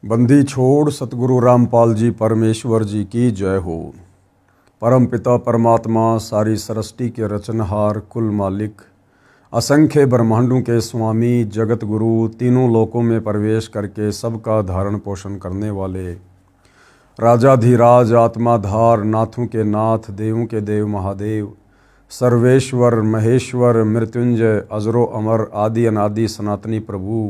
बंदी छोड़ सतगुरु रामपाल जी परमेश्वर जी की जय हो। परम पिता परमात्मा सारी सृष्टि के रचनहार कुल मालिक असंख्य ब्रह्मांडों के स्वामी जगत गुरु तीनों लोकों में प्रवेश करके सबका धारण पोषण करने वाले राजाधिराज आत्माधार नाथों के नाथ देवों के देव महादेव सर्वेश्वर महेश्वर मृत्युंजय अजरो अमर आदि अनादि सनातनी प्रभु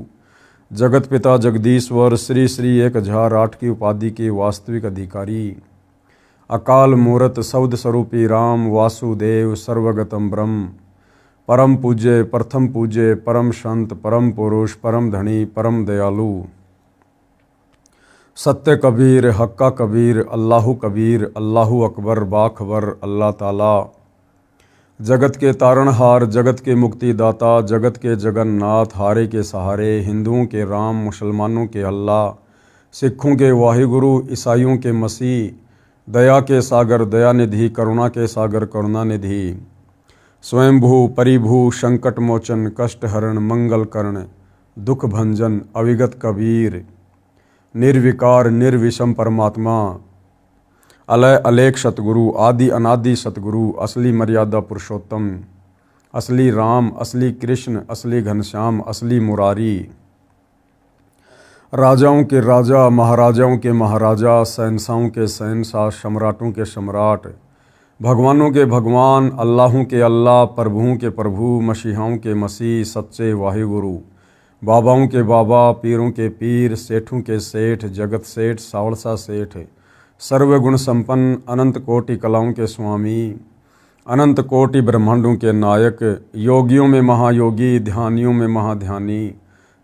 जगत पिता जगदीश्वर श्री श्री 1008 की उपाधि के वास्तविक अधिकारी अकाल मूरत सौद स्वरूपी राम वासुदेव सर्वगतम ब्रह्म परम पूज्य प्रथम पूज्य परम संत परम पुरुष परम धनी परम दयालु सत्य कबीर हक्का कबीर अल्लाहु कबीर अल्लाहु अकबर बाखबर अल्लाह ताला जगत के तारणहार जगत के मुक्तिदाता जगत के जगन्नाथ हारे के सहारे हिंदुओं के राम मुसलमानों के अल्लाह सिखों के वाहिगुरु ईसाइयों के मसीह दया के सागर दयानिधि करुणा के सागर करुणानिधि स्वयंभू परिभू संकट मोचन कष्ट हरण मंगल कर्ण दुख भंजन अविगत कबीर निर्विकार निर्विषम परमात्मा अलय अलेख सतगुरु आदि अनादि सतगुरु असली मर्यादा पुरुषोत्तम असली राम असली कृष्ण असली घनश्याम असली मुरारी राजाओं के राजा महाराजाओं के महाराजा शहंशाहों के शहंशाह सम्राटों के सम्राट भगवानों के भगवान अल्लाहों के अल्लाह प्रभुओं के प्रभु मसीहाओं के मसीह सच्चे वाहिगुरु बाबाओं के बाबा पीरों के पीर सेठों के सेठ जगत सेठ सावड़सा सेठ सर्वगुण संपन्न अनंत कोटि कलाओं के स्वामी अनंत कोटि ब्रह्मांडों के नायक योगियों में महायोगी ध्यानियों में महाध्यानी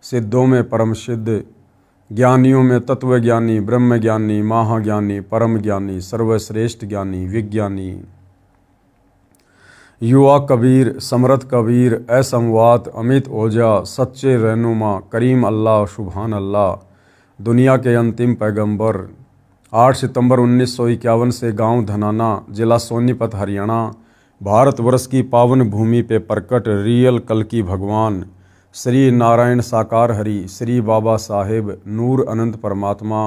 सिद्धों में परम सिद्ध ज्ञानियों में तत्वज्ञानी ब्रह्म ज्ञानी महाज्ञानी परम ज्ञानी सर्वश्रेष्ठ ज्ञानी विज्ञानी युवा कबीर समर्थ कबीर असंवात अमित ओझा सच्चे रहनुमा करीम अल्लाह सुभान अल्लाह दुनिया के अंतिम पैगंबर 8 सितंबर 1951 से गांव धनाना जिला सोनीपत हरियाणा भारतवर्ष की पावन भूमि पे प्रकट रियल कल्कि भगवान श्री नारायण साकार हरि श्री बाबा साहेब नूर अनंत परमात्मा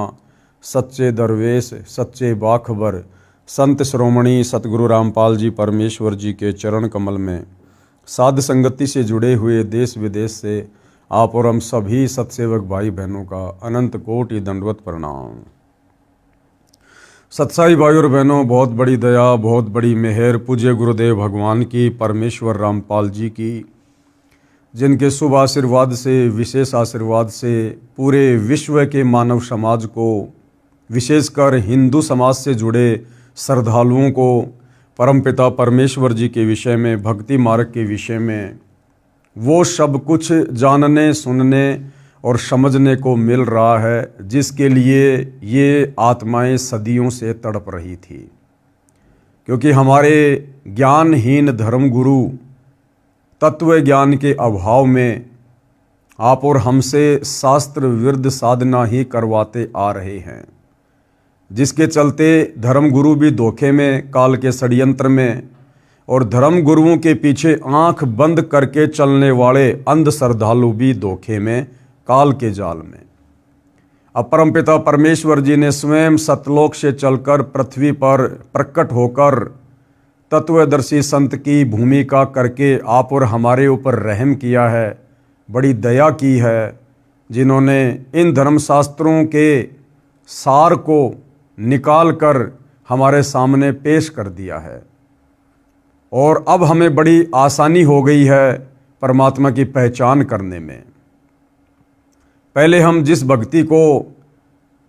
सच्चे दरवेश सच्चे बाखबर संत श्रोमणी सतगुरु रामपाल जी परमेश्वर जी के चरण कमल में साध संगति से जुड़े हुए देश विदेश से आप और हम सभी सतसेवक भाई बहनों का अनंत कोटि दंडवत प्रणाम। सत्साई भाई और बहनों, बहुत बड़ी दया बहुत बड़ी मेहर पूज्य गुरुदेव भगवान की परमेश्वर रामपाल जी की जिनके शुभ आशीर्वाद से विशेष आशीर्वाद से पूरे विश्व के मानव समाज को विशेषकर हिंदू समाज से जुड़े श्रद्धालुओं को परमपिता परमेश्वर जी के विषय में भक्ति मार्ग के विषय में वो सब कुछ जानने सुनने और समझने को मिल रहा है जिसके लिए ये आत्माएं सदियों से तड़प रही थी, क्योंकि हमारे ज्ञानहीन धर्मगुरु तत्व ज्ञान के अभाव में आप और हमसे शास्त्र विरुद्ध साधना ही करवाते आ रहे हैं, जिसके चलते धर्मगुरु भी धोखे में काल के षड्यंत्र में और धर्मगुरुओं के पीछे आंख बंद करके चलने वाले अंध श्रद्धालु भी धोखे में काल के जाल में। अब परमपिता परमेश्वर जी ने स्वयं सतलोक से चलकर पृथ्वी पर प्रकट होकर तत्वदर्शी संत की भूमिका करके आप और हमारे ऊपर रहम किया है, बड़ी दया की है, जिन्होंने इन धर्मशास्त्रों के सार को निकाल कर हमारे सामने पेश कर दिया है और अब हमें बड़ी आसानी हो गई है परमात्मा की पहचान करने में। पहले हम जिस भक्ति को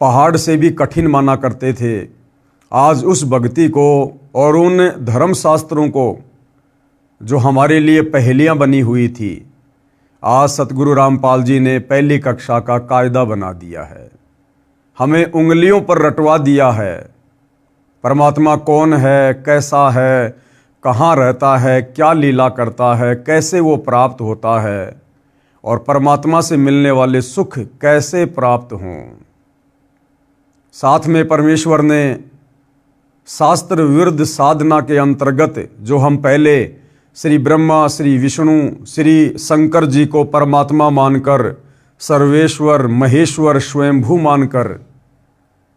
पहाड़ से भी कठिन माना करते थे, आज उस भक्ति को और उन धर्मशास्त्रों को जो हमारे लिए पहेलियां बनी हुई थी, आज सतगुरु रामपाल जी ने पहली कक्षा का कायदा बना दिया है, हमें उंगलियों पर रटवा दिया है। परमात्मा कौन है, कैसा है, कहाँ रहता है, क्या लीला करता है, कैसे वो प्राप्त होता है और परमात्मा से मिलने वाले सुख कैसे प्राप्त हों। साथ में परमेश्वर ने शास्त्र विरुद्ध साधना के अंतर्गत जो हम पहले श्री ब्रह्मा श्री विष्णु श्री शंकर जी को परमात्मा मानकर सर्वेश्वर महेश्वर स्वयंभू मानकर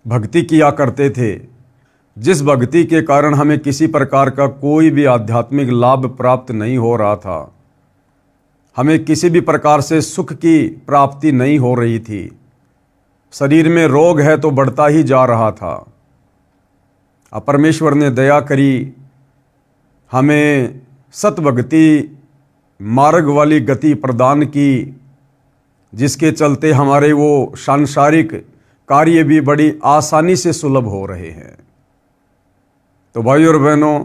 भक्ति किया करते थे, जिस भक्ति के कारण हमें किसी प्रकार का कोई भी आध्यात्मिक लाभ प्राप्त नहीं हो रहा था, हमें किसी भी प्रकार से सुख की प्राप्ति नहीं हो रही थी, शरीर में रोग है तो बढ़ता ही जा रहा था। अब परमेश्वर ने दया करी, हमें सतभक्ति मार्ग वाली गति प्रदान की, जिसके चलते हमारे वो सांसारिक कार्य भी बड़ी आसानी से सुलभ हो रहे हैं। तो भाइयों और बहनों,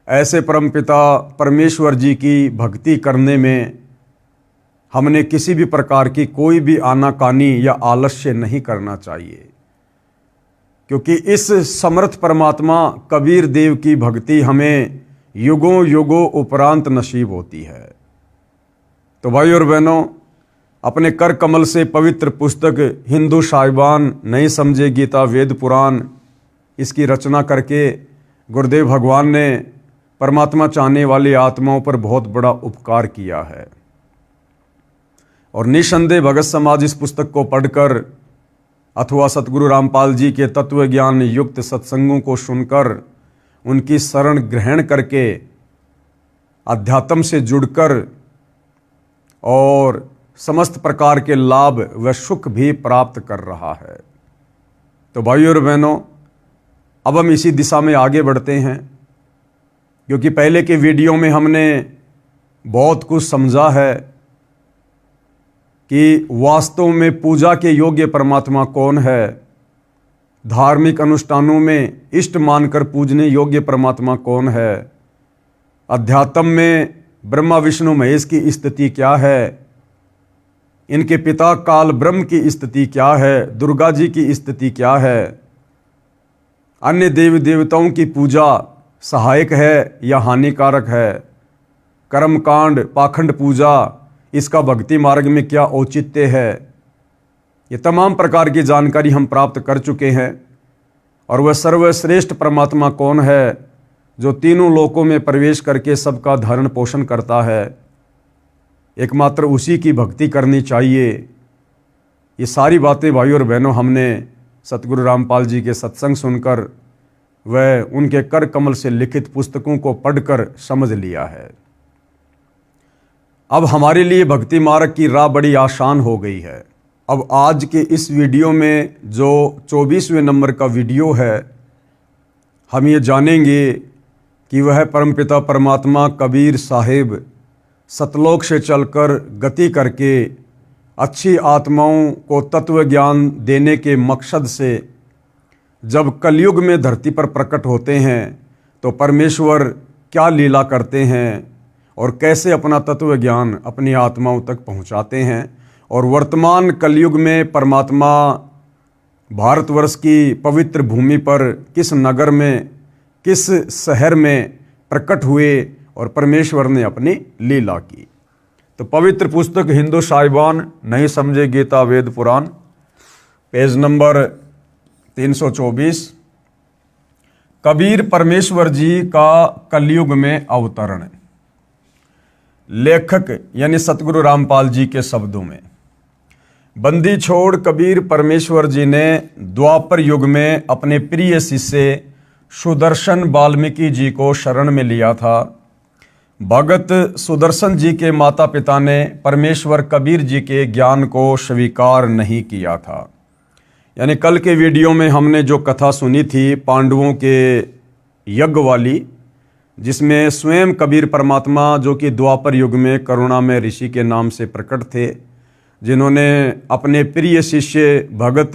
ऐसे परमपिता परमेश्वर जी की भक्ति करने में हमने किसी भी प्रकार की कोई भी आनाकानी या आलस्य नहीं करना चाहिए, क्योंकि इस समर्थ परमात्मा कबीर देव की भक्ति हमें युगों युगों उपरांत नसीब होती है। तो भाइयों और बहनों, अपने कर कमल से पवित्र पुस्तक हिंदू साहिबान नहीं समझे गीता वेद पुराण, इसकी रचना करके गुरुदेव भगवान ने परमात्मा चाहने वाली आत्माओं पर बहुत बड़ा उपकार किया है। और निसंदेह भगत समाज इस पुस्तक को पढ़कर अथवा सतगुरु रामपाल जी के तत्व ज्ञान युक्त सत्संगों को सुनकर उनकी शरण ग्रहण करके अध्यात्म से जुड़कर और समस्त प्रकार के लाभ व सुख भी प्राप्त कर रहा है। तो भाइयों और बहनों, अब हम इसी दिशा में आगे बढ़ते हैं, क्योंकि पहले के वीडियो में हमने बहुत कुछ समझा है कि वास्तव में पूजा के योग्य परमात्मा कौन है, धार्मिक अनुष्ठानों में इष्ट मानकर पूजने योग्य परमात्मा कौन है, अध्यात्म में ब्रह्मा विष्णु महेश की स्थिति क्या है, इनके पिता काल ब्रह्म की स्थिति क्या है, दुर्गा जी की स्थिति क्या है, अन्य देवी देवताओं की पूजा सहायक है या हानिकारक है, कर्मकांड पाखंड पूजा इसका भक्ति मार्ग में क्या औचित्य है, ये तमाम प्रकार की जानकारी हम प्राप्त कर चुके हैं। और वह सर्वश्रेष्ठ परमात्मा कौन है जो तीनों लोकों में प्रवेश करके सबका धारण पोषण करता है, एकमात्र उसी की भक्ति करनी चाहिए। ये सारी बातें भाइयों और बहनों हमने सतगुरु रामपाल जी के सत्संग सुनकर व उनके कर कमल से लिखित पुस्तकों को पढ़कर समझ लिया है। अब हमारे लिए भक्ति मार्ग की राह बड़ी आसान हो गई है। अब आज के इस वीडियो में जो 24वें नंबर का वीडियो है, हम ये जानेंगे कि वह परमपिता परमात्मा कबीर साहिब सतलोक से चलकर गति करके अच्छी आत्माओं को तत्व ज्ञान देने के मकसद से जब कलयुग में धरती पर प्रकट होते हैं तो परमेश्वर क्या लीला करते हैं और कैसे अपना तत्व ज्ञान अपनी आत्माओं तक पहुंचाते हैं, और वर्तमान कलयुग में परमात्मा भारतवर्ष की पवित्र भूमि पर किस नगर में किस शहर में प्रकट हुए और परमेश्वर ने अपनी लीला की। तो पवित्र पुस्तक हिंदू साहिबान नहीं समझे गीता वेद पुराण, पेज नंबर 324, कबीर परमेश्वर जी का कलयुग में अवतरण। लेखक यानी सतगुरु रामपाल जी के शब्दों में, बंदी छोड़ कबीर परमेश्वर जी ने द्वापर युग में अपने प्रिय शिष्य सुदर्शन वाल्मीकि जी को शरण में लिया था। भगत सुदर्शन जी के माता पिता ने परमेश्वर कबीर जी के ज्ञान को स्वीकार नहीं किया था। यानी कल के वीडियो में हमने जो कथा सुनी थी पांडवों के यज्ञ वाली, जिसमें स्वयं कबीर परमात्मा जो कि द्वापर युग में करुणामय ऋषि के नाम से प्रकट थे, जिन्होंने अपने प्रिय शिष्य भगत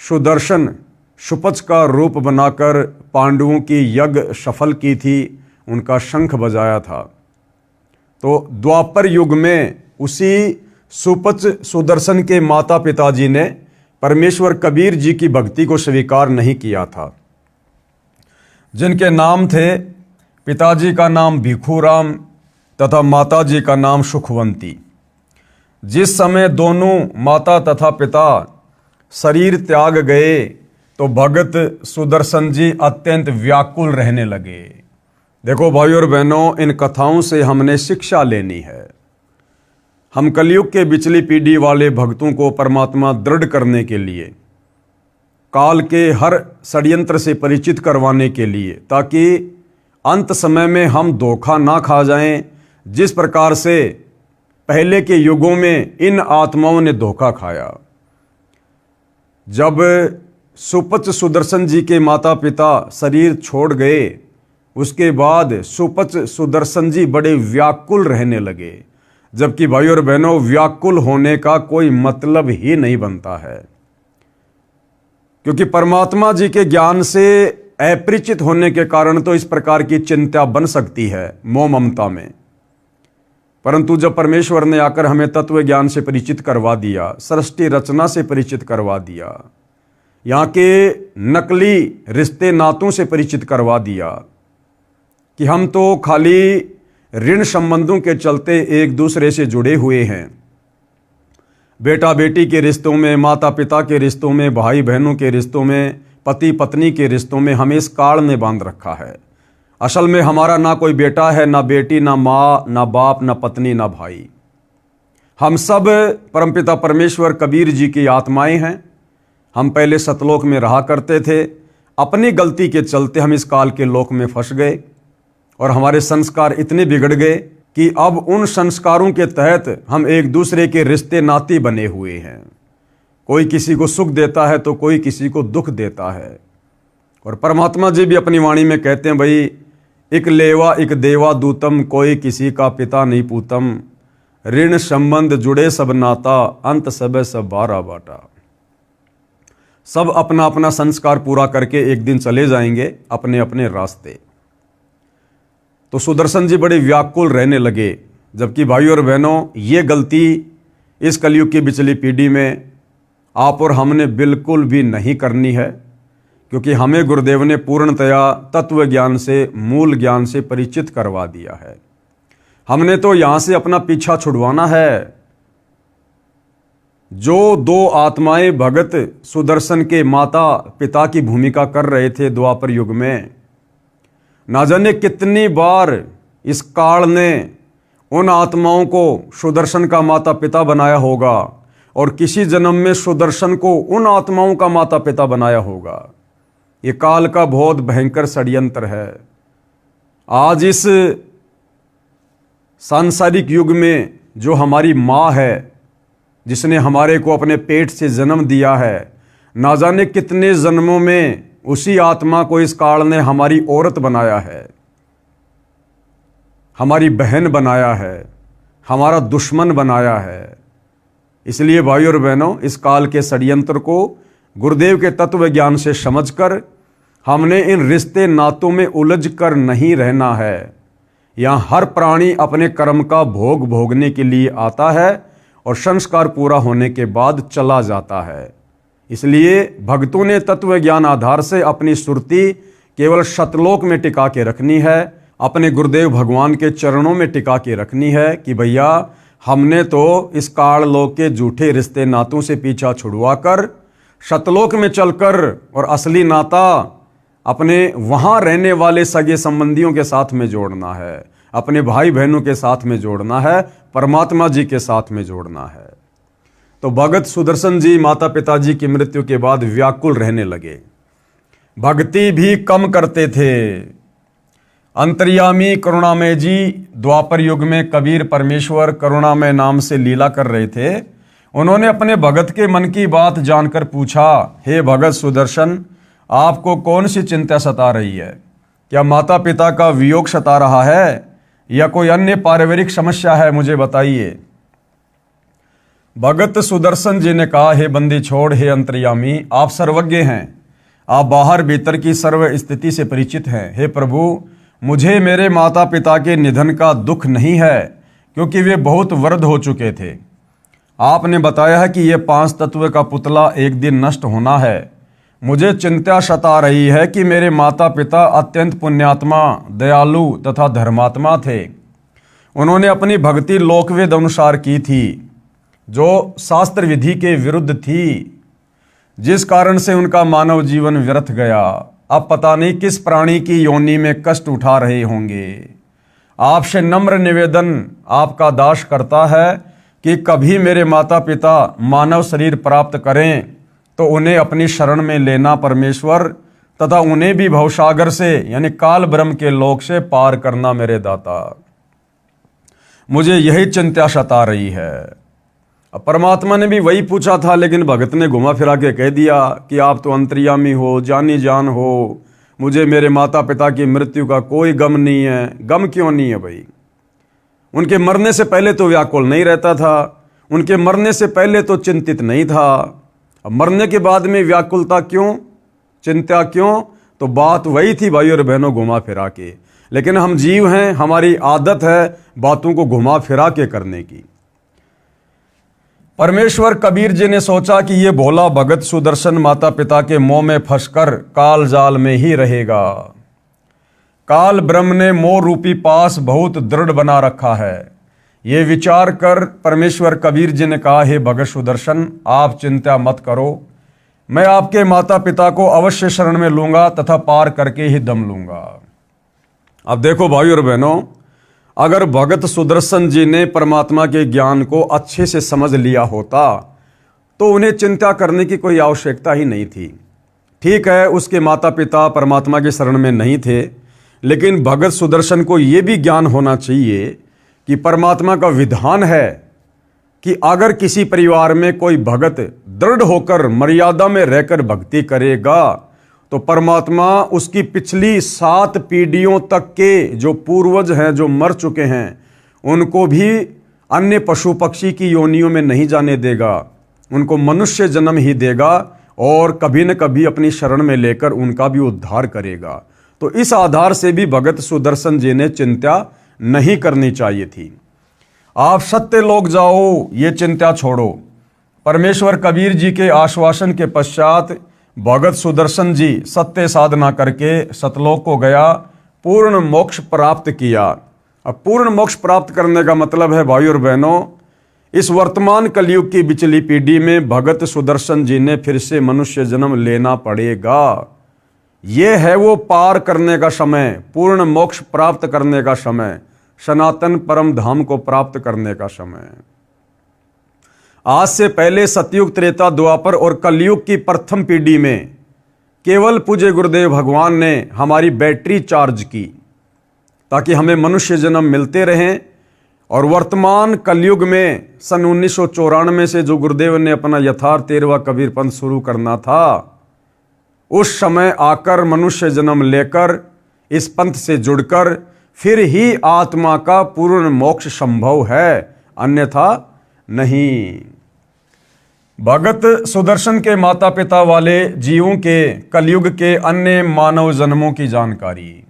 सुदर्शन सुपच का रूप बनाकर पांडवों की यज्ञ सफल की थी, उनका शंख बजाया था। तो द्वापर युग में उसी सुपच सुदर्शन के माता पिताजी ने परमेश्वर कबीर जी की भक्ति को स्वीकार नहीं किया था, जिनके नाम थे, पिताजी का नाम भिखुराम तथा माताजी का नाम सुखवंती। जिस समय दोनों माता तथा पिता शरीर त्याग गए तो भगत सुदर्शन जी अत्यंत व्याकुल रहने लगे। देखो भाइयों और बहनों, इन कथाओं से हमने शिक्षा लेनी है। हम कलयुग के बिचली पीढ़ी वाले भक्तों को परमात्मा दृढ़ करने के लिए, काल के हर षड्यंत्र से परिचित करवाने के लिए, ताकि अंत समय में हम धोखा ना खा जाएं, जिस प्रकार से पहले के युगों में इन आत्माओं ने धोखा खाया। जब सुपच सुदर्शन जी के माता पिता शरीर छोड़ गए, उसके बाद सुपच सुदर्शन जी बड़े व्याकुल रहने लगे, जबकि भाई और बहनों व्याकुल होने का कोई मतलब ही नहीं बनता है, क्योंकि परमात्मा जी के ज्ञान से अपरिचित होने के कारण तो इस प्रकार की चिंता बन सकती है मोह ममता में। परंतु जब परमेश्वर ने आकर हमें तत्व ज्ञान से परिचित करवा दिया, सृष्टि रचना से परिचित करवा दिया, यहाँ के नकली रिश्ते नातों से परिचित करवा दिया कि हम तो खाली ऋण संबंधों के चलते एक दूसरे से जुड़े हुए हैं, बेटा बेटी के रिश्तों में, माता पिता के रिश्तों में, भाई बहनों के रिश्तों में, पति पत्नी के रिश्तों में हमें इस काल ने बांध रखा है। असल में हमारा ना कोई बेटा है, ना बेटी, ना माँ, ना बाप, ना पत्नी, ना भाई। हम सब परमपिता परमेश्वर कबीर जी की आत्माएं हैं। हम पहले सतलोक में रहा करते थे, अपनी गलती के चलते हम इस काल के लोक में फंस गए और हमारे संस्कार इतने बिगड़ गए कि अब उन संस्कारों के तहत हम एक दूसरे के रिश्ते नाते बने हुए हैं। कोई किसी को सुख देता है तो कोई किसी को दुख देता है। और परमात्मा जी भी अपनी वाणी में कहते हैं, भाई एक लेवा एक देवा दूतम, कोई किसी का पिता नहीं पूतम, ऋण संबंध जुड़े सब नाता, अंत सब बारा बाटा। सब अपना अपना संस्कार पूरा करके एक दिन चले जाएंगे अपने अपने रास्ते। तो सुदर्शन जी बड़े व्याकुल रहने लगे, जबकि भाई और बहनों ये गलती इस कलयुग की बिचली पीढ़ी में आप और हमने बिल्कुल भी नहीं करनी है, क्योंकि हमें गुरुदेव ने पूर्णतया तत्व ज्ञान से, मूल ज्ञान से परिचित करवा दिया है। हमने तो यहाँ से अपना पीछा छुड़वाना है। जो दो आत्माएं भगत सुदर्शन के माता पिता की भूमिका कर रहे थे द्वापर युग में, ना जाने कितनी बार इस काल ने उन आत्माओं को सुदर्शन का माता पिता बनाया होगा और किसी जन्म में सुदर्शन को उन आत्माओं का माता पिता बनाया होगा। ये काल का बहुत भयंकर षड्यंत्र है। आज इस सांसारिक युग में जो हमारी माँ है, जिसने हमारे को अपने पेट से जन्म दिया है, ना जाने कितने जन्मों में उसी आत्मा को इस काल ने हमारी औरत बनाया है, हमारी बहन बनाया है, हमारा दुश्मन बनाया है। इसलिए भाई और बहनों, इस काल के षड्यंत्र को गुरुदेव के तत्व ज्ञान से समझकर हमने इन रिश्ते नातों में उलझ कर नहीं रहना है। यहाँ हर प्राणी अपने कर्म का भोग भोगने के लिए आता है और संस्कार पूरा होने के बाद चला जाता है। इसलिए भक्तों ने तत्व ज्ञान आधार से अपनी सुरती केवल सतलोक में टिका के रखनी है, अपने गुरुदेव भगवान के चरणों में टिका के रखनी है कि भैया हमने तो इस काल लोक के झूठे रिश्ते नातों से पीछा छुड़वाकर सतलोक में चलकर और असली नाता अपने वहाँ रहने वाले सगे संबंधियों के साथ में जोड़ना है, अपने भाई बहनों के साथ में जोड़ना है, परमात्मा जी के साथ में जोड़ना है। तो भगत सुदर्शन जी माता पिताजी की मृत्यु के बाद व्याकुल रहने लगे, भक्ति भी कम करते थे। अंतर्यामी करुणामय जी द्वापर युग में कबीर परमेश्वर करुणामय नाम से लीला कर रहे थे। उन्होंने अपने भगत के मन की बात जानकर पूछा, हे भगत सुदर्शन, आपको कौन सी चिंता सता रही है? क्या माता पिता का वियोग सता रहा है या कोई अन्य पारिवारिक समस्या है? मुझे बताइए। भगत सुदर्शन जी ने कहा, हे बंदी छोड़, हे अंतर्यामी, आप सर्वज्ञ हैं, आप बाहर भीतर की सर्व स्थिति से परिचित हैं। हे प्रभु, मुझे मेरे माता पिता के निधन का दुख नहीं है, क्योंकि वे बहुत वृद्ध हो चुके थे। आपने बताया है कि ये 5 तत्व का पुतला एक दिन नष्ट होना है। मुझे चिंता सता रही है कि मेरे माता पिता अत्यंत पुण्यात्मा, दयालु तथा धर्मात्मा थे। उन्होंने अपनी भक्ति लोकवेद अनुसार की थी, जो शास्त्र विधि के विरुद्ध थी, जिस कारण से उनका मानव जीवन व्यर्थ गया। अब पता नहीं किस प्राणी की योनि में कष्ट उठा रहे होंगे। आपसे नम्र निवेदन आपका दास करता है, कि कभी मेरे माता पिता मानव शरीर प्राप्त करें तो उन्हें अपनी शरण में लेना परमेश्वर, तथा उन्हें भी भवसागर से यानी काल ब्रह्म के लोक से पार करना मेरे दाता। मुझे यही चिंता सता रही है। अब परमात्मा ने भी वही पूछा था, लेकिन भगत ने घुमा फिरा के कह दिया कि आप तो अंतर्यामी हो, जानी जान हो, मुझे मेरे माता पिता की मृत्यु का कोई गम नहीं है। गम क्यों नहीं है भाई? उनके मरने से पहले तो व्याकुल नहीं रहता था, उनके मरने से पहले तो चिंतित नहीं था। अब मरने के बाद में व्याकुलता क्यों, चिंता क्यों? तो बात वही थी भाई और बहनों, घुमा फिरा के। लेकिन हम जीव हैं, हमारी आदत है बातों को घुमा फिरा के करने की। परमेश्वर कबीर जी ने सोचा कि ये भोला भगत सुदर्शन माता पिता के मोह में फंसकर काल जाल में ही रहेगा। काल ब्रह्म ने मोह रूपी पास बहुत दृढ़ बना रखा है। ये विचार कर परमेश्वर कबीर जी ने कहा, हे भगत सुदर्शन, आप चिंता मत करो, मैं आपके माता पिता को अवश्य शरण में लूंगा तथा पार करके ही दम लूंगा। अब देखो भाई और बहनों, अगर भगत सुदर्शन जी ने परमात्मा के ज्ञान को अच्छे से समझ लिया होता तो उन्हें चिंता करने की कोई आवश्यकता ही नहीं थी। ठीक है, उसके माता पिता परमात्मा के शरण में नहीं थे, लेकिन भगत सुदर्शन को यह भी ज्ञान होना चाहिए कि परमात्मा का विधान है कि अगर किसी परिवार में कोई भगत दृढ़ होकर मर्यादा में रहकर भक्ति करेगा तो परमात्मा उसकी पिछली 7 पीढ़ियों तक के जो पूर्वज हैं, जो मर चुके हैं, उनको भी अन्य पशु पक्षी की योनियों में नहीं जाने देगा, उनको मनुष्य जन्म ही देगा और कभी न कभी अपनी शरण में लेकर उनका भी उद्धार करेगा। तो इस आधार से भी भगत सुदर्शन जी ने चिंता नहीं करनी चाहिए थी। आप सत्य लोग जाओ, ये चिंता छोड़ो। परमेश्वर कबीर जी के आश्वासन के पश्चात भगत सुदर्शन जी सत्य साधना करके सतलोक को गया, पूर्ण मोक्ष प्राप्त किया। अब पूर्ण मोक्ष प्राप्त करने का मतलब है भाई और बहनों, इस वर्तमान कलयुग की बिचली पीढ़ी में भगत सुदर्शन जी ने फिर से मनुष्य जन्म लेना पड़ेगा। यह है वो पार करने का समय, पूर्ण मोक्ष प्राप्त करने का समय, सनातन परम धाम को प्राप्त करने का समय। आज से पहले सतयुग, त्रेता, द्वापर और कलयुग की प्रथम पीढ़ी में केवल पूज्य गुरुदेव भगवान ने हमारी बैटरी चार्ज की ताकि हमें मनुष्य जन्म मिलते रहें। और वर्तमान कलयुग में सन 1994 से जो गुरुदेव ने अपना यथार्थ 13वां कबीर पंथ शुरू करना था, उस समय आकर मनुष्य जन्म लेकर इस पंथ से जुड़कर फिर ही आत्मा का पूर्ण मोक्ष संभव है, अन्यथा नहीं। भगत सुदर्शन के माता पिता वाले जीवों के कलयुग के अन्य मानव जन्मों की जानकारी।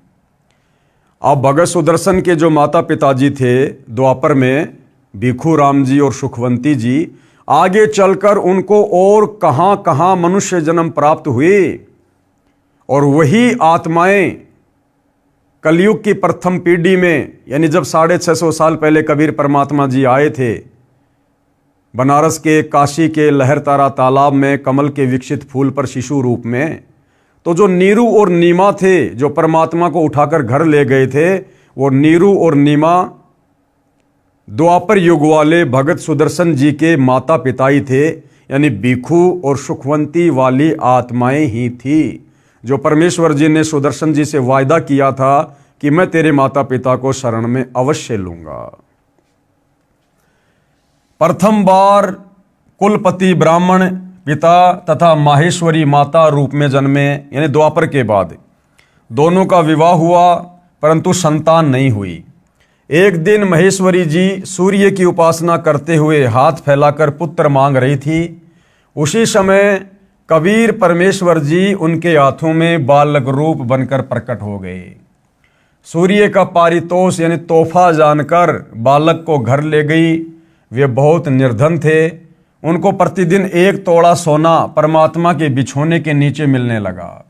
अब भगत सुदर्शन के जो माता पिताजी थे द्वापर में, भिखू राम जी और सुखवंती जी, आगे चलकर उनको और कहां कहां मनुष्य जन्म प्राप्त हुए और वही आत्माएं कलयुग की प्रथम पीढ़ी में, यानी जब 650 साल पहले कबीर परमात्मा जी आए थे बनारस के, काशी के लहरतारा तालाब में कमल के विकसित फूल पर शिशु रूप में, तो जो नीरू और नीमा थे जो परमात्मा को उठाकर घर ले गए थे, वो नीरू और नीमा द्वापर युग वाले भगत सुदर्शन जी के माता पिता ही थे, यानी भिखू और सुखवंती वाली आत्माएं ही थी जो परमेश्वर जी ने सुदर्शन जी से वायदा किया था कि मैं तेरे माता पिता को शरण में अवश्य लूंगा। प्रथम बार कुलपति ब्राह्मण पिता तथा माहेश्वरी माता रूप में जन्मे, यानी द्वापर के बाद दोनों का विवाह हुआ परंतु संतान नहीं हुई। एक दिन महेश्वरी जी सूर्य की उपासना करते हुए हाथ फैलाकर पुत्र मांग रही थी। उसी समय कबीर परमेश्वर जी उनके हाथों में बालक रूप बनकर प्रकट हो गए। सूर्य का पारितोष यानी तोहफा जानकर बालक को घर ले गई। वे बहुत निर्धन थे, उनको प्रतिदिन 1 तोड़ा सोना परमात्मा के बिछोने के नीचे मिलने लगा।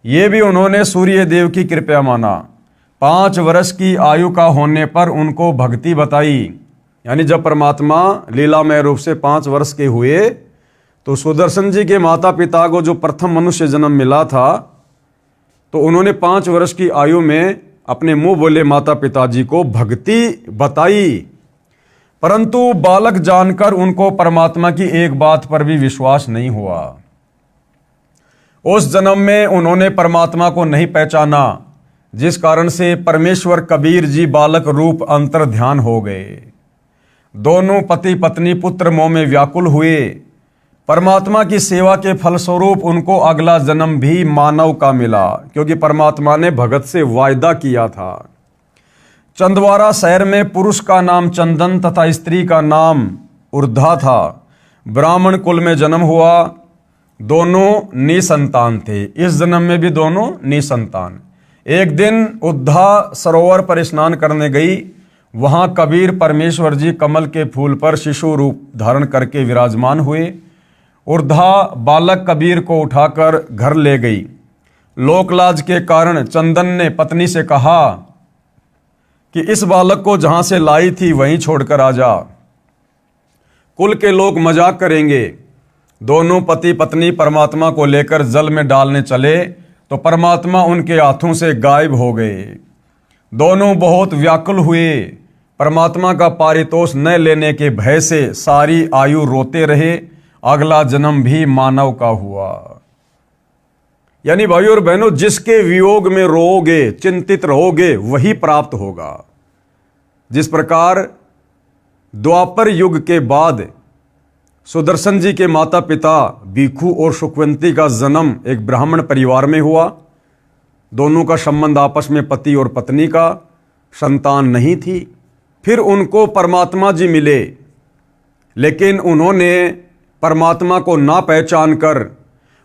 ये भी उन्होंने सूर्य देव की कृपा माना। 5 वर्ष की आयु का होने पर उनको भक्ति बताई, यानी जब परमात्मा लीलामय रूप से 5 वर्ष के हुए तो सुदर्शन जी के माता पिता को जो प्रथम मनुष्य जन्म मिला था, तो उन्होंने 5 वर्ष की आयु में अपने मुंह बोले माता पिताजी को भक्ति बताई। परंतु बालक जानकर उनको परमात्मा की एक बात पर भी विश्वास नहीं हुआ। उस जन्म में उन्होंने परमात्मा को नहीं पहचाना, जिस कारण से परमेश्वर कबीर जी बालक रूप अंतर ध्यान हो गए। दोनों पति पत्नी पुत्र मोह में व्याकुल हुए। परमात्मा की सेवा के फलस्वरूप उनको अगला जन्म भी मानव का मिला, क्योंकि परमात्मा ने भगत से वायदा किया था। चंदवारा शहर में पुरुष का नाम चंदन तथा स्त्री का नाम उर्धा था। ब्राह्मण कुल में जन्म हुआ। दोनों निसंतान थे। इस जन्म में भी दोनों निसंतान। एक दिन उर्धा सरोवर पर स्नान करने गई। वहां कबीर परमेश्वर जी कमल के फूल पर शिशु रूप धारण करके विराजमान हुए। उर्धा बालक कबीर को उठाकर घर ले गई। लोकलाज के कारण चंदन ने पत्नी से कहा कि इस बालक को जहां से लाई थी वहीं छोड़कर आ जा, कुल के लोग मजाक करेंगे। दोनों पति पत्नी परमात्मा को लेकर जल में डालने चले तो परमात्मा उनके हाथों से गायब हो गए। दोनों बहुत व्याकुल हुए। परमात्मा का पारितोष न लेने के भय से सारी आयु रोते रहे। अगला जन्म भी मानव का हुआ। यानी भाइयों और बहनों, जिसके वियोग में रोओगे, चिंतित रहोगे, वही प्राप्त होगा। जिस प्रकार द्वापर युग के बाद सुदर्शन जी के माता पिता भिक्षु और सुखवंती का जन्म एक ब्राह्मण परिवार में हुआ। दोनों का संबंध आपस में पति और पत्नी का, संतान नहीं थी। फिर उनको परमात्मा जी मिले, लेकिन उन्होंने परमात्मा को ना पहचान कर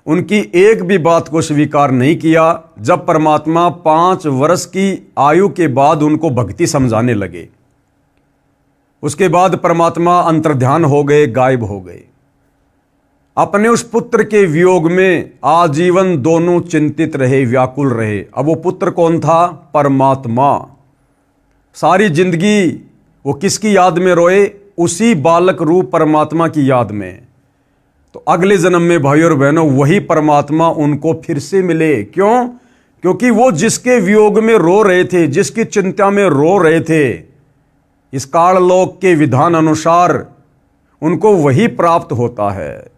उनकी एक भी बात को स्वीकार नहीं किया। जब परमात्मा 5 वर्ष की आयु के बाद उनको भक्ति समझाने लगे, उसके बाद परमात्मा अंतर्ध्यान हो गए, गायब हो गए। अपने उस पुत्र के वियोग में आजीवन दोनों चिंतित रहे, व्याकुल रहे। अब वो पुत्र कौन था? परमात्मा। सारी जिंदगी वो किसकी याद में रोए? उसी बालक रूप परमात्मा की याद में। तो अगले जन्म में भाइयों और बहनों वही परमात्मा उनको फिर से मिले। क्यों? क्योंकि वो जिसके वियोग में रो रहे थे, जिसकी चिंता में रो रहे थे, इस काललोक के विधान अनुसार उनको वही प्राप्त होता है।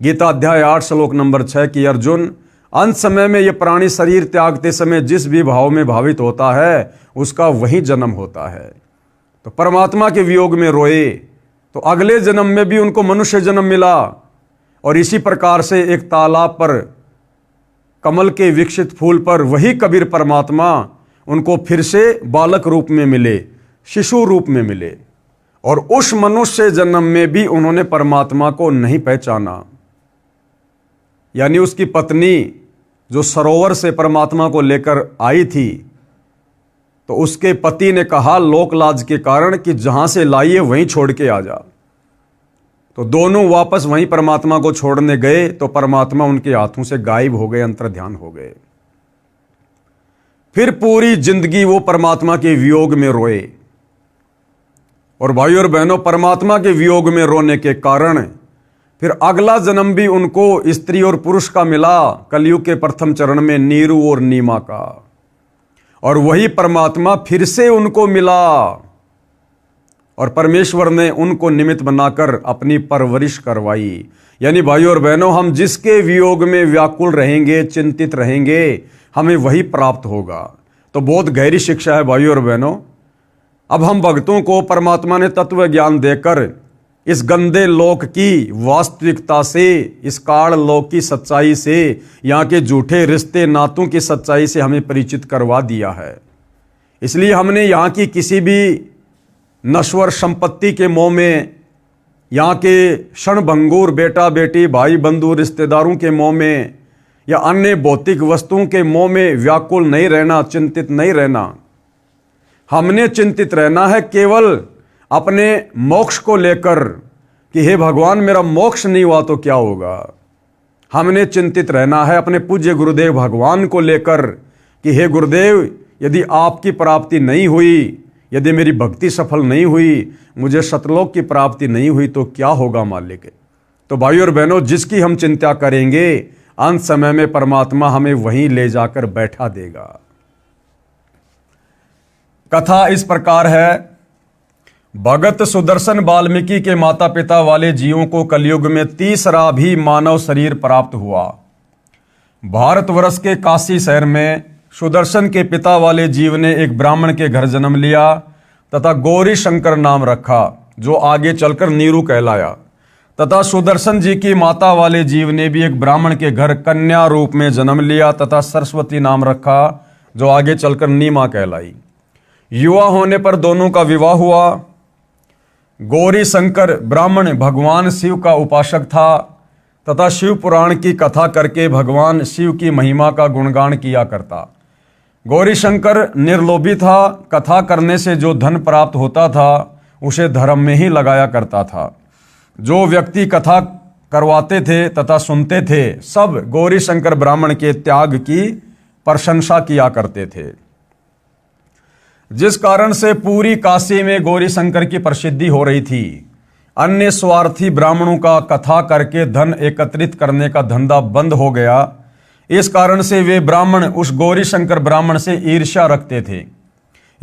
गीता अध्याय 8 श्लोक नंबर 6 की अर्जुन, अंत समय में यह प्राणी शरीर त्यागते समय जिस भी भाव में भावित होता है उसका वही जन्म होता है। तो परमात्मा के वियोग में रोए तो अगले जन्म में भी उनको मनुष्य जन्म मिला। और इसी प्रकार से एक तालाब पर कमल के विकसित फूल पर वही कबीर परमात्मा उनको फिर से बालक रूप में मिले, शिशु रूप में मिले। और उस मनुष्य जन्म में भी उन्होंने परमात्मा को नहीं पहचाना। यानी उसकी पत्नी जो सरोवर से परमात्मा को लेकर आई थी, तो उसके पति ने कहा लोकलाज के कारण कि जहां से लाई है वहीं छोड़ के आ जा। तो दोनों वापस वहीं परमात्मा को छोड़ने गए तो परमात्मा उनके हाथों से गायब हो गए, अंतर्ध्यान हो गए। फिर पूरी जिंदगी वो परमात्मा के वियोग में रोए। और भाइयों और बहनों, परमात्मा के वियोग में रोने के कारण फिर अगला जन्म भी उनको स्त्री और पुरुष का मिला। कलयुग के प्रथम चरण में नीरू और नीमा का। और वही परमात्मा फिर से उनको मिला और परमेश्वर ने उनको निमित्त बनाकर अपनी परवरिश करवाई। यानी भाइयों और बहनों, हम जिसके वियोग में व्याकुल रहेंगे, चिंतित रहेंगे, हमें वही प्राप्त होगा। तो बहुत गहरी शिक्षा है भाइयों और बहनों। अब हम भक्तों को परमात्मा ने तत्व ज्ञान देकर इस गंदे लोक की वास्तविकता से, इस काल लोक की सच्चाई से, यहाँ के झूठे रिश्ते नातों की सच्चाई से हमें परिचित करवा दिया है। इसलिए हमने यहाँ की किसी भी नश्वर संपत्ति के मोह में, यहाँ के क्षणभंगुर बेटा बेटी भाई बंधु रिश्तेदारों के मोह में या अन्य भौतिक वस्तुओं के मोह में व्याकुल नहीं रहना, चिंतित नहीं रहना। हमने चिंतित रहना है केवल अपने मोक्ष को लेकर कि हे भगवान, मेरा मोक्ष नहीं हुआ तो क्या होगा। हमने चिंतित रहना है अपने पूज्य गुरुदेव भगवान को लेकर कि हे गुरुदेव, यदि आपकी प्राप्ति नहीं हुई, यदि मेरी भक्ति सफल नहीं हुई, मुझे सतलोक की प्राप्ति नहीं हुई तो क्या होगा मालिक। तो भाइयों और बहनों, जिसकी हम चिंता करेंगे अंत समय में परमात्मा हमें वहीं ले जाकर बैठा देगा। कथा इस प्रकार है। भगत सुदर्शन वाल्मीकि के माता पिता वाले जीवों को कलयुग में तीसरा भी मानव शरीर प्राप्त हुआ। भारतवर्ष के काशी शहर में सुदर्शन के पिता वाले जीव ने एक ब्राह्मण के घर जन्म लिया तथा गौरी शंकर नाम रखा, जो आगे चलकर नीरू कहलाया। तथा सुदर्शन जी की माता वाले जीव ने भी एक ब्राह्मण के घर कन्या रूप में जन्म लिया तथा सरस्वती नाम रखा, जो आगे चलकर नीमा कहलाई। युवा होने पर दोनों का विवाह हुआ। गौरी शंकर ब्राह्मण भगवान शिव का उपासक था तथा शिव पुराण की कथा करके भगवान शिव की महिमा का गुणगान किया करता। गौरी शंकर निर्लोभी था। कथा करने से जो धन प्राप्त होता था उसे धर्म में ही लगाया करता था। जो व्यक्ति कथा करवाते थे तथा सुनते थे सब गौरी शंकर ब्राह्मण के त्याग की प्रशंसा किया करते थे, जिस कारण से पूरी काशी में गौरी शंकर की प्रसिद्धि हो रही थी। अन्य स्वार्थी ब्राह्मणों का कथा करके धन एकत्रित करने का धंधा बंद हो गया। इस कारण से वे ब्राह्मण उस गौरी शंकर ब्राह्मण से ईर्ष्या रखते थे।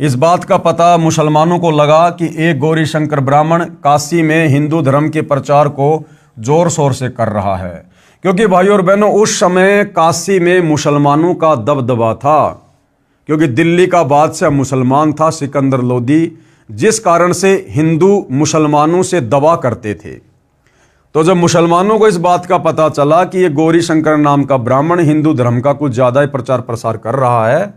इस बात का पता मुसलमानों को लगा कि एक गौरी शंकर ब्राह्मण काशी में हिंदू धर्म के प्रचार को जोर शोर से कर रहा है, क्योंकि भाइयों और बहनों उस समय काशी में मुसलमानों का दबदबा था, क्योंकि दिल्ली का बादशाह मुसलमान था सिकंदर लोदी, जिस कारण से हिंदू मुसलमानों से दबा करते थे। तो जब मुसलमानों को इस बात का पता चला कि ये गौरी शंकर नाम का ब्राह्मण हिंदू धर्म का कुछ ज़्यादा ही प्रचार प्रसार कर रहा है,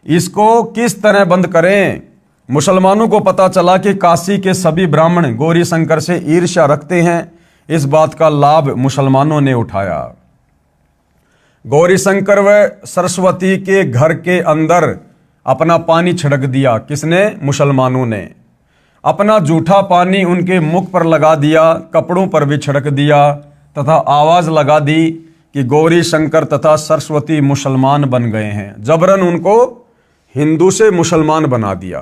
इसको किस तरह बंद करें। मुसलमानों को पता चला कि काशी के सभी ब्राह्मण गौरी शंकर से ईर्ष्या रखते हैं। इस बात का लाभ मुसलमानों ने उठाया। गौरी शंकर व सरस्वती के घर के अंदर अपना पानी छिड़क दिया। किसने? मुसलमानों ने। अपना जूठा पानी उनके मुख पर लगा दिया, कपड़ों पर भी छिड़क दिया तथा आवाज़ लगा दी कि गौरी शंकर तथा सरस्वती मुसलमान बन गए हैं। जबरन उनको हिंदू से मुसलमान बना दिया।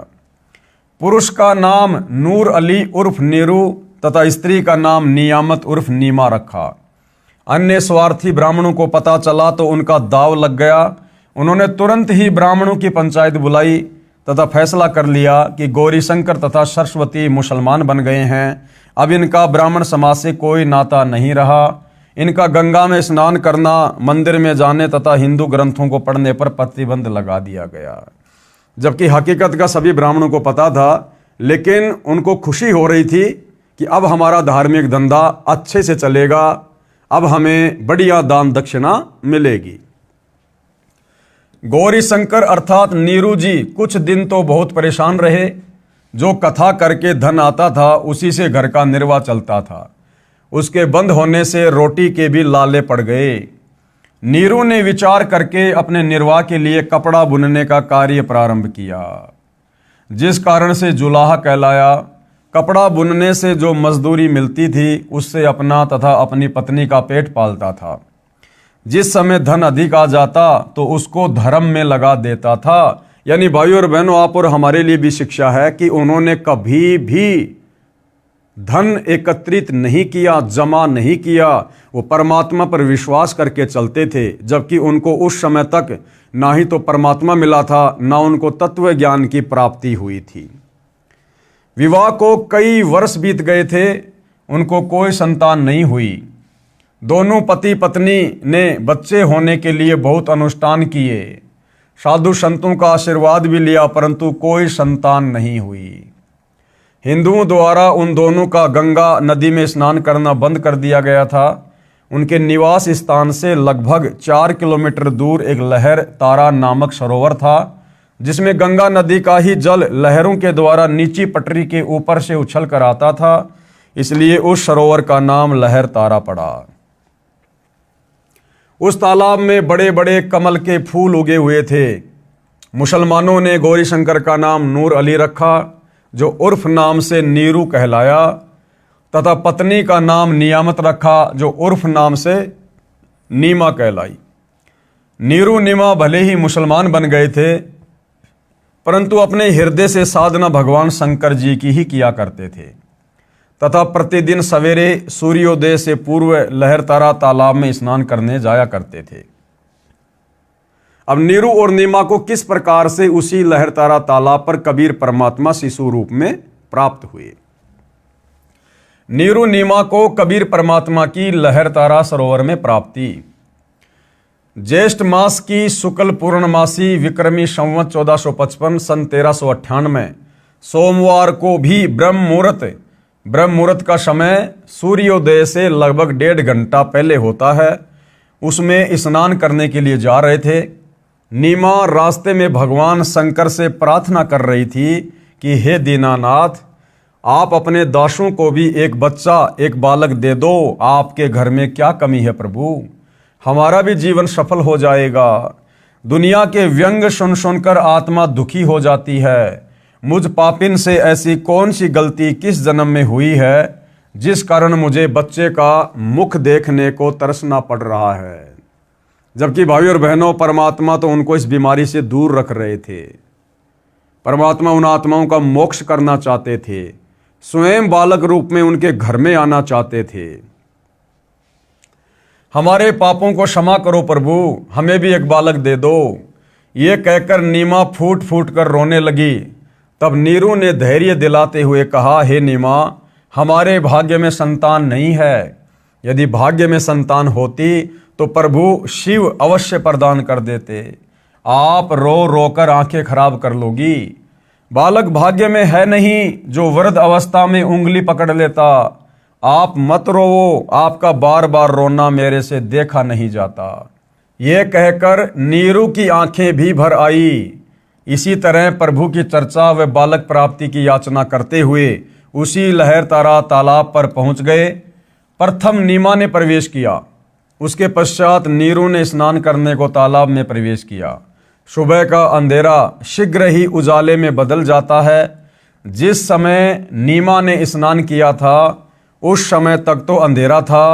पुरुष का नाम नूर अली उर्फ नीरू तथा स्त्री का नाम नियामत उर्फ नीमा रखा। अन्य स्वार्थी ब्राह्मणों को पता चला तो उनका दाव लग गया। उन्होंने तुरंत ही ब्राह्मणों की पंचायत बुलाई तथा फैसला कर लिया कि गौरी शंकर तथा सरस्वती मुसलमान बन गए हैं। अब इनका ब्राह्मण समाज से कोई नाता नहीं रहा। इनका गंगा में स्नान करना, मंदिर में जाने तथा हिंदू ग्रंथों को पढ़ने पर प्रतिबंध लगा दिया गया। जबकि हकीकत का सभी ब्राह्मणों को पता था, लेकिन उनको खुशी हो रही थी कि अब हमारा धार्मिक धंधा अच्छे से चलेगा, अब हमें बढ़िया दान दक्षिणा मिलेगी। गौरी शंकर अर्थात नीरू जी कुछ दिन तो बहुत परेशान रहे। जो कथा करके धन आता था उसी से घर का निर्वाह चलता था। उसके बंद होने से रोटी के भी लाले पड़ गए। नीरू ने विचार करके अपने निर्वाह के लिए कपड़ा बुनने का कार्य प्रारंभ किया, जिस कारण से जुलाहा कहलाया। कपड़ा बुनने से जो मजदूरी मिलती थी उससे अपना तथा अपनी पत्नी का पेट पालता था। जिस समय धन अधिक आ जाता तो उसको धर्म में लगा देता था। यानी भाइयों और बहनों, आप और हमारे लिए भी शिक्षा है कि उन्होंने कभी भी धन एकत्रित नहीं किया, जमा नहीं किया। वो परमात्मा पर विश्वास करके चलते थे, जबकि उनको उस समय तक ना ही तो परमात्मा मिला था, ना उनको तत्व ज्ञान की प्राप्ति हुई थी। विवाह को कई वर्ष बीत गए थे, उनको कोई संतान नहीं हुई। दोनों पति पत्नी ने बच्चे होने के लिए बहुत अनुष्ठान किए, साधु संतों का आशीर्वाद भी लिया, परंतु कोई संतान नहीं हुई। हिंदुओं द्वारा उन दोनों का गंगा नदी में स्नान करना बंद कर दिया गया था। उनके निवास स्थान से लगभग 4 किलोमीटर दूर एक लहर तारा नामक सरोवर था, जिसमें गंगा नदी का ही जल लहरों के द्वारा नीची पटरी के ऊपर से उछल कर आता था, इसलिए उस सरोवर का नाम लहर तारा पड़ा। उस तालाब में बड़े बड़े कमल के फूल उगे हुए थे। मुसलमानों ने गौरी शंकर का नाम नूर अली रखा, जो उर्फ नाम से नीरू कहलाया, तथा पत्नी का नाम नियामत रखा, जो उर्फ नाम से नीमा कहलाई। नीरू नीमा भले ही मुसलमान बन गए थे, परंतु अपने हृदय से साधना भगवान शंकर जी की ही किया करते थे तथा प्रतिदिन सवेरे सूर्योदय से पूर्व लहरतारा तालाब में स्नान करने जाया करते थे। अब नीरू और नीमा को किस प्रकार से उसी लहरतारा तालाब पर कबीर परमात्मा शिशु रूप में प्राप्त हुए। नीरू नीमा को कबीर परमात्मा की लहरतारा सरोवर में प्राप्ति। ज्येष्ठ मास की शुक्ल पूर्णमासी विक्रमी संवत 1455 सन 1398 सोमवार को भी ब्रह्म मुहूर्त का समय सूर्योदय से लगभग 1.5 घंटा पहले होता है, उसमें स्नान करने के लिए जा रहे थे। नीमा रास्ते में भगवान शंकर से प्रार्थना कर रही थी कि हे दीनानाथ, आप अपने दासों को भी एक बच्चा, एक बालक दे दो। आपके घर में क्या कमी है प्रभु, हमारा भी जीवन सफल हो जाएगा। दुनिया के व्यंग सुन सुनकर आत्मा दुखी हो जाती है। मुझ पापिन से ऐसी कौन सी गलती किस जन्म में हुई है जिस कारण मुझे बच्चे का मुख देखने को तरसना पड़ रहा है। जबकि भाई और बहनों, परमात्मा तो उनको इस बीमारी से दूर रख रहे थे। परमात्मा उन आत्माओं का मोक्ष करना चाहते थे, स्वयं बालक रूप में उनके घर में आना चाहते थे। हमारे पापों को क्षमा करो प्रभु, हमें भी एक बालक दे दो। ये कहकर नीमा फूट फूट कर रोने लगी। तब नीरू ने धैर्य दिलाते हुए कहा, हे नीमा, हमारे भाग्य में संतान नहीं है। यदि भाग्य में संतान होती तो प्रभु शिव अवश्य प्रदान कर देते। आप रो रो कर आंखें खराब कर लोगी। बालक भाग्य में है नहीं जो वृद्ध अवस्था में उंगली पकड़ लेता। आप मत रोवो, आपका बार बार रोना मेरे से देखा नहीं जाता। यह कहकर नीरू की आंखें भी भर आई। इसी तरह प्रभु की चर्चा व बालक प्राप्ति की याचना करते हुए उसी लहरतारा तालाब पर पहुंच गए। प्रथम नीमा ने प्रवेश किया, उसके पश्चात नीरू ने स्नान करने को तालाब में प्रवेश किया। सुबह का अंधेरा शीघ्र ही उजाले में बदल जाता है। जिस समय नीमा ने स्नान किया था उस समय तक तो अंधेरा था।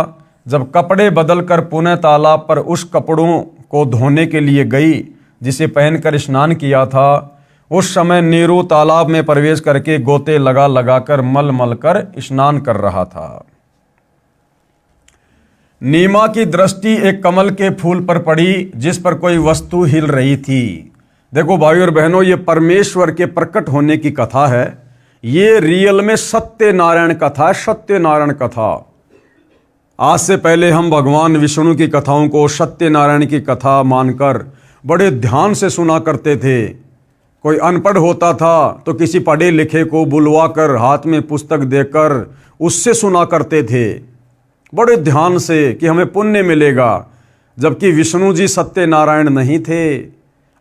जब कपड़े बदलकर पुनः तालाब पर उस कपड़ों को धोने के लिए गई जिसे पहनकर स्नान किया था, उस समय नीरू तालाब में प्रवेश करके गोते लगा लगाकर मल मल कर स्नान कर रहा था। नीमा की दृष्टि एक कमल के फूल पर पड़ी जिस पर कोई वस्तु हिल रही थी। देखो भाई और बहनों, ये परमेश्वर के प्रकट होने की कथा है। ये रियल में सत्यनारायण कथा है, सत्यनारायण कथा। आज से पहले हम भगवान विष्णु की कथाओं को सत्यनारायण की कथा मानकर बड़े ध्यान से सुना करते थे। कोई अनपढ़ होता था तो किसी पढ़े लिखे को बुलवाकर हाथ में पुस्तक देकर उससे सुना करते थे बड़े ध्यान से कि हमें पुण्य मिलेगा। जबकि विष्णु जी सत्यनारायण नहीं थे।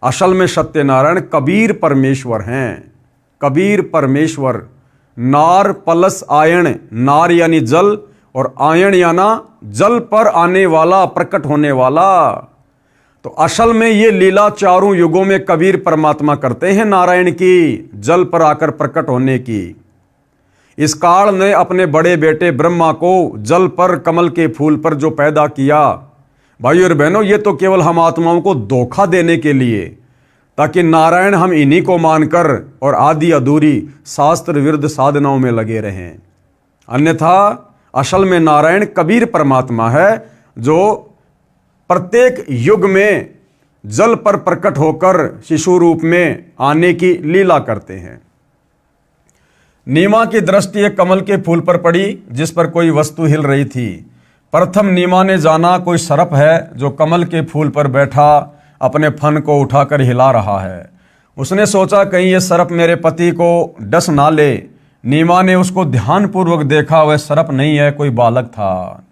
असल में सत्यनारायण कबीर परमेश्वर हैं। कबीर परमेश्वर। नार प्लस आयन, नार यानी जल और आयन याना जल पर आने वाला, प्रकट होने वाला। तो असल में ये लीला चारों युगों में कबीर परमात्मा करते हैं नारायण की, जल पर आकर प्रकट होने की। इस काल ने अपने बड़े बेटे ब्रह्मा को जल पर, कमल के फूल पर जो पैदा किया, भाई और बहनों, ये तो केवल हम आत्माओं को धोखा देने के लिए, ताकि नारायण हम इन्हीं को मानकर और आदि अधूरी शास्त्र विरुद्ध साधनाओं में लगे रहें। अन्यथा असल में नारायण कबीर परमात्मा है जो प्रत्येक युग में जल पर प्रकट होकर शिशु रूप में आने की लीला करते हैं। नीमा की दृष्टि एक कमल के फूल पर पड़ी जिस पर कोई वस्तु हिल रही थी। प्रथम नीमा ने जाना कोई सर्प है जो कमल के फूल पर बैठा अपने फन को उठाकर हिला रहा है। उसने सोचा कहीं ये सर्प मेरे पति को डस ना ले। नीमा ने उसको ध्यानपूर्वक देखा, वह सर्प नहीं है, कोई बालक था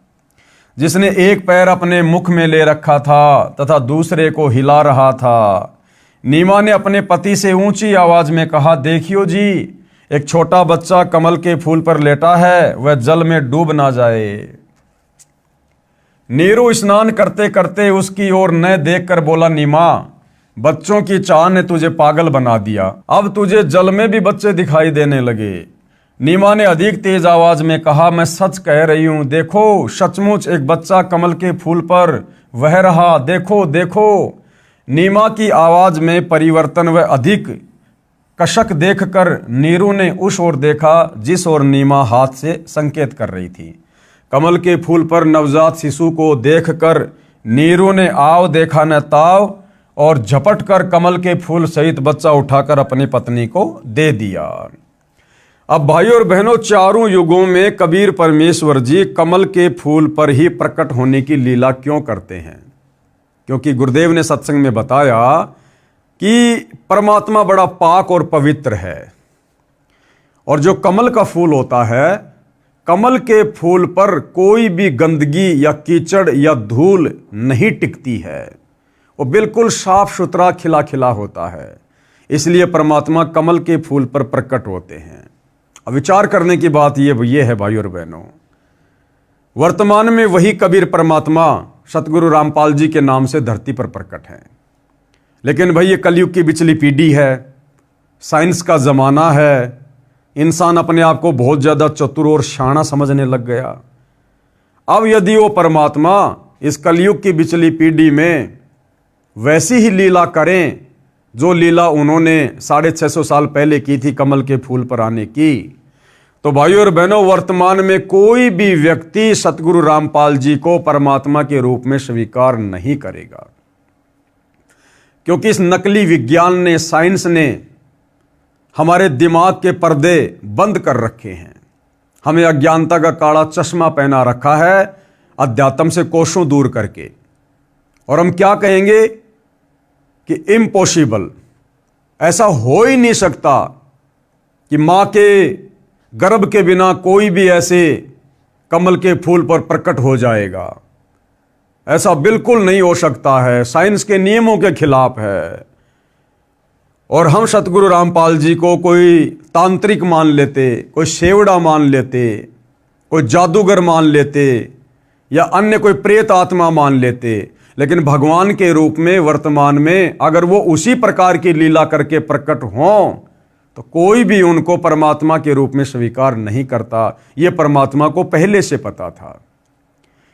जिसने एक पैर अपने मुख में ले रखा था तथा दूसरे को हिला रहा था। नीमा ने अपने पति से ऊंची आवाज में कहा, देखियो जी, एक छोटा बच्चा कमल के फूल पर लेटा है, वह जल में डूब ना जाए। नीरू स्नान करते करते उसकी ओर न देखकर बोला, नीमा, बच्चों की चाह ने तुझे पागल बना दिया, अब तुझे जल में भी बच्चे दिखाई देने लगे। नीमा ने अधिक तेज आवाज में कहा, मैं सच कह रही हूं, देखो सचमुच एक बच्चा कमल के फूल पर वह रहा, देखो देखो। नीमा की आवाज में परिवर्तन व अधिक कशक देखकर नीरू ने उस ओर देखा जिस ओर नीमा हाथ से संकेत कर रही थी। कमल के फूल पर नवजात शिशु को देखकर नीरू ने आव देखा न ताव और झपट कर कमल के फूल सहित बच्चा उठाकर अपनी पत्नी को दे दिया। अब भाइयों और बहनों, चारों युगों में कबीर परमेश्वर जी कमल के फूल पर ही प्रकट होने की लीला क्यों करते हैं? क्योंकि गुरुदेव ने सत्संग में बताया कि परमात्मा बड़ा पाक और पवित्र है, और जो कमल का फूल होता है, कमल के फूल पर कोई भी गंदगी या कीचड़ या धूल नहीं टिकती है। वो बिल्कुल साफ सुथरा खिला खिला होता है। इसलिए परमात्मा कमल के फूल पर प्रकट होते हैं। अब विचार करने की बात ये है भाइयों और बहनों, वर्तमान में वही कबीर परमात्मा सतगुरु रामपाल जी के नाम से धरती पर प्रकट हैं। लेकिन भाई ये कलयुग की बिचली पीढ़ी है, साइंस का ज़माना है, इंसान अपने आप को बहुत ज़्यादा चतुर और शाना समझने लग गया। अब यदि वो परमात्मा इस कलयुग की बिचली पीढ़ी में वैसी ही लीला करें जो लीला उन्होंने 650 साल पहले की थी कमल के फूल पर आने की, तो भाइयों और बहनों, वर्तमान में कोई भी व्यक्ति सतगुरु रामपाल जी को परमात्मा के रूप में स्वीकार नहीं करेगा। क्योंकि इस नकली विज्ञान ने, साइंस ने हमारे दिमाग के पर्दे बंद कर रखे हैं। हमें अज्ञानता का काला चश्मा पहना रखा है, अध्यात्म से कोसों दूर करके। और हम क्या कहेंगे कि इम्पॉसिबल, ऐसा हो ही नहीं सकता कि मां के गर्भ के बिना कोई भी ऐसे कमल के फूल पर प्रकट हो जाएगा। ऐसा बिल्कुल नहीं हो सकता है, साइंस के नियमों के खिलाफ है। और हम सतगुरु रामपाल जी को कोई तांत्रिक मान लेते, कोई शेवड़ा मान लेते, कोई जादूगर मान लेते, या अन्य कोई प्रेत आत्मा मान लेते। लेकिन भगवान के रूप में वर्तमान में अगर वो उसी प्रकार की लीला करके प्रकट हों तो कोई भी उनको परमात्मा के रूप में स्वीकार नहीं करता। ये परमात्मा को पहले से पता था।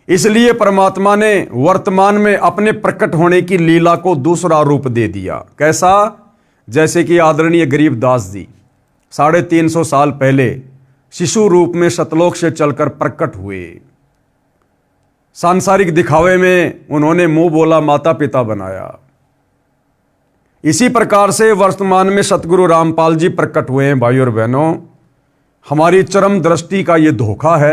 इसलिए परमात्मा ने वर्तमान में अपने प्रकट होने की लीला को दूसरा रूप दे दिया। कैसा? जैसे कि आदरणीय गरीबदास जी 350 साल पहले शिशु रूप में सतलोक से चलकर प्रकट हुए। सांसारिक दिखावे में उन्होंने मुंह बोला माता पिता बनाया। इसी प्रकार से वर्तमान में सतगुरु रामपाल जी प्रकट हुए हैं। भाइयों और बहनों, हमारी चरम दृष्टि का ये धोखा है।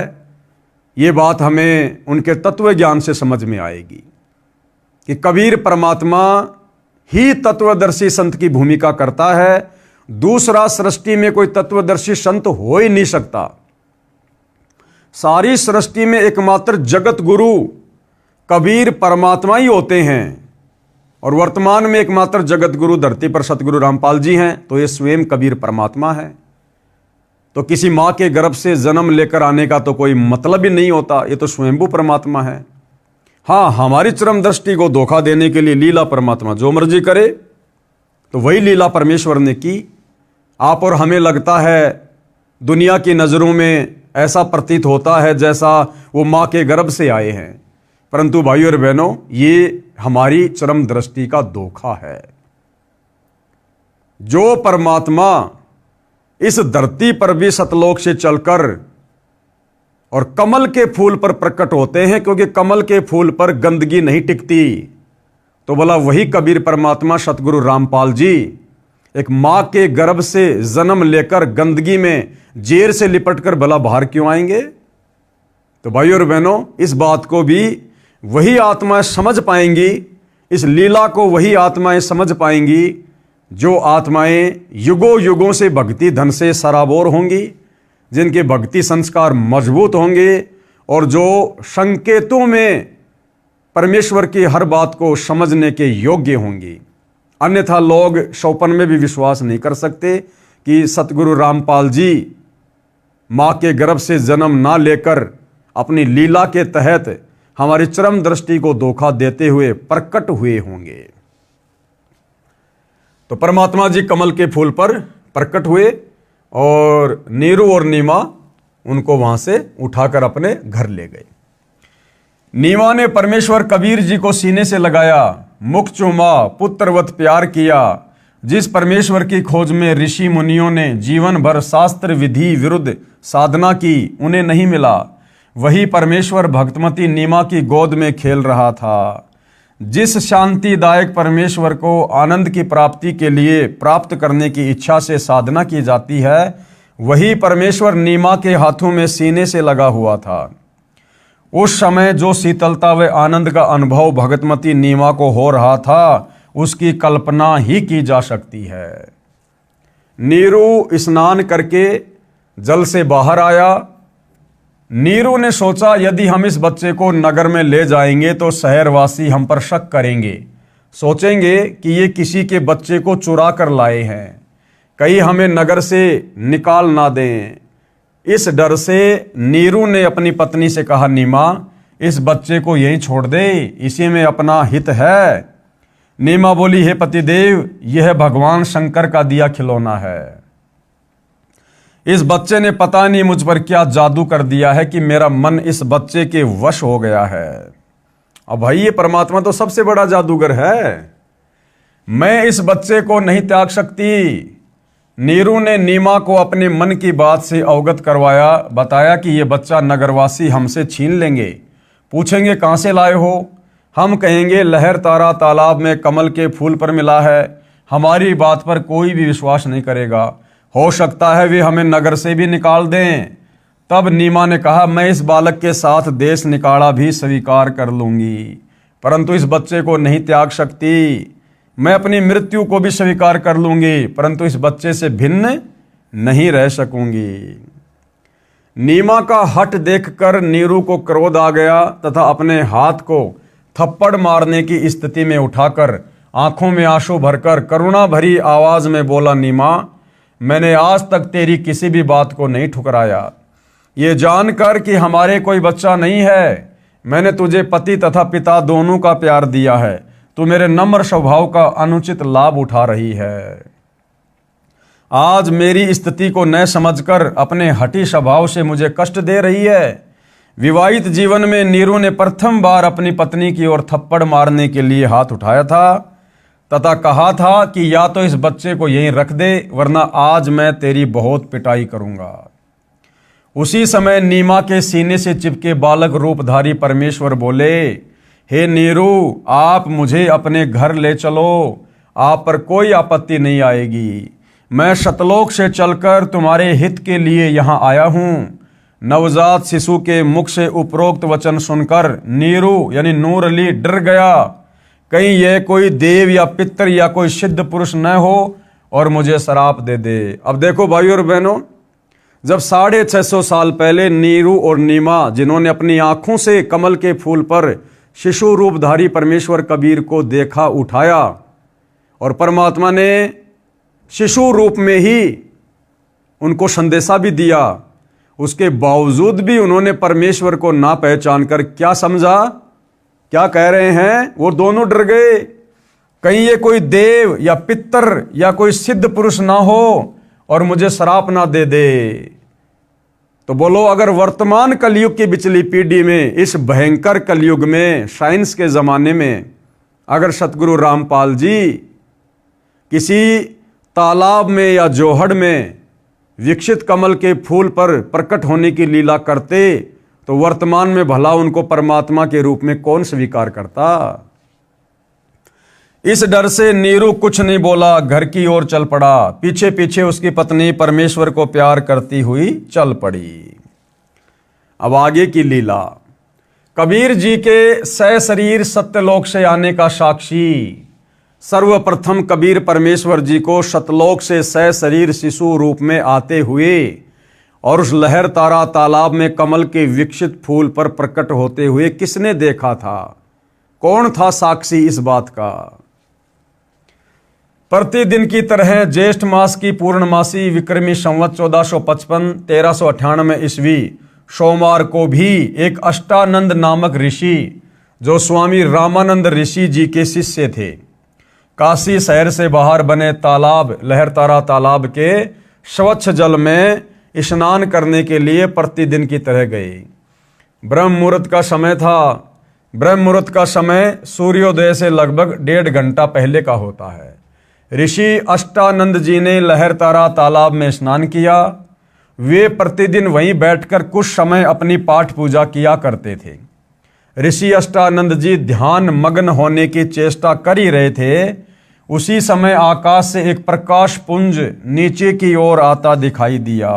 ये बात हमें उनके तत्व ज्ञान से समझ में आएगी कि कबीर परमात्मा ही तत्वदर्शी संत की भूमिका करता है। दूसरा सृष्टि में कोई तत्वदर्शी संत हो ही नहीं सकता। सारी सृष्टि में एकमात्र जगत गुरु कबीर परमात्मा ही होते हैं। और वर्तमान में एकमात्र जगत गुरु धरती पर सतगुरु रामपाल जी हैं, तो ये स्वयं कबीर परमात्मा है। तो किसी मां के गर्भ से जन्म लेकर आने का तो कोई मतलब ही नहीं होता, ये तो स्वयंभू परमात्मा है। हाँ, हमारी चरम दृष्टि को धोखा देने के लिए लीला परमात्मा जो मर्जी करे, तो वही लीला परमेश्वर ने की। आप और हमें लगता है, दुनिया की नज़रों में ऐसा प्रतीत होता है जैसा वो मां के गर्भ से आए हैं, परंतु भाइयों और बहनों, ये हमारी चरम दृष्टि का धोखा है। जो परमात्मा इस धरती पर भी सतलोक से चलकर और कमल के फूल पर प्रकट होते हैं, क्योंकि कमल के फूल पर गंदगी नहीं टिकती, तो बोला वही कबीर परमात्मा सतगुरु रामपाल जी एक मां के गर्भ से जन्म लेकर गंदगी में जेर से लिपटकर भला बाहर क्यों आएंगे? तो भाइयों और बहनों, इस बात को भी वही आत्माएं समझ पाएंगी, इस लीला को वही आत्माएं समझ पाएंगी जो आत्माएं युगों युगों से भक्ति धन से सराबोर होंगी, जिनके भक्ति संस्कार मजबूत होंगे और जो संकेतों में परमेश्वर की हर बात को समझने के योग्य होंगी। अन्यथा लोग सौपन में भी विश्वास नहीं कर सकते कि सतगुरु रामपाल जी मां के गर्भ से जन्म ना लेकर अपनी लीला के तहत हमारी चरम दृष्टि को धोखा देते हुए प्रकट हुए होंगे। तो परमात्मा जी कमल के फूल पर प्रकट हुए और नीरू और नीमा उनको वहां से उठाकर अपने घर ले गए। नीमा ने परमेश्वर कबीर जी को सीने से लगाया, मुख चूमा, पुत्रवत प्यार किया। जिस परमेश्वर की खोज में ऋषि मुनियों ने जीवन भर शास्त्र विधि विरुद्ध साधना की, उन्हें नहीं मिला। वही परमेश्वर भक्तमती नीमा की गोद में खेल रहा था। जिस शांतिदायक परमेश्वर को आनंद की प्राप्ति के लिए प्राप्त करने की इच्छा से साधना की जाती है, वही परमेश्वर नीमा के हाथों में सीने से लगा हुआ था। उस समय जो शीतलता व आनंद का अनुभव भगतमती नीमा को हो रहा था उसकी कल्पना ही की जा सकती है। नीरू स्नान करके जल से बाहर आया। नीरू ने सोचा यदि हम इस बच्चे को नगर में ले जाएंगे तो शहरवासी हम पर शक करेंगे, सोचेंगे कि ये किसी के बच्चे को चुरा कर लाए हैं, कहीं हमें नगर से निकाल ना दें। इस डर से नीरू ने अपनी पत्नी से कहा, नीमा इस बच्चे को यहीं छोड़ दे, इसी में अपना हित है। नीमा बोली, हे पतिदेव, यह भगवान शंकर का दिया खिलौना है। इस बच्चे ने पता नहीं मुझ पर क्या जादू कर दिया है कि मेरा मन इस बच्चे के वश हो गया है। अब भाई ये परमात्मा तो सबसे बड़ा जादूगर है, मैं इस बच्चे को नहीं त्याग सकती। नीरू ने नीमा को अपने मन की बात से अवगत करवाया, बताया कि ये बच्चा नगरवासी हमसे छीन लेंगे, पूछेंगे कहाँ से लाए हो, हम कहेंगे लहर तारा तालाब में कमल के फूल पर मिला है। हमारी बात पर कोई भी विश्वास नहीं करेगा, हो सकता है वे हमें नगर से भी निकाल दें। तब नीमा ने कहा, मैं इस बालक के साथ देश निकाला भी स्वीकार कर लूंगी, परंतु इस बच्चे को नहीं त्याग सकती। मैं अपनी मृत्यु को भी स्वीकार कर लूंगी, परंतु इस बच्चे से भिन्न नहीं रह सकूंगी। नीमा का हठ देखकर नीरू को क्रोध आ गया तथा अपने हाथ को थप्पड़ मारने की स्थिति में उठाकर आंखों में आंसू भरकर करुणा भरी आवाज में बोला, नीमा मैंने आज तक तेरी किसी भी बात को नहीं ठुकराया। ये जानकर कि हमारे कोई बच्चा नहीं है, मैंने तुझे पति तथा पिता दोनों का प्यार दिया है, तू मेरे नम्र स्वभाव का अनुचित लाभ उठा रही है। आज मेरी स्थिति को न समझकर अपने हठी स्वभाव से मुझे कष्ट दे रही है। विवाहित जीवन में नीरू ने प्रथम बार अपनी पत्नी की ओर थप्पड़ मारने के लिए हाथ उठाया था तथा कहा था कि या तो इस बच्चे को यहीं रख दे, वरना आज मैं तेरी बहुत पिटाई करूंगा। उसी समय नीमा के सीने से चिपके बालक रूपधारी परमेश्वर बोले, हे नीरू, आप मुझे अपने घर ले चलो, आप पर कोई आपत्ति नहीं आएगी। मैं सतलोक से चलकर तुम्हारे हित के लिए यहाँ आया हूँ। नवजात शिशु के मुख से उपरोक्त वचन सुनकर नीरू यानी नूर अली डर गया, कहीं यह कोई देव या पितर या कोई सिद्ध पुरुष न हो और मुझे श्राप दे दे। अब देखो भाइयों और बहनों, जब 650 साल पहले नीरू और नीमा जिन्होंने अपनी आंखों से कमल के फूल पर शिशु रूपधारी परमेश्वर कबीर को देखा, उठाया, और परमात्मा ने शिशु रूप में ही उनको संदेशा भी दिया, उसके बावजूद भी उन्होंने परमेश्वर को ना पहचान कर क्या समझा, क्या कह रहे हैं, वो दोनों डर गए, कहीं ये कोई देव या पितर या कोई सिद्ध पुरुष ना हो और मुझे श्राप ना दे दे। तो बोलो, अगर वर्तमान कलयुग की बिचली पीढ़ी में, इस भयंकर कलयुग में, साइंस के जमाने में, अगर सतगुरु रामपाल जी किसी तालाब में या जोहड़ में विकसित कमल के फूल पर प्रकट होने की लीला करते तो वर्तमान में भला उनको परमात्मा के रूप में कौन स्वीकार करता। इस डर से नीरू कुछ नहीं बोला, घर की ओर चल पड़ा। पीछे पीछे उसकी पत्नी परमेश्वर को प्यार करती हुई चल पड़ी। अब आगे की लीला। कबीर जी के सशरीर सत्यलोक से आने का साक्षी। सर्वप्रथम कबीर परमेश्वर जी को सतलोक से सशरीर शिशु रूप में आते हुए और उस लहर तारा तालाब में कमल के विकसित फूल पर प्रकट होते हुए किसने देखा था? कौन था साक्षी इस बात का? प्रतिदिन की तरह ज्येष्ठ मास की पूर्णमासी विक्रमी संवत 1455 1398 ईस्वी सोमवार को भी एक अष्टानंद नामक ऋषि, जो स्वामी रामानंद ऋषि जी के शिष्य थे, काशी शहर से बाहर बने तालाब लहरतारा तालाब के स्वच्छ जल में स्नान करने के लिए प्रतिदिन की तरह गए। ब्रह्म मुहूर्त का समय था। ब्रह्म मुहूर्त का समय सूर्योदय से लगभग 1.5 घंटा पहले का होता है। ऋषि अष्टानंद जी ने लहरतारा तालाब में स्नान किया। वे प्रतिदिन वहीं बैठकर कुछ समय अपनी पाठ पूजा किया करते थे। ऋषि अष्टानंद जी ध्यान मग्न होने की चेष्टा कर ही रहे थे, उसी समय आकाश से एक प्रकाश पुंज नीचे की ओर आता दिखाई दिया।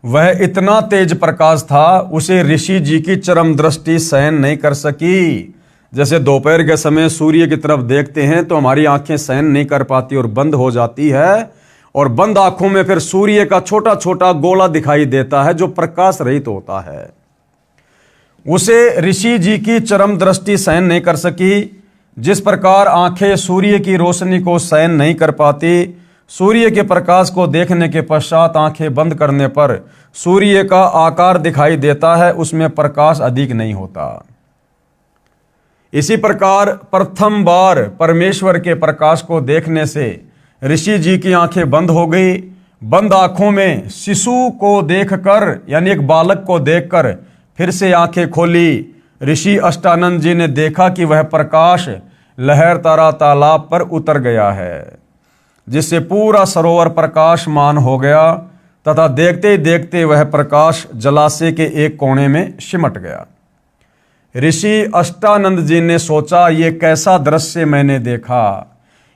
वह इतना तेज प्रकाश था, उसे ऋषि जी की चरम दृष्टि सहन नहीं कर सकी। जैसे दोपहर के समय सूर्य की तरफ देखते हैं तो हमारी आंखें सहन नहीं कर पाती और बंद हो जाती है, और बंद आंखों में फिर सूर्य का छोटा छोटा गोला दिखाई देता है जो प्रकाश रहित होता है। उसे ऋषि जी की चरम दृष्टि सहन नहीं कर सकी। जिस प्रकार आंखें सूर्य की रोशनी को सहन नहीं कर पाती, सूर्य के प्रकाश को देखने के पश्चात आंखें बंद करने पर सूर्य का आकार दिखाई देता है, उसमें प्रकाश अधिक नहीं होता। इसी प्रकार प्रथम बार परमेश्वर के प्रकाश को देखने से ऋषि जी की आंखें बंद हो गई। बंद आंखों में शिशु को देखकर, यानी एक बालक को देखकर फिर से आंखें खोली। ऋषि अष्टानंद जी ने देखा कि वह प्रकाश लहरतारा तालाब पर उतर गया है, जिससे पूरा सरोवर प्रकाशमान हो गया तथा देखते ही देखते वह प्रकाश जलाशय के एक कोने में सिमट गया। ऋषि अष्टानंद जी ने सोचा, ये कैसा दृश्य मैंने देखा,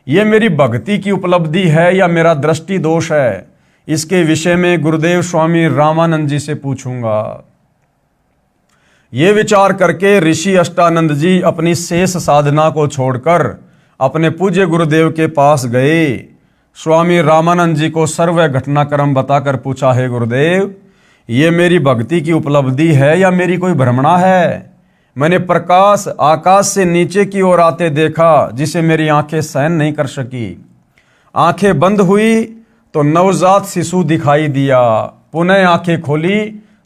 ये मेरी भक्ति की उपलब्धि है या मेरा दृष्टि दोष है। इसके विषय में गुरुदेव स्वामी रामानंद जी से पूछूंगा। ये विचार करके ऋषि अष्टानंद जी अपनी शेष साधना को छोड़कर अपने पूज्य गुरुदेव के पास गए। स्वामी रामानंद जी को सर्व घटनाक्रम बताकर पूछा, है गुरुदेव, ये मेरी भक्ति की उपलब्धि है या मेरी कोई भ्रमणा है? मैंने प्रकाश आकाश से नीचे की ओर आते देखा, जिसे मेरी आंखें सहन नहीं कर सकी। आंखें बंद हुई तो नवजात शिशु दिखाई दिया। पुनः आंखें खोली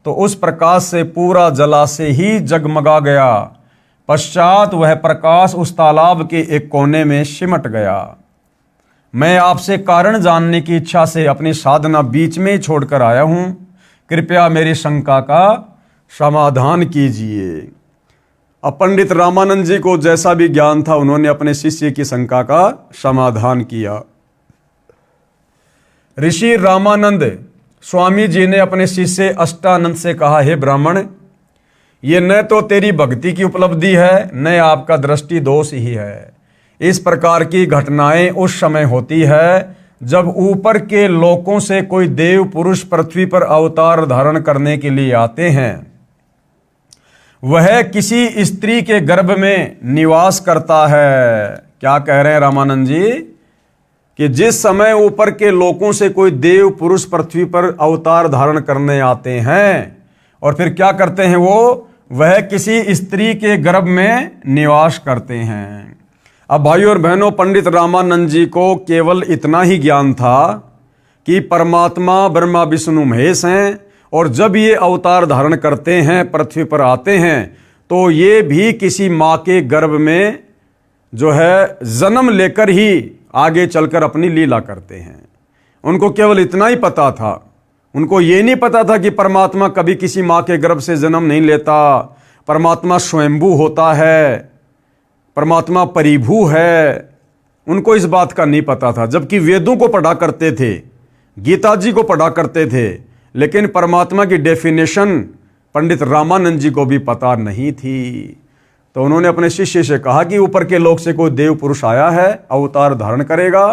तो उस प्रकाश से पूरा जलाशय ही जगमगा गया। पश्चात वह प्रकाश उस तालाब के एक कोने में सिमट गया। मैं आपसे कारण जानने की इच्छा से अपनी साधना बीच में ही छोड़कर आया हूं। कृपया मेरी शंका का समाधान कीजिए। अब पंडित रामानंद जी को जैसा भी ज्ञान था, उन्होंने अपने शिष्य की शंका का समाधान किया। ऋषि रामानंद स्वामी जी ने अपने शिष्य अष्टानंद से कहा, हे ब्राह्मण, ये न तो तेरी भक्ति की उपलब्धि है, न आपका दृष्टि दोष ही है। इस प्रकार की घटनाएं उस समय होती है जब ऊपर के लोकों से कोई देव पुरुष पृथ्वी पर अवतार धारण करने के लिए आते हैं। वह किसी स्त्री के गर्भ में निवास करता है। क्या कह रहे हैं रामानंद जी? कि जिस समय ऊपर के लोकों से कोई देव पुरुष पृथ्वी पर अवतार धारण करने आते हैं और फिर क्या करते हैं, वह किसी स्त्री के गर्भ में निवास करते हैं। अब भाइयों और बहनों, पंडित रामानंद जी को केवल इतना ही ज्ञान था कि परमात्मा ब्रह्मा विष्णु महेश हैं, और जब ये अवतार धारण करते हैं, पृथ्वी पर आते हैं, तो ये भी किसी माँ के गर्भ में जो है जन्म लेकर ही आगे चलकर अपनी लीला करते हैं। उनको केवल इतना ही पता था। उनको ये नहीं पता था कि परमात्मा कभी किसी माँ के गर्भ से जन्म नहीं लेता, परमात्मा स्वयंभू होता है, परमात्मा परिभू है। उनको इस बात का नहीं पता था, जबकि वेदों को पढ़ा करते थे, गीता जी को पढ़ा करते थे, लेकिन परमात्मा की डेफिनेशन पंडित रामानंद जी को भी पता नहीं थी। तो उन्होंने अपने शिष्य से कहा कि ऊपर के लोक से कोई देव पुरुष आया है, अवतार धारण करेगा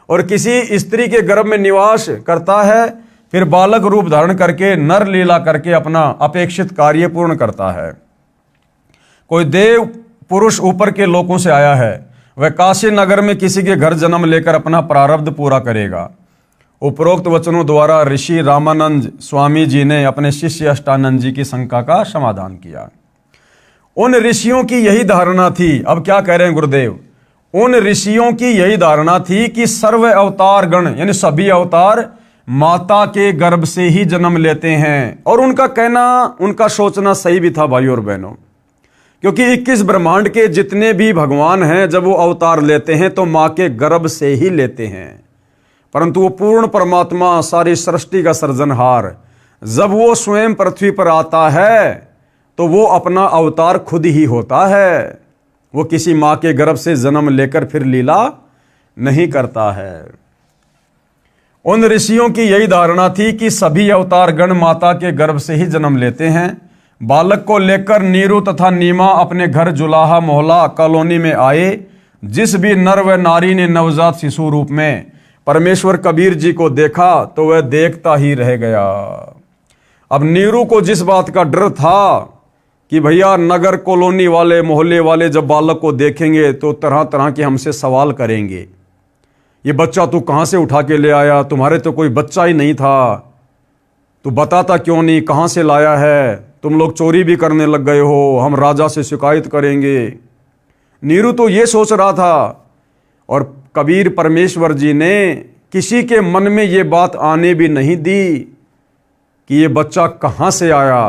और किसी स्त्री के गर्भ में निवास करता है, फिर बालक रूप धारण करके नर लीला करके अपना अपेक्षित कार्य पूर्ण करता है। कोई देव पुरुष ऊपर के लोकों से आया है, वह काशी नगर में किसी के घर जन्म लेकर अपना प्रारब्ध पूरा करेगा। उपरोक्त वचनों द्वारा ऋषि रामानंद स्वामी जी ने अपने शिष्य अष्टानंद जी की शंका का समाधान किया। उन ऋषियों की यही धारणा थी। अब क्या कह रहे हैं गुरुदेव? उन ऋषियों की यही धारणा थी कि सर्व अवतार गण, यानी सभी अवतार माता के गर्भ से ही जन्म लेते हैं। और उनका कहना, उनका सोचना सही भी था भाइयों और बहनों, क्योंकि 21 ब्रह्मांड के जितने भी भगवान हैं, जब वो अवतार लेते हैं तो माँ के गर्भ से ही लेते हैं। परंतु वो पूर्ण परमात्मा, सारी सृष्टि का सृजनहार, जब वो स्वयं पृथ्वी पर आता है तो वो अपना अवतार खुद ही होता है। वो किसी माँ के गर्भ से जन्म लेकर फिर लीला नहीं करता है। उन ऋषियों की यही धारणा थी कि सभी अवतार गण माता के गर्भ से ही जन्म लेते हैं। बालक को लेकर नीरू तथा नीमा अपने घर जुलाहा मोहल्ला कॉलोनी में आए, जिस भी नर व नारी ने नवजात शिशु रूप में परमेश्वर कबीर जी को देखा तो वह देखता ही रह गया। अब नीरू को जिस बात का डर था कि भैया नगर कॉलोनी वाले मोहल्ले वाले जब बालक को देखेंगे तो तरह तरह के हमसे सवाल करेंगे, ये बच्चा तू कहाँ से उठा के ले आया, तुम्हारे तो कोई बच्चा ही नहीं था, तू बताता क्यों नहीं, कहाँ से लाया है, तुम लोग चोरी भी करने लग गए हो, हम राजा से शिकायत करेंगे। नीरू तो ये सोच रहा था, और कबीर परमेश्वर जी ने किसी के मन में ये बात आने भी नहीं दी कि ये बच्चा कहाँ से आया।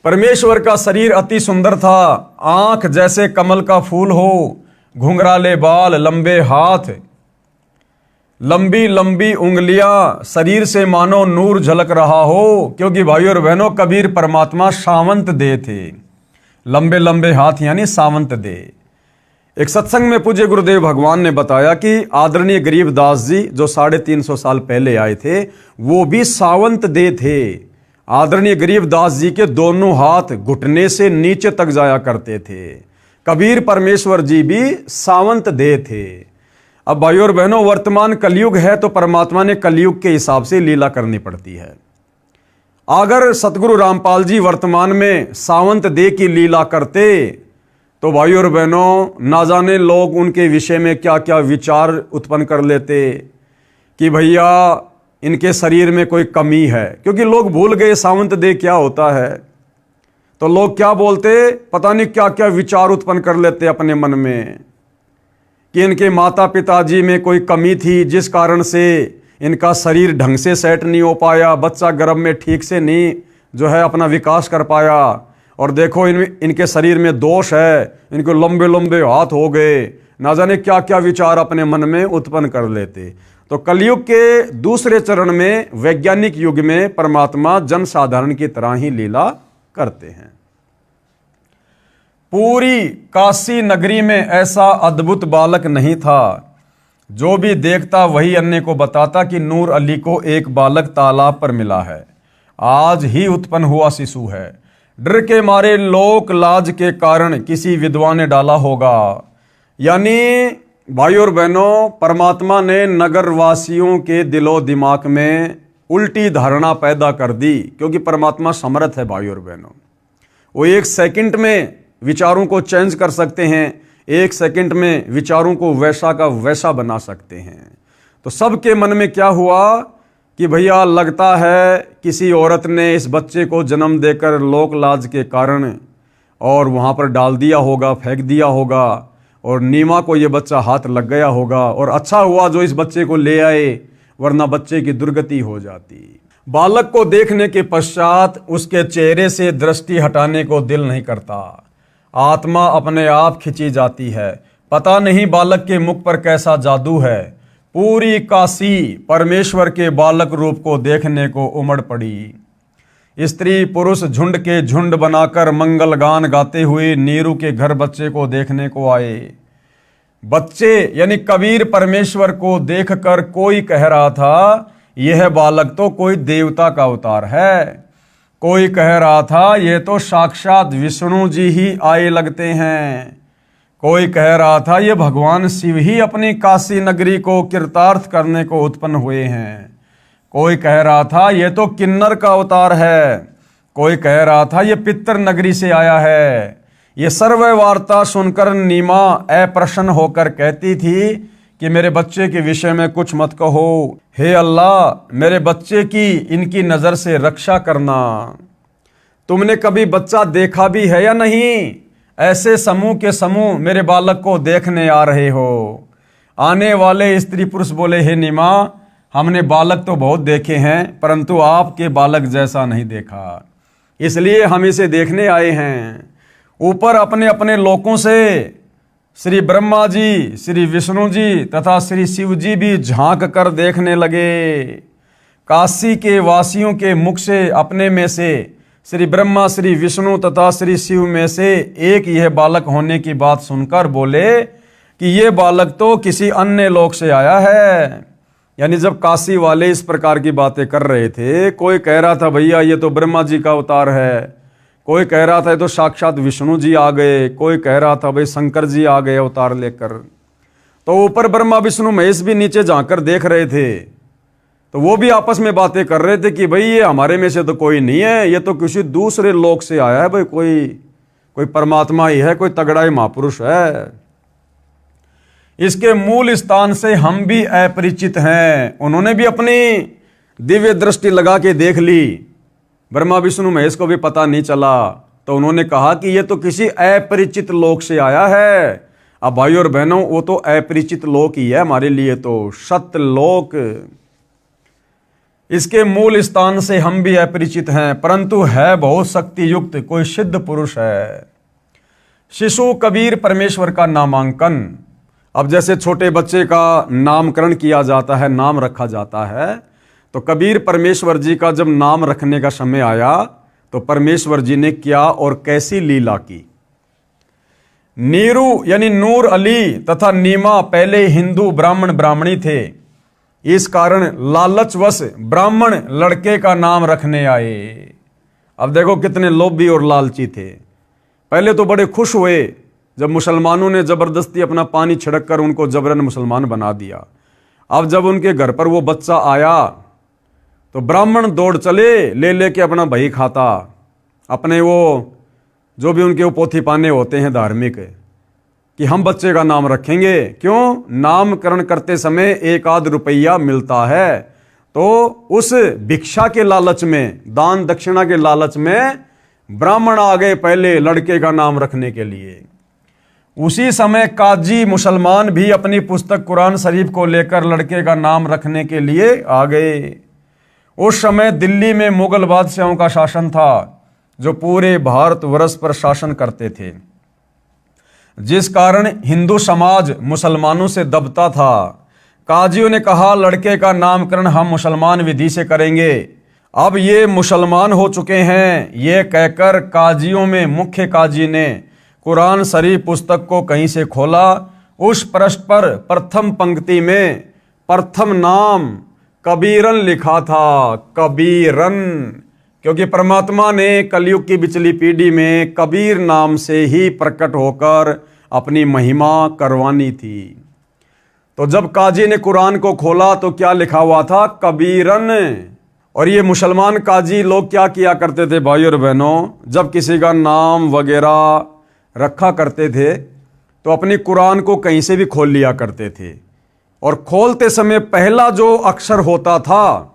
परमेश्वर का शरीर अति सुंदर था, आंख जैसे कमल का फूल हो, घुंघराले बाल, लंबे हाथ, लंबी लंबी उंगलियां, शरीर से मानो नूर झलक रहा हो, क्योंकि भाइयों और बहनों कबीर परमात्मा सावंत दे थे। लंबे लंबे हाथ यानी सावंत दे। एक सत्संग में पूज्य गुरुदेव भगवान ने बताया कि आदरणीय गरीबदास जी जो 350 साल पहले आए थे वो भी सावंत दे थे। आदरणीय गरीबदास जी के दोनों हाथ घुटने से नीचे तक जाया करते थे। कबीर परमेश्वर जी भी सावंत दे थे। अब भाइयों और बहनों वर्तमान कलयुग है तो परमात्मा ने कलयुग के हिसाब से लीला करनी पड़ती है। अगर सतगुरु रामपाल जी वर्तमान में सावंत दे की लीला करते तो भाइयों और बहनों ना जाने लोग उनके विषय में क्या क्या विचार उत्पन्न कर लेते कि भैया इनके शरीर में कोई कमी है, क्योंकि लोग भूल गए सावंत दे क्या होता है। तो लोग क्या बोलते, पता नहीं क्या क्या विचार उत्पन्न कर लेते अपने मन में कि इनके माता पिताजी में कोई कमी थी जिस कारण से इनका शरीर ढंग से सेट नहीं हो पाया, बच्चा गर्भ में ठीक से नहीं जो है अपना विकास कर पाया, और देखो इनके शरीर में दोष है, इनको लंबे लंबे हाथ हो गए, ना जाने क्या क्या विचार अपने मन में उत्पन्न कर लेते। तो कलयुग के दूसरे चरण में वैज्ञानिक युग में परमात्मा जनसाधारण की तरह ही लीला करते हैं। पूरी काशी नगरी में ऐसा अद्भुत बालक नहीं था, जो भी देखता वही अन्य को बताता कि नूर अली को एक बालक तालाब पर मिला है, आज ही उत्पन्न हुआ शिशु है। डर के मारे लोक लाज के कारण किसी विधवा ने डाला होगा। यानी भाइयों और बहनों परमात्मा ने नगर वासियों के दिलो दिमाग में उल्टी धारणा पैदा कर दी, क्योंकि परमात्मा समर्थ है भाइयों और बहनों। वो एक सेकंड में विचारों को चेंज कर सकते हैं, एक सेकंड में विचारों को वैसा का वैसा बना सकते हैं। तो सबके मन में क्या हुआ कि भैया लगता है किसी औरत ने इस बच्चे को जन्म देकर लोक लाज के कारण और वहाँ पर डाल दिया होगा, फेंक दिया होगा, और नीमा को ये बच्चा हाथ लग गया होगा, और अच्छा हुआ जो इस बच्चे को ले आए, वरना बच्चे की दुर्गति हो जाती। बालक को देखने के पश्चात उसके चेहरे से दृष्टि हटाने को दिल नहीं करता, आत्मा अपने आप खिंची जाती है। पता नहीं बालक के मुख पर कैसा जादू है, पूरी काशी परमेश्वर के बालक रूप को देखने को उमड़ पड़ी। स्त्री पुरुष झुंड के झुंड बनाकर मंगल गान गाते हुए नीरू के घर बच्चे को देखने को आए। बच्चे यानी कबीर परमेश्वर को देखकर कोई कह रहा था यह बालक तो कोई देवता का अवतार है, कोई कह रहा था ये तो साक्षात विष्णु जी ही आए लगते हैं, कोई कह रहा था ये भगवान शिव ही अपनी काशी नगरी को कृतार्थ करने को उत्पन्न हुए हैं, कोई कह रहा था ये तो किन्नर का अवतार है, कोई कह रहा था ये पितर नगरी से आया है। ये सर्व वार्ता सुनकर नीमा अप्रसन्न होकर कहती थी कि मेरे बच्चे के विषय में कुछ मत कहो, हे अल्लाह मेरे बच्चे की इनकी नज़र से रक्षा करना। तुमने कभी बच्चा देखा भी है या नहीं? ऐसे समूह के समूह मेरे बालक को देखने आ रहे हो। आने वाले स्त्री पुरुष बोले, हे नीमा हमने बालक तो बहुत देखे हैं परंतु आपके बालक जैसा नहीं देखा, इसलिए हम इसे देखने आए हैं। ऊपर अपने अपने लोकों से श्री ब्रह्मा जी, श्री विष्णु जी तथा श्री शिव जी भी झांक कर देखने लगे। काशी के वासियों के मुख से अपने में से श्री ब्रह्मा, श्री विष्णु तथा श्री शिव में से एक यह बालक होने की बात सुनकर बोले कि यह बालक तो किसी अन्य लोक से आया है। यानी जब काशी वाले इस प्रकार की बातें कर रहे थे, कोई कह रहा था भैया ये तो ब्रह्मा जी का अवतार है, कोई कह रहा था ये तो साक्षात विष्णु जी आ गए, कोई कह रहा था भाई शंकर जी आ गए अवतार लेकर। तो ऊपर ब्रह्मा विष्णु महेश भी नीचे झांक कर देख रहे थे। तो वो भी आपस में बातें कर रहे थे कि भाई ये हमारे में से तो कोई नहीं है, ये तो किसी दूसरे लोक से आया है, भाई कोई परमात्मा ही है, कोई तगड़ा ही महापुरुष है। इसके मूल स्थान से हम भी अपरिचित हैं। उन्होंने भी अपनी दिव्य दृष्टि लगा के देख ली, ब्रह्मा विष्णु महेश को भी पता नहीं चला। तो उन्होंने कहा कि ये तो किसी अपरिचित लोक से आया है। अब भाई और बहनों, वो तो अपरिचित लोक ही है हमारे लिए, तो सत्यलोक। इसके मूल स्थान से हम भी अपरिचित हैं, परंतु है बहुत शक्ति युक्त, कोई सिद्ध पुरुष है। शिशु कबीर परमेश्वर का नामांकन। अब जैसे छोटे बच्चे का नामकरण किया जाता है, नाम रखा जाता है, तो कबीर परमेश्वर जी का जब नाम रखने का समय आया तो परमेश्वर जी ने क्या और कैसी लीला की। नीरू यानी नूर अली तथा नीमा पहले हिंदू ब्राह्मण ब्राह्मणी थे। इस कारण लालचवश ब्राह्मण लड़के का नाम रखने आए। अब देखो कितने लोभी और लालची थे। पहले तो बड़े खुश हुए जब मुसलमानों ने जबरदस्ती अपना पानी छिड़क कर उनको जबरन मुसलमान बना दिया। अब जब उनके घर पर वो बच्चा आया तो ब्राह्मण दौड़ चले, ले लेके अपना भाई खाता, अपने वो जो भी उनके पोथी पाने होते हैं धार्मिक, कि हम बच्चे का नाम रखेंगे। क्यों? नामकरण करते समय 1 रुपया मिलता है। तो उस भिक्षा के लालच में, दान दक्षिणा के लालच में ब्राह्मण आ गए पहले लड़के का नाम रखने के लिए। उसी समय काजी मुसलमान भी अपनी पुस्तक कुरान शरीफ को लेकर लड़के का नाम रखने के लिए आ गए। उस समय दिल्ली में मुगल बादशाहों का शासन था जो पूरे भारतवर्ष पर शासन करते थे, जिस कारण हिंदू समाज मुसलमानों से दबता था। काजियों ने कहा लड़के का नामकरण हम मुसलमान विधि से करेंगे। अब ये मुसलमान हो चुके हैं, ये कहकर काजियों में मुख्य काजी ने कुरान शरीफ पुस्तक को कहीं से खोला। उस पृष्ठ पर प्रथम पंक्ति में प्रथम नाम कबीरन लिखा था। कबीरन, क्योंकि परमात्मा ने कलयुग की बिचली पीढ़ी में कबीर नाम से ही प्रकट होकर अपनी महिमा करवानी थी। तो जब काजी ने कुरान को खोला तो क्या लिखा हुआ था? कबीरन। और ये मुसलमान काजी लोग क्या किया करते थे भाई और बहनों, जब किसी का नाम वगैरह रखा करते थे तो अपनी कुरान को कहीं से भी खोल लिया करते थे, और खोलते समय पहला जो अक्षर होता था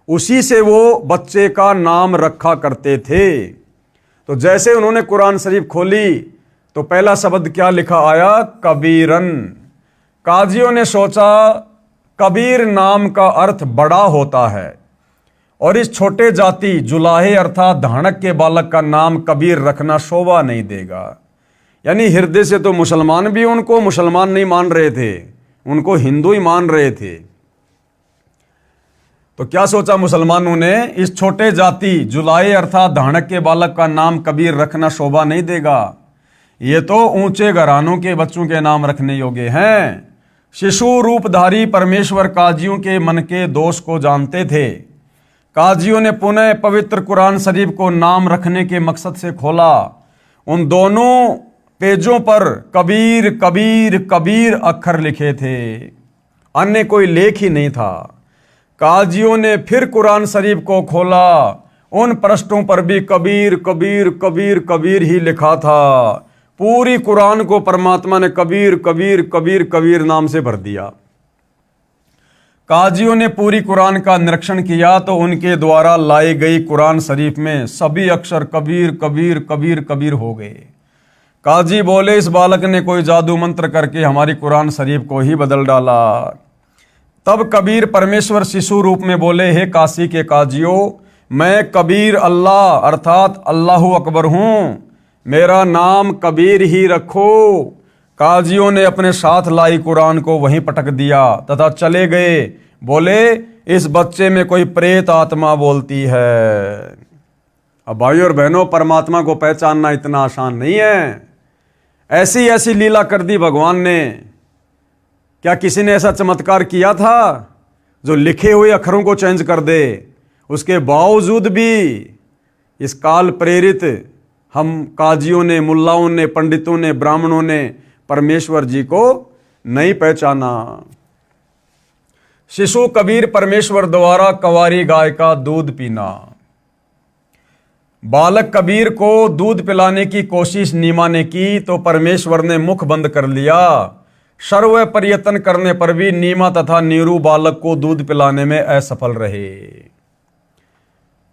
उसी से वो बच्चे का नाम रखा करते थे। तो जैसे उन्होंने कुरान शरीफ खोली तो पहला शब्द क्या लिखा आया? कबीरन। काजियों ने सोचा कबीर नाम का अर्थ बड़ा होता है और इस छोटे जाति जुलाहे अर्थात धानक के बालक का नाम कबीर रखना शोभा नहीं देगा। यानी हृदय से तो मुसलमान भी उनको मुसलमान नहीं मान रहे थे, उनको हिंदू ही मान रहे थे। तो क्या सोचा मुसलमानों ने? इस छोटे जाति जुलाहे अर्थात धानक के बालक का नाम कबीर रखना शोभा नहीं देगा, ये तो ऊंचे घरानों के बच्चों के नाम रखने योग्य हैं। शिशु रूपधारी परमेश्वर काजियों के मन के दोष को जानते थे। काजियों ने पुनः पवित्र कुरान शरीफ को नाम रखने के मकसद से खोला। उन दोनों पेजों पर कबीर कबीर कबीर अक्षर लिखे थे, अन्य कोई लेख ही नहीं था। काजियों ने फिर कुरान शरीफ को खोला, उन पृष्ठों पर भी कबीर कबीर कबीर कबीर ही लिखा था। पूरी कुरान को परमात्मा ने कबीर कबीर कबीर कबीर नाम से भर दिया। काजियों ने पूरी कुरान का निरीक्षण किया तो उनके द्वारा लाई गई कुरान शरीफ में सभी अक्षर कबीर कबीर कबीर कबीर हो गए। काजी बोले इस बालक ने कोई जादू मंत्र करके हमारी कुरान शरीफ को ही बदल डाला। तब कबीर परमेश्वर शिशु रूप में बोले, हे काशी के काजियों, मैं कबीर अल्लाह अर्थात अल्लाहु अकबर हूं, मेरा नाम कबीर ही रखो। काजियों ने अपने साथ लाई कुरान को वहीं पटक दिया तथा चले गए। बोले इस बच्चे में कोई प्रेत आत्मा बोलती है। अब भाई और बहनों, परमात्मा को पहचानना इतना आसान नहीं है। ऐसी ऐसी लीला कर दी भगवान ने। क्या किसी ने ऐसा चमत्कार किया था जो लिखे हुए अक्षरों को चेंज कर दे? उसके बावजूद भी इस काल प्रेरित हम काजियों ने, मुल्लाओं ने, पंडितों ने, ब्राह्मणों ने परमेश्वर जी को नहीं पहचाना। शिशु कबीर परमेश्वर द्वारा कंवारी गाय का दूध पीना। बालक कबीर को दूध पिलाने की कोशिश नीमा ने की तो परमेश्वर ने मुख बंद कर लिया। सर्व प्रयत्न करने पर भी नीमा तथा नीरू बालक को दूध पिलाने में असफल रहे।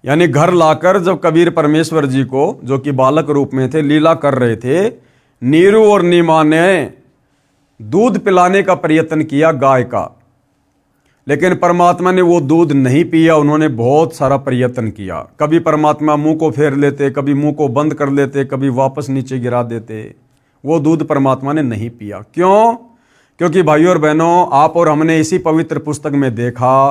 यानी घर लाकर जब कबीर परमेश्वर जी को, जो कि बालक रूप में थे, लीला कर रहे थे, नीरू और नीमा ने दूध पिलाने का प्रयत्न किया गाय का, लेकिन परमात्मा ने वो दूध नहीं पिया। उन्होंने बहुत सारा प्रयत्न किया। कभी परमात्मा मुंह को फेर लेते, कभी मुंह को बंद कर लेते, कभी वापस नीचे गिरा देते। वो दूध परमात्मा ने नहीं पिया। क्यों? क्योंकि भाइयों और बहनों, आप और हमने इसी पवित्र पुस्तक में देखा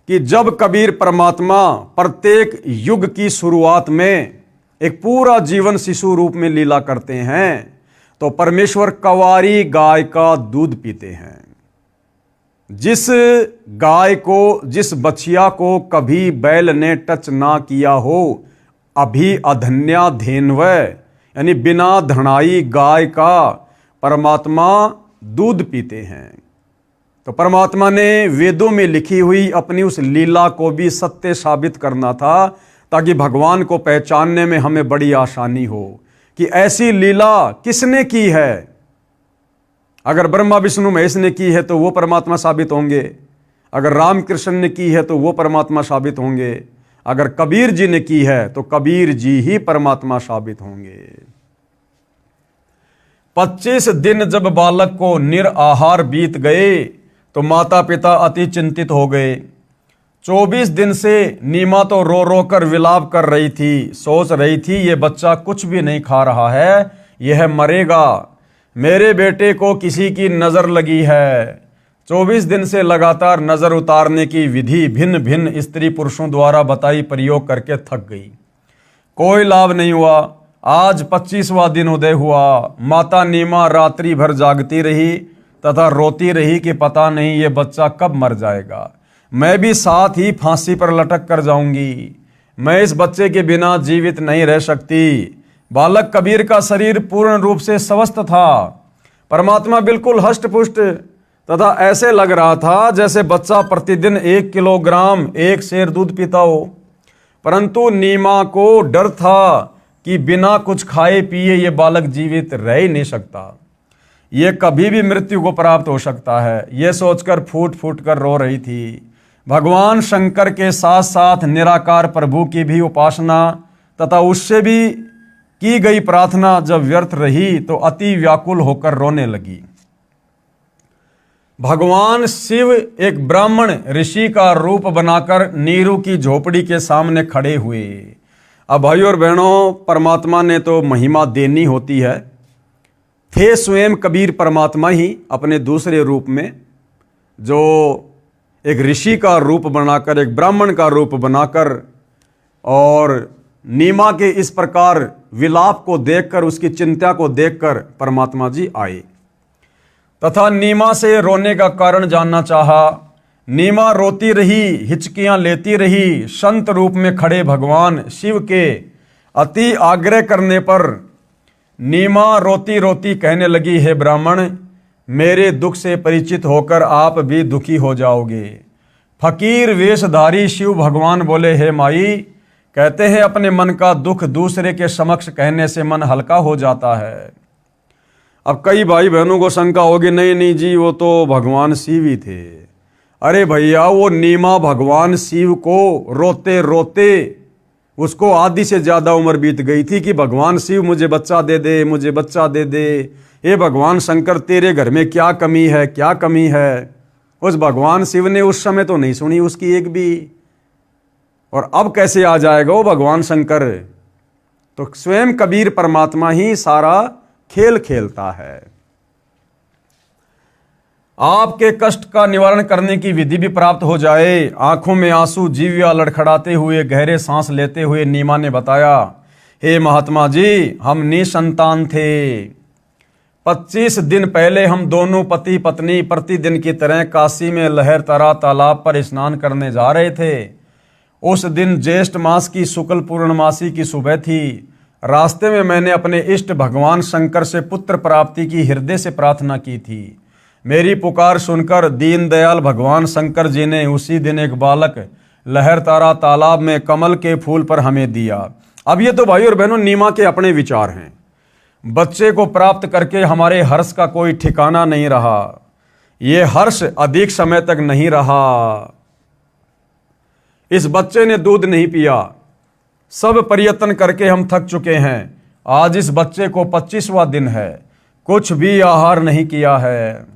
कि जब कबीर परमात्मा प्रत्येक युग की शुरुआत में एक पूरा जीवन शिशु रूप में लीला करते हैं तो परमेश्वर कंवारी गाय का दूध पीते हैं। जिस गाय को, जिस बछिया को कभी बैल ने टच ना किया हो, अभी अधन्या धेनव, यानी बिना धनाई गाय का परमात्मा दूध पीते हैं। तो परमात्मा ने वेदों में लिखी हुई अपनी उस लीला को भी सत्य साबित करना था, ताकि भगवान को पहचानने में हमें बड़ी आसानी हो कि ऐसी लीला किसने की है। अगर ब्रह्मा विष्णु महेश ने की है तो वो परमात्मा साबित होंगे, अगर रामकृष्ण ने की है तो वो परमात्मा साबित होंगे, अगर कबीर जी ने की है तो कबीर जी ही परमात्मा साबित होंगे। 25 दिन जब बालक को निराहार बीत गए तो माता पिता अति चिंतित हो गए। 24 दिन से नीमा तो रो रो कर विलाप कर रही थी, सोच रही थी ये बच्चा कुछ भी नहीं खा रहा है, यह मरेगा, मेरे बेटे को किसी की नजर लगी है। 24 दिन से लगातार नजर उतारने की विधि भिन्न भिन्न स्त्री पुरुषों द्वारा बताई प्रयोग करके थक गई। कोई लाभ नहीं हुआ। आज 25वां दिन उदय हुआ। माता नीमा रात्रि भर जागती रही तथा रोती रही कि पता नहीं ये बच्चा कब मर जाएगा, मैं भी साथ ही फांसी पर लटक कर जाऊंगी, मैं इस बच्चे के बिना जीवित नहीं रह सकती। बालक कबीर का शरीर पूर्ण रूप से स्वस्थ था। परमात्मा बिल्कुल हष्ट पुष्ट तथा ऐसे लग रहा था जैसे बच्चा प्रतिदिन 1 किलोग्राम 1 सेर दूध पीता हो। परंतु नीमा को डर था कि बिना कुछ खाए पिए ये बालक जीवित रह ही नहीं सकता, ये कभी भी मृत्यु को प्राप्त हो सकता है। ये सोचकर फूट फूट कर रो रही थी। भगवान शंकर के साथ साथ निराकार प्रभु की भी उपासना तथा उससे भी की गई प्रार्थना जब व्यर्थ रही तो अति व्याकुल होकर रोने लगी। भगवान शिव एक ब्राह्मण ऋषि का रूप बनाकर नीरू की झोपड़ी के सामने खड़े हुए। अब भाइयों और बहनों, परमात्मा ने तो महिमा देनी होती है। थे स्वयं कबीर परमात्मा ही अपने दूसरे रूप में, जो एक ऋषि का रूप बनाकर, एक ब्राह्मण का रूप बनाकर, और नीमा के इस प्रकार विलाप को देखकर, उसकी चिंता को देखकर परमात्मा जी आए तथा नीमा से रोने का कारण जानना चाहा। नीमा रोती रही, हिचकियां लेती रही। संत रूप में खड़े भगवान शिव के अति आग्रह करने पर नीमा रोती रोती कहने लगी, हे ब्राह्मण, मेरे दुख से परिचित होकर आप भी दुखी हो जाओगे। फकीर वेशधारी शिव भगवान बोले, हे माई, कहते हैं अपने मन का दुख दूसरे के समक्ष कहने से मन हल्का हो जाता है। अब कई भाई बहनों को शंका होगी, नहीं नहीं जी, वो तो भगवान शिव ही थे। अरे भैया, वो नीमा भगवान शिव को रोते रोते उसको आधी से ज्यादा उम्र बीत गई थी कि भगवान शिव मुझे बच्चा दे दे, मुझे बच्चा दे दे। हे भगवान शंकर, तेरे घर में क्या कमी है, क्या कमी है। उस भगवान शिव ने उस समय तो नहीं सुनी उसकी एक भी, और अब कैसे आ जाएगा वो भगवान शंकर। तो स्वयं कबीर परमात्मा ही सारा खेल खेलता है। आपके कष्ट का निवारण करने की विधि भी प्राप्त हो जाए। आंखों में आंसू, जीविया लड़खड़ाते हुए गहरे सांस लेते हुए नीमा ने बताया, हे महात्मा जी, हम निसंतान थे। 25 दिन पहले हम दोनों पति पत्नी प्रतिदिन की तरह काशी में लहरतरा तालाब पर स्नान करने जा रहे थे। उस दिन ज्येष्ठ मास की शुक्ल पूर्णमासी की सुबह थी। रास्ते में मैंने अपने इष्ट भगवान शंकर से पुत्र प्राप्ति की हृदय से प्रार्थना की थी। मेरी पुकार सुनकर दीनदयाल भगवान शंकर जी ने उसी दिन एक बालक लहर तारा तालाब में कमल के फूल पर हमें दिया। अब ये तो भाई और बहनों नीमा के अपने विचार हैं। बच्चे को प्राप्त करके हमारे हर्ष का कोई ठिकाना नहीं रहा। ये हर्ष अधिक समय तक नहीं रहा। इस बच्चे ने दूध नहीं पिया। सब प्रयत्न करके हम थक चुके हैं। आज इस बच्चे को 25वां दिन है, कुछ भी आहार नहीं किया है।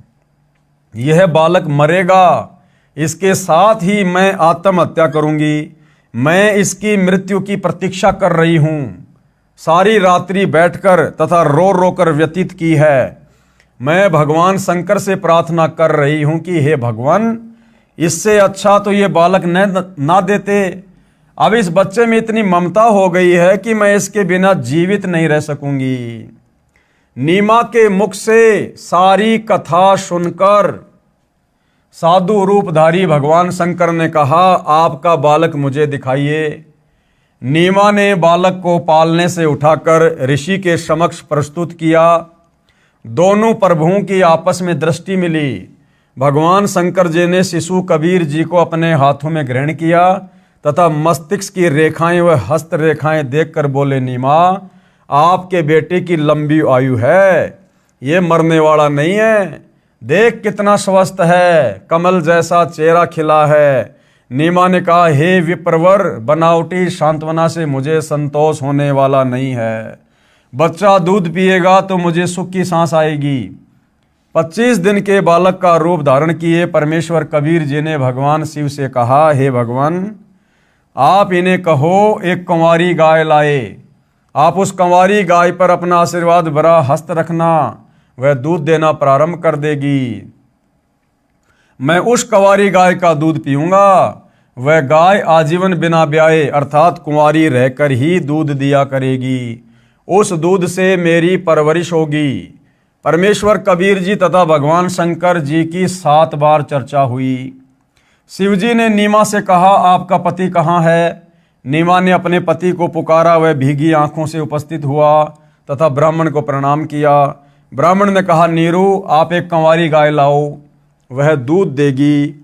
यह बालक मरेगा, इसके साथ ही मैं आत्महत्या करूंगी। मैं इसकी मृत्यु की प्रतीक्षा कर रही हूं। सारी रात्रि बैठकर तथा रो रो कर व्यतीत की है। मैं भगवान शंकर से प्रार्थना कर रही हूं कि हे भगवान, इससे अच्छा तो ये बालक ना देते। अब इस बच्चे में इतनी ममता हो गई है कि मैं इसके बिना जीवित नहीं रह सकूंगी। नीमा के मुख से सारी कथा सुनकर साधु रूपधारी भगवान शंकर ने कहा, आपका बालक मुझे दिखाइए। नीमा ने बालक को पालने से उठाकर ऋषि के समक्ष प्रस्तुत किया। दोनों प्रभुओं की आपस में दृष्टि मिली। भगवान शंकर जी ने शिशु कबीर जी को अपने हाथों में ग्रहण किया तथा मस्तिष्क की रेखाएं व हस्त रेखाएं देखकर बोले, नीमा, आपके बेटे की लंबी आयु है, ये मरने वाला नहीं है। देख कितना स्वस्थ है, कमल जैसा चेहरा खिला है। नीमा ने कहा, हे विप्रवर, बनावटी सांत्वना से मुझे संतोष होने वाला नहीं है। बच्चा दूध पिएगा तो मुझे सुख की सांस आएगी। 25 दिन के बालक का रूप धारण किए परमेश्वर कबीर जी ने भगवान शिव से कहा, हे भगवान, आप इन्हें कहो एक कंवारी गाय लाए। आप उस कंवारी गाय पर अपना आशीर्वाद भरा हस्त रखना, वह दूध देना प्रारंभ कर देगी। मैं उस कंवारी गाय का दूध पीऊंगा। वह गाय आजीवन बिना ब्याए अर्थात कुंवारी रहकर ही दूध दिया करेगी। उस दूध से मेरी परवरिश होगी। परमेश्वर कबीर जी तथा भगवान शंकर जी की 7 बार चर्चा हुई। शिवजी ने नीमा से कहा, आपका पति कहाँ है? नीमा ने अपने पति को पुकारा। वह भीगी आंखों से उपस्थित हुआ तथा ब्राह्मण को प्रणाम किया। ब्राह्मण ने कहा, नीरू, आप एक कंवारी गाय लाओ, वह दूध देगी।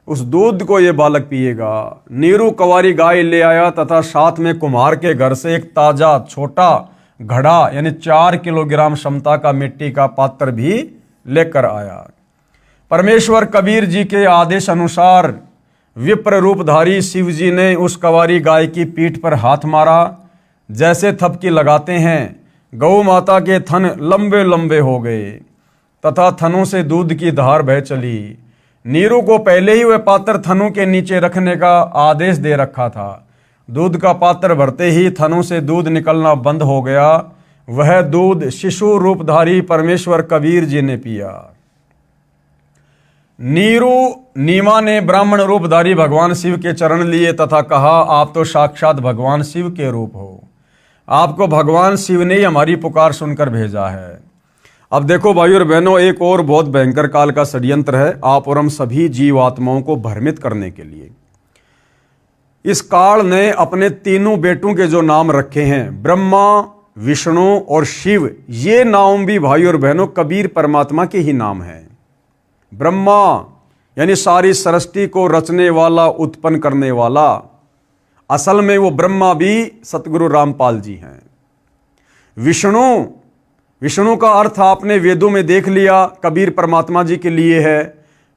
उस दूध को ये बालक पिएगा। नीरू कंवारी गाय ले आया तथा साथ में कुम्हार के घर से एक ताजा छोटा घड़ा यानी 4 किलोग्राम क्षमता का मिट्टी का पात्र भी लेकर आया। परमेश्वर कबीर जी के आदेश अनुसार विप्र रूपधारी शिव जी ने उस कंवारी गाय की पीठ पर हाथ मारा। जैसे थपकी लगाते हैं, गौ माता के थन लंबे लंबे हो गए तथा थनों से दूध की धार बह चली। नीरू को पहले ही वह पात्र थनों के नीचे रखने का आदेश दे रखा था। दूध का पात्र भरते ही थनों से दूध निकलना बंद हो गया। वह दूध शिशु रूपधारी परमेश्वर कबीर जी ने पिया। नीमा ने ब्राह्मण रूपधारी भगवान शिव के चरण लिए तथा कहा, आप तो साक्षात भगवान शिव के रूप हो। आपको भगवान शिव ने ही हमारी पुकार सुनकर भेजा है। अब देखो भाई और बहनों, एक और बहुत भयंकर काल का षड्यंत्र है आप और हम सभी जीवात्माओं को भ्रमित करने के लिए। इस काल ने अपने तीनों बेटों के जो नाम रखे हैं, ब्रह्मा, विष्णु और शिव, ये नाम भी भाई और बहनों कबीर परमात्मा के ही नाम हैं। ब्रह्मा यानी सारी सृष्टि को रचने वाला, उत्पन्न करने वाला, असल में वो ब्रह्मा भी सतगुरु रामपाल जी हैं। विष्णु का अर्थ आपने वेदों में देख लिया, कबीर परमात्मा जी के लिए है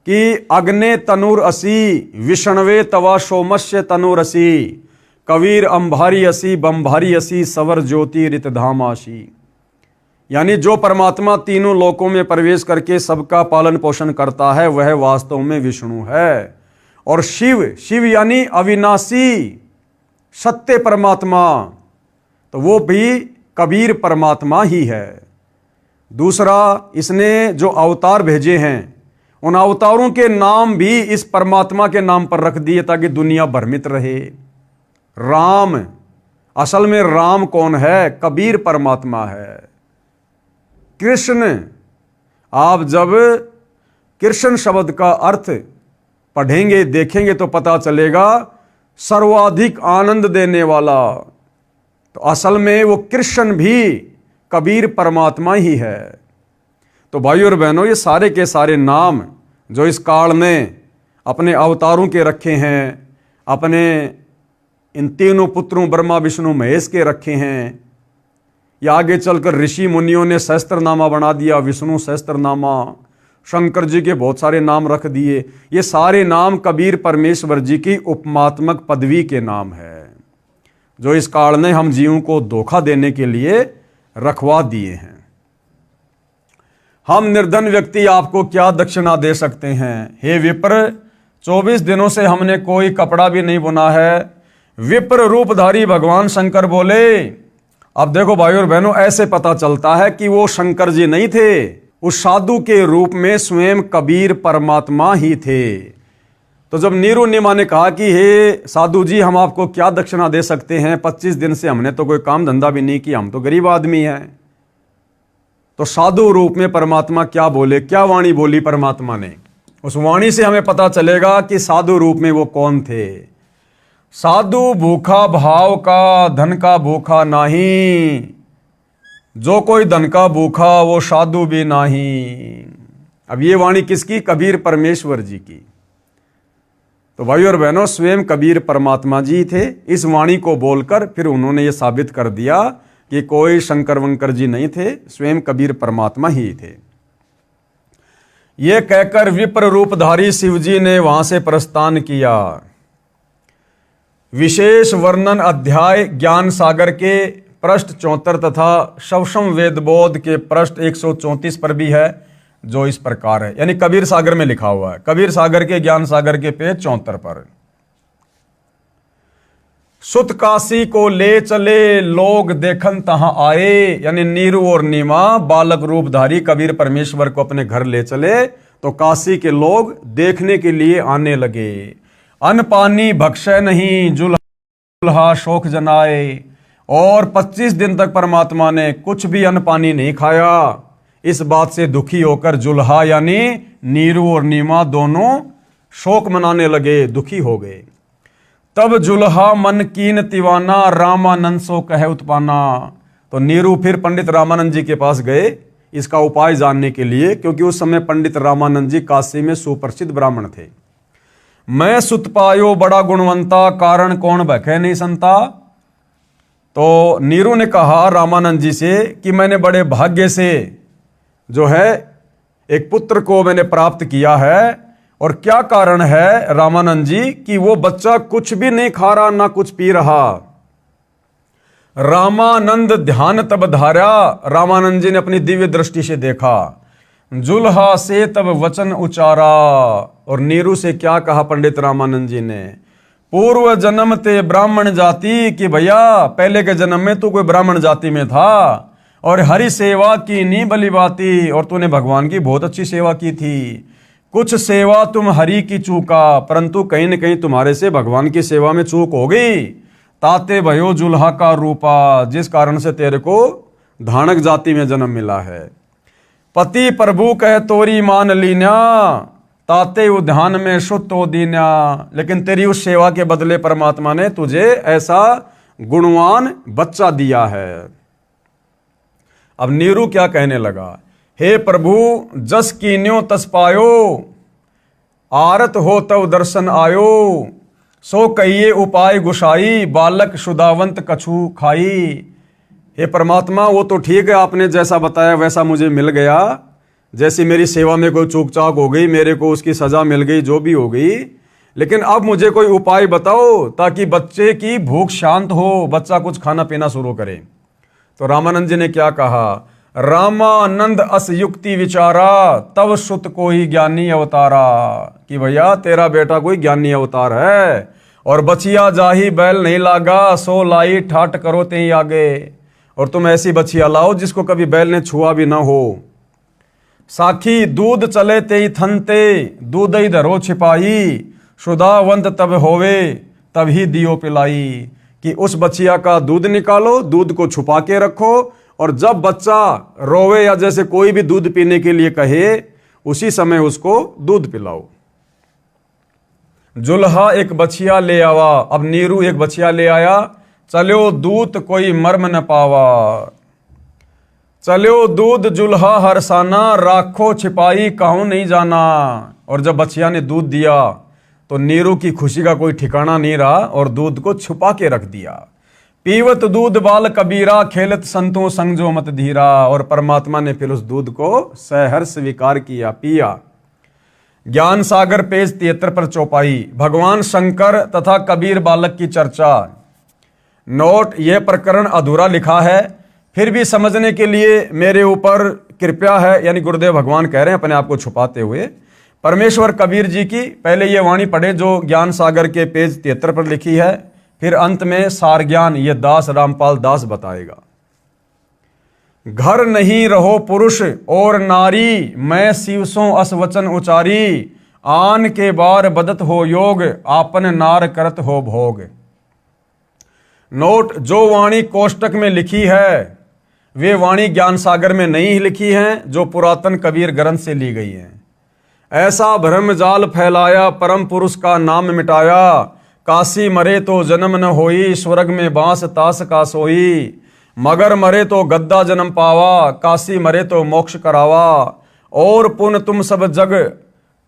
कि अग्ने तनुर असी, विष्णवे तवा सोमस्य तनुर असी, कबीर अंभारी असी, बंभारी असी, सवर ज्योति रितधाम आशी। यानी जो परमात्मा तीनों लोकों में प्रवेश करके सबका पालन पोषण करता है, वह वास्तव में विष्णु है। और शिव यानी अविनाशी सत्य परमात्मा, तो वो भी कबीर परमात्मा ही है। दूसरा, इसने जो अवतार भेजे हैं, उन अवतारों के नाम भी इस परमात्मा के नाम पर रख दिए ताकि दुनिया भ्रमित रहे। राम, असल में राम कौन है? कबीर परमात्मा है। कृष्ण, आप जब कृष्ण शब्द का अर्थ पढ़ेंगे, देखेंगे तो पता चलेगा सर्वाधिक आनंद देने वाला। तो असल में वो कृष्ण भी कबीर परमात्मा ही है। तो भाइयों और बहनों, ये सारे के सारे नाम जो इस काल ने अपने अवतारों के रखे हैं, अपने इन तीनों पुत्रों ब्रह्मा विष्णु महेश के रखे हैं, या आगे चलकर ऋषि मुनियों ने सहस्त्रनामा बना दिया, विष्णु सहस्त्रनामा, शंकर जी के बहुत सारे नाम रख दिए। ये सारे नाम कबीर परमेश्वर जी की उपमात्मक पदवी के नाम है, जो इस काल ने हम जीवों को धोखा देने के लिए रखवा दिए हैं। हम निर्धन व्यक्ति आपको क्या दक्षिणा दे सकते हैं? हे विप्र, 24 दिनों से हमने कोई कपड़ा भी नहीं बुना है। विप्र रूपधारी भगवान शंकर बोले। अब देखो भाइयों और बहनों, ऐसे पता चलता है कि वो शंकर जी नहीं थे, उस साधु के रूप में स्वयं कबीर परमात्मा ही थे। तो जब नीरू निमा ने कहा कि हे साधु जी, हम आपको क्या दक्षिणा दे सकते हैं, 25 दिन से हमने तो कोई काम धंधा भी नहीं किया, हम तो गरीब आदमी हैं। तो साधु रूप में परमात्मा क्या बोले, क्या वाणी बोली परमात्मा ने? उस वाणी से हमें पता चलेगा कि साधु रूप में वो कौन थे। साधु भूखा भाव का, धन का भूखा नहीं, जो कोई धन का भूखा वो साधु भी नहीं। अब ये वाणी किसकी? कबीर परमेश्वर जी की। तो भाइयों और बहनों, स्वयं कबीर परमात्मा जी थे। इस वाणी को बोलकर फिर उन्होंने ये साबित कर दिया कि कोई शंकर वंकर जी नहीं थे, स्वयं कबीर परमात्मा ही थे। ये कहकर विप्र रूपधारी शिव जी ने वहां से प्रस्थान किया। विशेष वर्णन अध्याय ज्ञान सागर के पृष्ठ 74 तथा शवशम वेदबोध के पृष्ठ 134 पर भी है, जो इस प्रकार है, यानी कबीर सागर में लिखा हुआ है, कबीर सागर के ज्ञान सागर के पेज 74 पर। सुत काशी को ले चले लोग देखन तहां आए, यानी नीरू और नीमा बालक रूपधारी कबीर परमेश्वर को अपने घर ले चले तो काशी के लोग देखने के लिए आने लगे। अन्न पानी भक्षय नहीं, जुल्हा शोक जनाए। और 25 दिन तक परमात्मा ने कुछ भी अन्न पानी नहीं खाया। इस बात से दुखी होकर जुल्हा यानी नीरू और नीमा दोनों शोक मनाने लगे, दुखी हो गए। तब जुल्हा मन कीन तिवाना, रामानंद सो कहे उत्पाना। तो नीरू फिर पंडित रामानंद जी के पास गए इसका उपाय जानने के लिए, क्योंकि उस समय पंडित रामानंद जी काशी में सुप्रसिद्ध ब्राह्मण थे। मैं सुत पायो बड़ा गुणवंता, कारण कौन भखे नहीं संता। तो नीरू ने कहा रामानंद जी से कि मैंने बड़े भाग्य से जो है एक पुत्र को मैंने प्राप्त किया है। और क्या कारण है रामानंद जी कि वो बच्चा कुछ भी नहीं खा रहा ना कुछ पी रहा। रामानंद ध्यान तब धारा, रामानंद जी ने अपनी दिव्य दृष्टि से देखा। जुल्हा से तब वचन उचारा। और नीरू से क्या कहा पंडित रामानंद जी ने? पूर्व जन्म ते ब्राह्मण जाति, कि भैया पहले के जन्म में तू कोई ब्राह्मण जाति में था और हरि सेवा की नी बली बाती, और तूने भगवान की बहुत अच्छी सेवा की थी। कुछ सेवा तुम हरि की चूका, परंतु कहीं न कहीं तुम्हारे से भगवान की सेवा में चूक हो गई। ताते भयो जुल्हा का रूपा, जिस कारण से तेरे को धानक जाति में जन्म मिला है। पति प्रभु कह तोरी मान लीन्या, ताते उद्यान में शुद्धो दीन्या। लेकिन तेरी उस सेवा के बदले परमात्मा ने तुझे ऐसा गुणवान बच्चा दिया है। अब नीरू क्या कहने लगा? हे प्रभु जस कीन्यो तस पायो, आरत हो तव दर्शन आयो। सो कहिए उपाय गुसाई, बालक शुदावंत कछु खाई। हे परमात्मा, वो तो ठीक है, आपने जैसा बताया वैसा मुझे मिल गया। जैसी मेरी सेवा में कोई चूक चाक हो गई, मेरे को उसकी सजा मिल गई, जो भी हो गई। लेकिन अब मुझे कोई उपाय बताओ ताकि बच्चे की भूख शांत हो, बच्चा कुछ खाना पीना शुरू करे। तो रामानंद जी ने क्या कहा? रामानंद अस युक्ति विचारा, तव सुत कोई ज्ञानी अवतारा। कि भैया तेरा बेटा कोई ज्ञानी अवतार है। और बछिया जाही बैल नहीं लागा, सो लाई ठाट करो ते आगे। और तुम ऐसी बछिया लाओ जिसको कभी बैल ने छुआ भी ना हो। साखी दूध चले ते थनते, दूध ही धरो छिपाई। शुदावंत तब होवे, तभी दियो पिलाई। कि उस बछिया का दूध निकालो, दूध को छुपा के रखो, और जब बच्चा रोवे या जैसे कोई भी दूध पीने के लिए कहे, उसी समय उसको दूध पिलाओ। जुल्हा एक बछिया ले आवा। अब नीरू एक बछिया ले आया। चलो दूत कोई मर्म न पावा। चलो दूध जुल्हा हरसाना, राखो छिपाई कहूं नहीं जाना। और जब बछिया ने दूध दिया तो नीरू की खुशी का कोई ठिकाना नहीं रहा और दूध को छुपा के रख दिया। पीवत दूध बाल कबीरा, खेलत संतों संग जो मत धीरा। और परमात्मा ने फिर उस दूध को सहर्ष स्वीकार किया, पिया। ज्ञान सागर पेज 73 पर चौपाई। भगवान शंकर तथा कबीर बालक की चर्चा। नोट, यह प्रकरण अधूरा लिखा है, फिर भी समझने के लिए मेरे ऊपर कृपया है, यानी गुरुदेव भगवान कह रहे हैं अपने आप को छुपाते हुए। परमेश्वर कबीर जी की पहले ये वाणी पढ़े जो ज्ञान सागर के पेज 73 पर लिखी है, फिर अंत में सार ज्ञान ये दास रामपाल दास बताएगा। घर नहीं रहो पुरुष और नारी, मैं शिवसों असवचन उचारी। आन के बार बदत हो योग, आपन नार करत हो भोग। नोट, जो वाणी कोष्टक में लिखी है वे वाणी ज्ञान सागर में नहीं लिखी हैं, जो पुरातन कबीर ग्रंथ से ली गई हैं। ऐसा भ्रम जाल फैलाया, परम पुरुष का नाम मिटाया। काशी मरे तो जन्म न होई, स्वर्ग में बांस तास का सोई। मगर मरे तो गद्दा जन्म पावा, काशी मरे तो मोक्ष करावा। और पुन तुम सब जग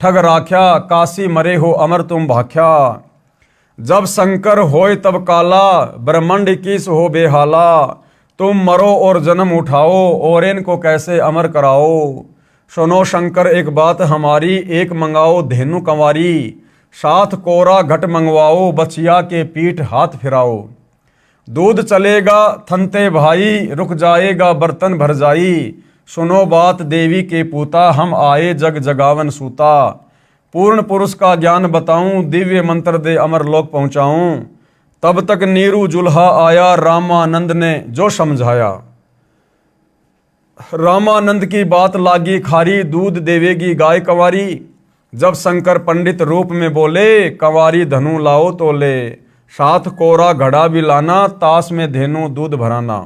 ठग राख्या, काशी मरे हो अमर तुम भाख्या। जब शंकर होय तब काला, ब्रह्मांड किस हो बेहाला। तुम मरो और जन्म उठाओ, और इनको कैसे अमर कराओ। सुनो शंकर एक बात हमारी, एक मंगाओ धेनु कंवारी। 7 कोरा घट मंगवाओ, बछिया के पीठ हाथ फिराओ। दूध चलेगा थनते भाई, रुक जाएगा बर्तन भर जाई। सुनो बात देवी के पूता, हम आए जग जगावन सूता। पूर्ण पुरुष का ज्ञान बताऊं, दिव्य मंत्र दे अमर लोक पहुंचाऊं। तब तक नीरू जुल्हा आया, रामानंद ने जो समझाया। रामानंद की बात लागी खारी, दूध देवेगी गाय कंवारी। जब शंकर पंडित रूप में बोले, कंवारी धनु लाओ तोले। 7 कोरा घड़ा भी लाना, तास में धेनु दूध भराना।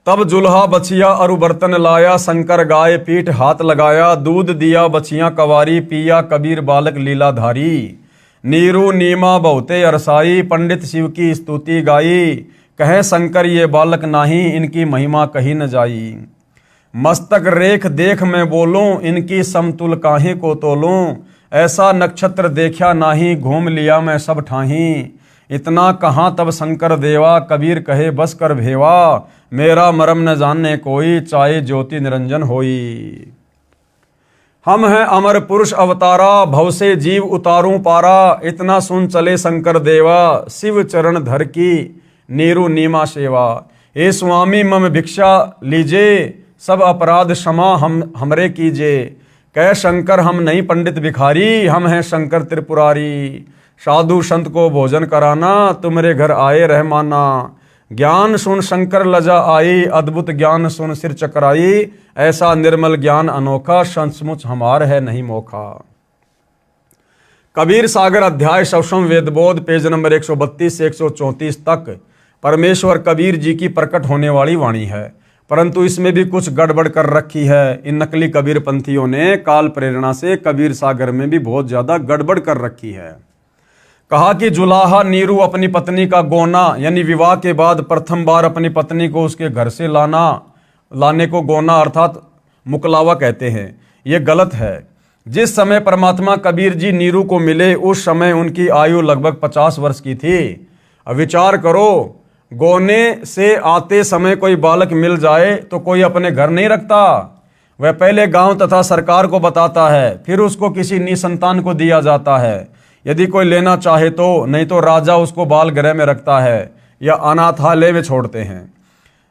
तब जुल्हा बछिया अरु बर्तन लाया, शंकर गाय पीठ हाथ लगाया। दूध दिया बछिया कंवारी, पिया कबीर बालक लीलाधारी। नीरू नीमा बहुते अरसाई, पंडित शिव की स्तुति गाई। कहे शंकर ये बालक नाही, इनकी महिमा कही न जाई। मस्तक रेख देख मैं बोलूं, इनकी समतुल काहे को तोलूं। ऐसा नक्षत्र देखा नाही, घूम लिया मैं सब ठाही। इतना कहाँ तब शंकर देवा, कबीर कहे बस कर भेवा। मेरा मरम न जानने कोई, चाहे ज्योति निरंजन होई। हम हैं अमर पुरुष अवतारा, भव से जीव उतारूं पारा। इतना सुन चले शंकर देवा, शिव चरण धर की नीरू नीमा सेवा। हे स्वामी मम भिक्षा लीजे, सब अपराध क्षमा हमरे कीजे। कह शंकर हम नहीं पंडित भिखारी, हम हैं शंकर त्रिपुरारी। साधु संत को भोजन कराना, तुम्हारे घर आए रहमाना। ज्ञान सुन शंकर लजा आई, अद्भुत ज्ञान सुन सिर चकराई। ऐसा निर्मल ज्ञान अनोखा, सचमुच हमार है नहीं मोखा। कबीर सागर अध्याय सवसम वेदबोध पेज नंबर 132 से 134 तक परमेश्वर कबीर जी की प्रकट होने वाली वाणी है, परंतु इसमें भी कुछ गड़बड़ कर रखी है। इन नकली कबीर पंथियों ने काल प्रेरणा से कबीर सागर में भी बहुत ज्यादा गड़बड़ कर रखी है। कहा कि जुलाहा नीरू अपनी पत्नी का गोना, यानी विवाह के बाद प्रथम बार अपनी पत्नी को उसके घर से लाने को गोना अर्थात मुकलावा कहते हैं। यह गलत है। जिस समय परमात्मा कबीर जी नीरू को मिले उस समय उनकी आयु लगभग 50 वर्ष की थी। अब विचार करो, गोने से आते समय कोई बालक मिल जाए तो कोई अपने घर नहीं रखता। वह पहले गांव तथा सरकार को बताता है, फिर उसको किसी निसंतान को दिया जाता है यदि कोई लेना चाहे तो, नहीं तो राजा उसको बाल गृह में रखता है या अनाथालय में छोड़ते हैं।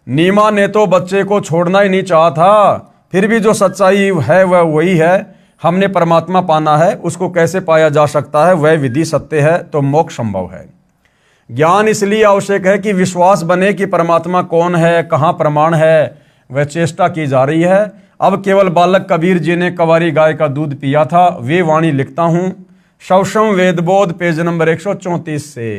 नीमा ने तो बच्चे को छोड़ना ही नहीं चाहा था, फिर भी जो सच्चाई है वह वही है। हमने परमात्मा पाना है, उसको कैसे पाया जा सकता है, वह विधि सत्य है तो मोक्ष संभव है। ज्ञान इसलिए आवश्यक है कि विश्वास बने कि परमात्मा कौन है, कहाँ प्रमाण है, वह चेष्टा की जा रही है। अब केवल बालक कबीर जी ने कंवारी गाय का दूध पिया था, वे वाणी लिखता हूं सवसम वेदबोध पेज नंबर 134 से।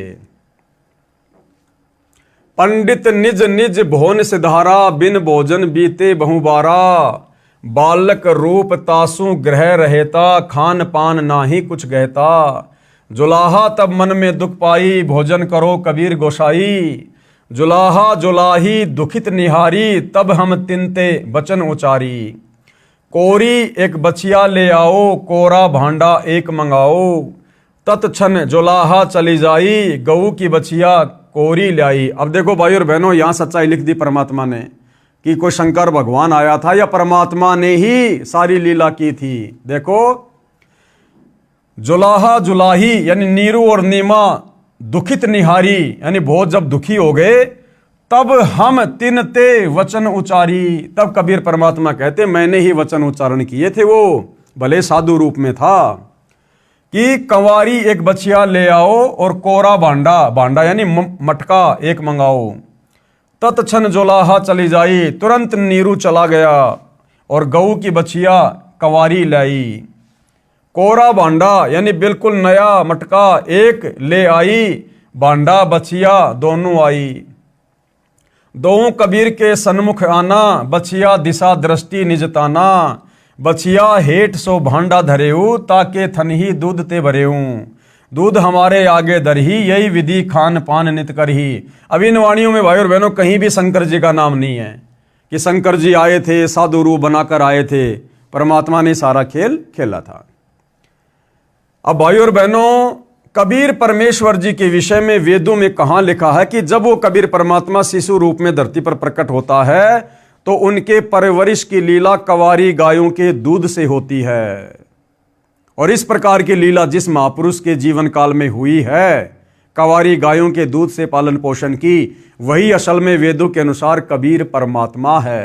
पंडित निज निज भोन सिधारा, बिन भोजन बीते बहुबारा। बालक रूप तासु ग्रह रहेता, खान पान नाही कुछ गहता। जुलाहा तब मन में दुख पाई, भोजन करो कबीर गोसाई। जुलाहा जुलाही दुखित निहारी, तब हम तिनते वचन उचारी। कोरी एक बछिया ले आओ, कोरा भांडा एक मंगाओ, तत्क्षण जुलाहा चली जाई, गऊ की बछिया कोरी लाई। अब देखो भाई और बहनों, यहां सच्चाई लिख दी परमात्मा ने कि कोई शंकर भगवान आया था या परमात्मा ने ही सारी लीला की थी। देखो, जुलाहा जुलाही यानी नीरू और नीमा दुखित निहारी, यानी बहुत जब दुखी हो गए तब हम तिनते वचन उचारी। तब कबीर परमात्मा कहते मैंने ही वचन उच्चारण किए थे, वो भले साधु रूप में था कि कंवारी एक बछिया ले आओ और कोरा भांडा, भांडा यानी मटका एक मंगाओ, तत्क्षण जुलाहा चली जाई, तुरंत नीरू चला गया और गऊ की बछिया कंवारी लाई। कोरा भांडा यानी बिल्कुल नया मटका एक ले आई, भांडा बछिया दोनों आई। दोनों कबीर के सन्मुख आना, बछिया दिशा दृष्टि निजताना, बछिया हेठ सो भांडा धरेऊ, ताके थनही दूध ते भरेऊ, दूध हमारे आगे दरही, यही विधि खान पान नित करही। अब इन वाणियों में भाई और बहनों कहीं भी शंकर जी का नाम नहीं है कि शंकर जी आए थे, साधु रूप बनाकर आए थे। परमात्मा ने सारा खेल खेला था। अब भाई और बहनों, कबीर परमेश्वर जी के विषय में वेदों में कहां लिखा है कि जब वो कबीर परमात्मा शिशु रूप में धरती पर प्रकट होता है तो उनके परवरिश की लीला कंवारी गायों के दूध से होती है। और इस प्रकार की लीला जिस महापुरुष के जीवन काल में हुई है, कंवारी गायों के दूध से पालन पोषण की, वही असल में वेदों के अनुसार कबीर परमात्मा है।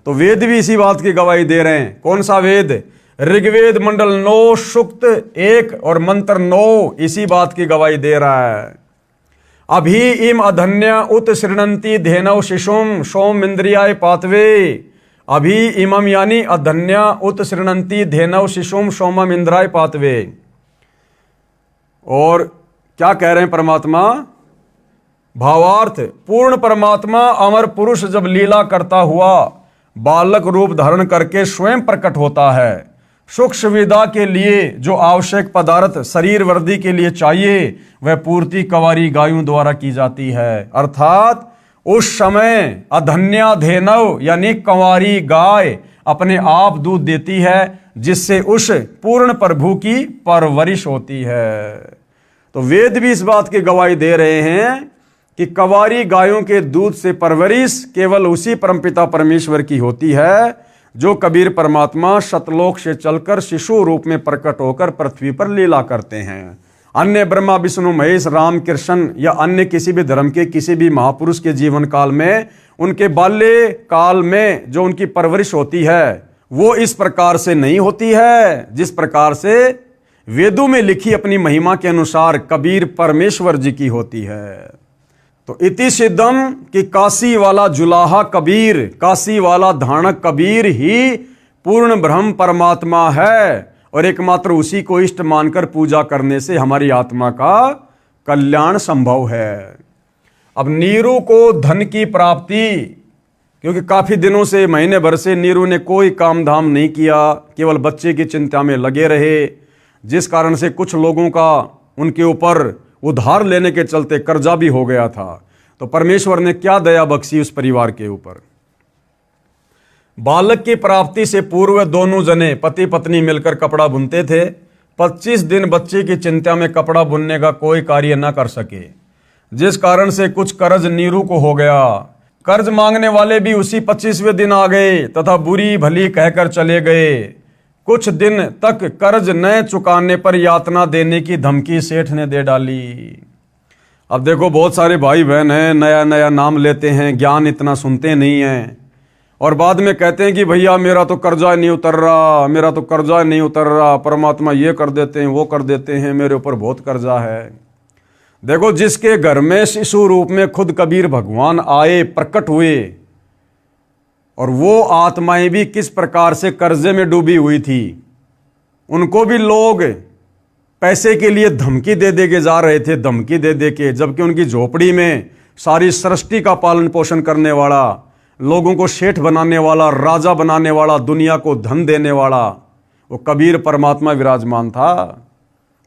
तो वेद भी इसी बात की गवाही दे रहे हैं। कौन सा वेद? ऋग्वेद मंडल 9 सूक्त 1 और मंत्र 9 इसी बात की गवाही दे रहा है। अभी इम अधन्य उत श्रृणंती धेनव शिशुम सोम इंद्रियाय पातवे। अभी इमम यानी अधन्य उत श्रृणंती धेनव शिशुम सोमम इंद्राय पातवे। और क्या कह रहे हैं परमात्मा? भावार्थ, पूर्ण परमात्मा अमर पुरुष जब लीला करता हुआ बालक रूप धारण करके स्वयं प्रकट होता है, सुख सुविधा के लिए जो आवश्यक पदार्थ शरीर वर्दी के लिए चाहिए वह पूर्ति कंवारी गायों द्वारा की जाती है। अर्थात उस समय अधन्या धेनव यानी कंवारी गाय अपने आप दूध देती है, जिससे उस पूर्ण प्रभु की परवरिश होती है। तो वेद भी इस बात की गवाही दे रहे हैं कि कंवारी गायों के दूध से परवरिश केवल उसी परमपिता परमेश्वर की होती है जो कबीर परमात्मा सतलोक से चलकर शिशु रूप में प्रकट होकर पृथ्वी पर लीला करते हैं। अन्य ब्रह्मा विष्णु महेश राम कृष्ण या अन्य किसी भी धर्म के किसी भी महापुरुष के जीवन काल में उनके बाल्य काल में जो उनकी परवरिश होती है वो इस प्रकार से नहीं होती है जिस प्रकार से वेदों में लिखी अपनी महिमा के अनुसार कबीर परमेश्वर जी की होती है। तो इति सिद्धम कि काशी वाला जुलाहा कबीर, काशी वाला धानक कबीर ही पूर्ण ब्रह्म परमात्मा है और एकमात्र उसी को इष्ट मानकर पूजा करने से हमारी आत्मा का कल्याण संभव है। अब नीरू को धन की प्राप्ति, क्योंकि काफी दिनों से महीने भर से नीरू ने कोई काम धाम नहीं किया, केवल बच्चे की चिंता में लगे रहे, जिस कारण से कुछ लोगों का उनके ऊपर उधार लेने के चलते कर्जा भी हो गया था। तो परमेश्वर ने क्या दया बख्शी उस परिवार के ऊपर। बालक की प्राप्ति से पूर्व दोनों जने पति पत्नी मिलकर कपड़ा बुनते थे। 25 दिन बच्चे की चिंता में कपड़ा बुनने का कोई कार्य न कर सके, जिस कारण से कुछ कर्ज नीरू को हो गया। कर्ज मांगने वाले भी उसी 25वें दिन आ गए तथा बुरी भली कहकर चले गए। कुछ दिन तक कर्ज न चुकाने पर यातना देने की धमकी सेठ ने दे डाली। अब देखो, बहुत सारे भाई बहन हैं, नया नया नाम लेते हैं, ज्ञान इतना सुनते नहीं हैं और बाद में कहते हैं कि भैया मेरा तो कर्जा नहीं उतर रहा, मेरा तो कर्जा नहीं उतर रहा, परमात्मा ये कर देते हैं वो कर देते हैं, मेरे ऊपर बहुत कर्जा है। देखो, जिसके घर में शिशु रूप में खुद कबीर भगवान आए, प्रकट हुए, और वो आत्माएं भी किस प्रकार से कर्जे में डूबी हुई थी, उनको भी लोग पैसे के लिए धमकी दे दे के जा रहे थे, धमकी दे दे के, जबकि उनकी झोपड़ी में सारी सृष्टि का पालन पोषण करने वाला, लोगों को सेठ बनाने वाला, राजा बनाने वाला, दुनिया को धन देने वाला वो कबीर परमात्मा विराजमान था।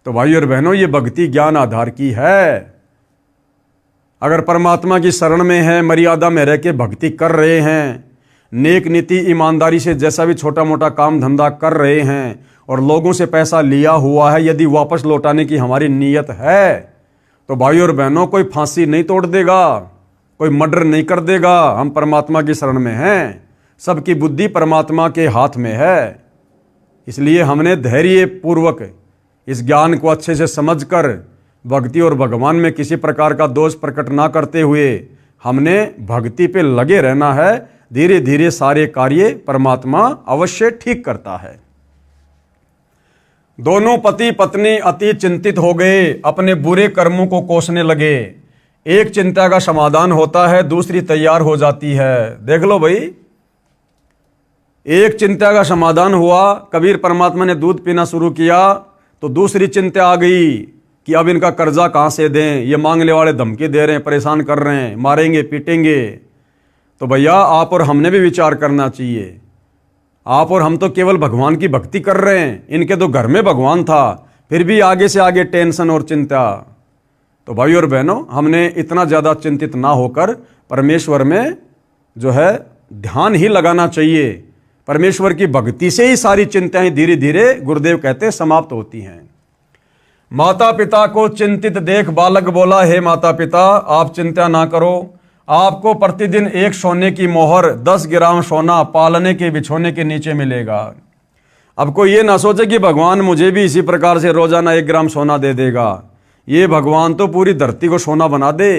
तो भाई और बहनों, ये भक्ति ज्ञान आधार की है। अगर परमात्मा की शरण में है, मर्यादा में रह के भक्ति कर रहे हैं, नेक नीति ईमानदारी से जैसा भी छोटा मोटा काम धंधा कर रहे हैं और लोगों से पैसा लिया हुआ है, यदि वापस लौटाने की हमारी नीयत है तो भाई और बहनों, कोई फांसी नहीं तोड़ देगा, कोई मर्डर नहीं कर देगा। हम परमात्मा की शरण में हैं, सबकी बुद्धि परमात्मा के हाथ में है। इसलिए हमने धैर्य पूर्वक इस ज्ञान को अच्छे से समझकर भक्ति और भगवान में किसी प्रकार का दोष प्रकट ना करते हुए हमने भक्ति पे लगे रहना है। धीरे धीरे सारे कार्य परमात्मा अवश्य ठीक करता है। दोनों पति पत्नी अति चिंतित हो गए, अपने बुरे कर्मों को कोसने लगे। एक चिंता का समाधान होता है, दूसरी तैयार हो जाती है। देख लो भाई, एक चिंता का समाधान हुआ, कबीर परमात्मा ने दूध पीना शुरू किया तो दूसरी चिंता आ गई कि अब इनका कर्जा कहां से दें, ये मांगने वाले धमकी दे रहे हैं, परेशान कर रहे हैं, मारेंगे पीटेंगे। तो भैया आप और हमने भी विचार करना चाहिए। आप और हम तो केवल भगवान की भक्ति कर रहे हैं, इनके तो घर में भगवान था, फिर भी आगे से आगे टेंशन और चिंता। तो भाई और बहनों, हमने इतना ज़्यादा चिंतित ना होकर परमेश्वर में जो है ध्यान ही लगाना चाहिए। परमेश्वर की भक्ति से ही सारी चिंताएं धीरे धीरे, गुरुदेव कहते हैं, समाप्त होती हैं। माता पिता को चिंतित देख बालक बोला, हे माता पिता आप चिंता ना करो, आपको प्रतिदिन एक सोने की मोहर 10 ग्राम सोना पालने के बिछोने के नीचे मिलेगा। अब कोई ये ना सोचे कि भगवान मुझे भी इसी प्रकार से रोजाना 1 ग्राम सोना दे देगा। ये भगवान तो पूरी धरती को सोना बना दे,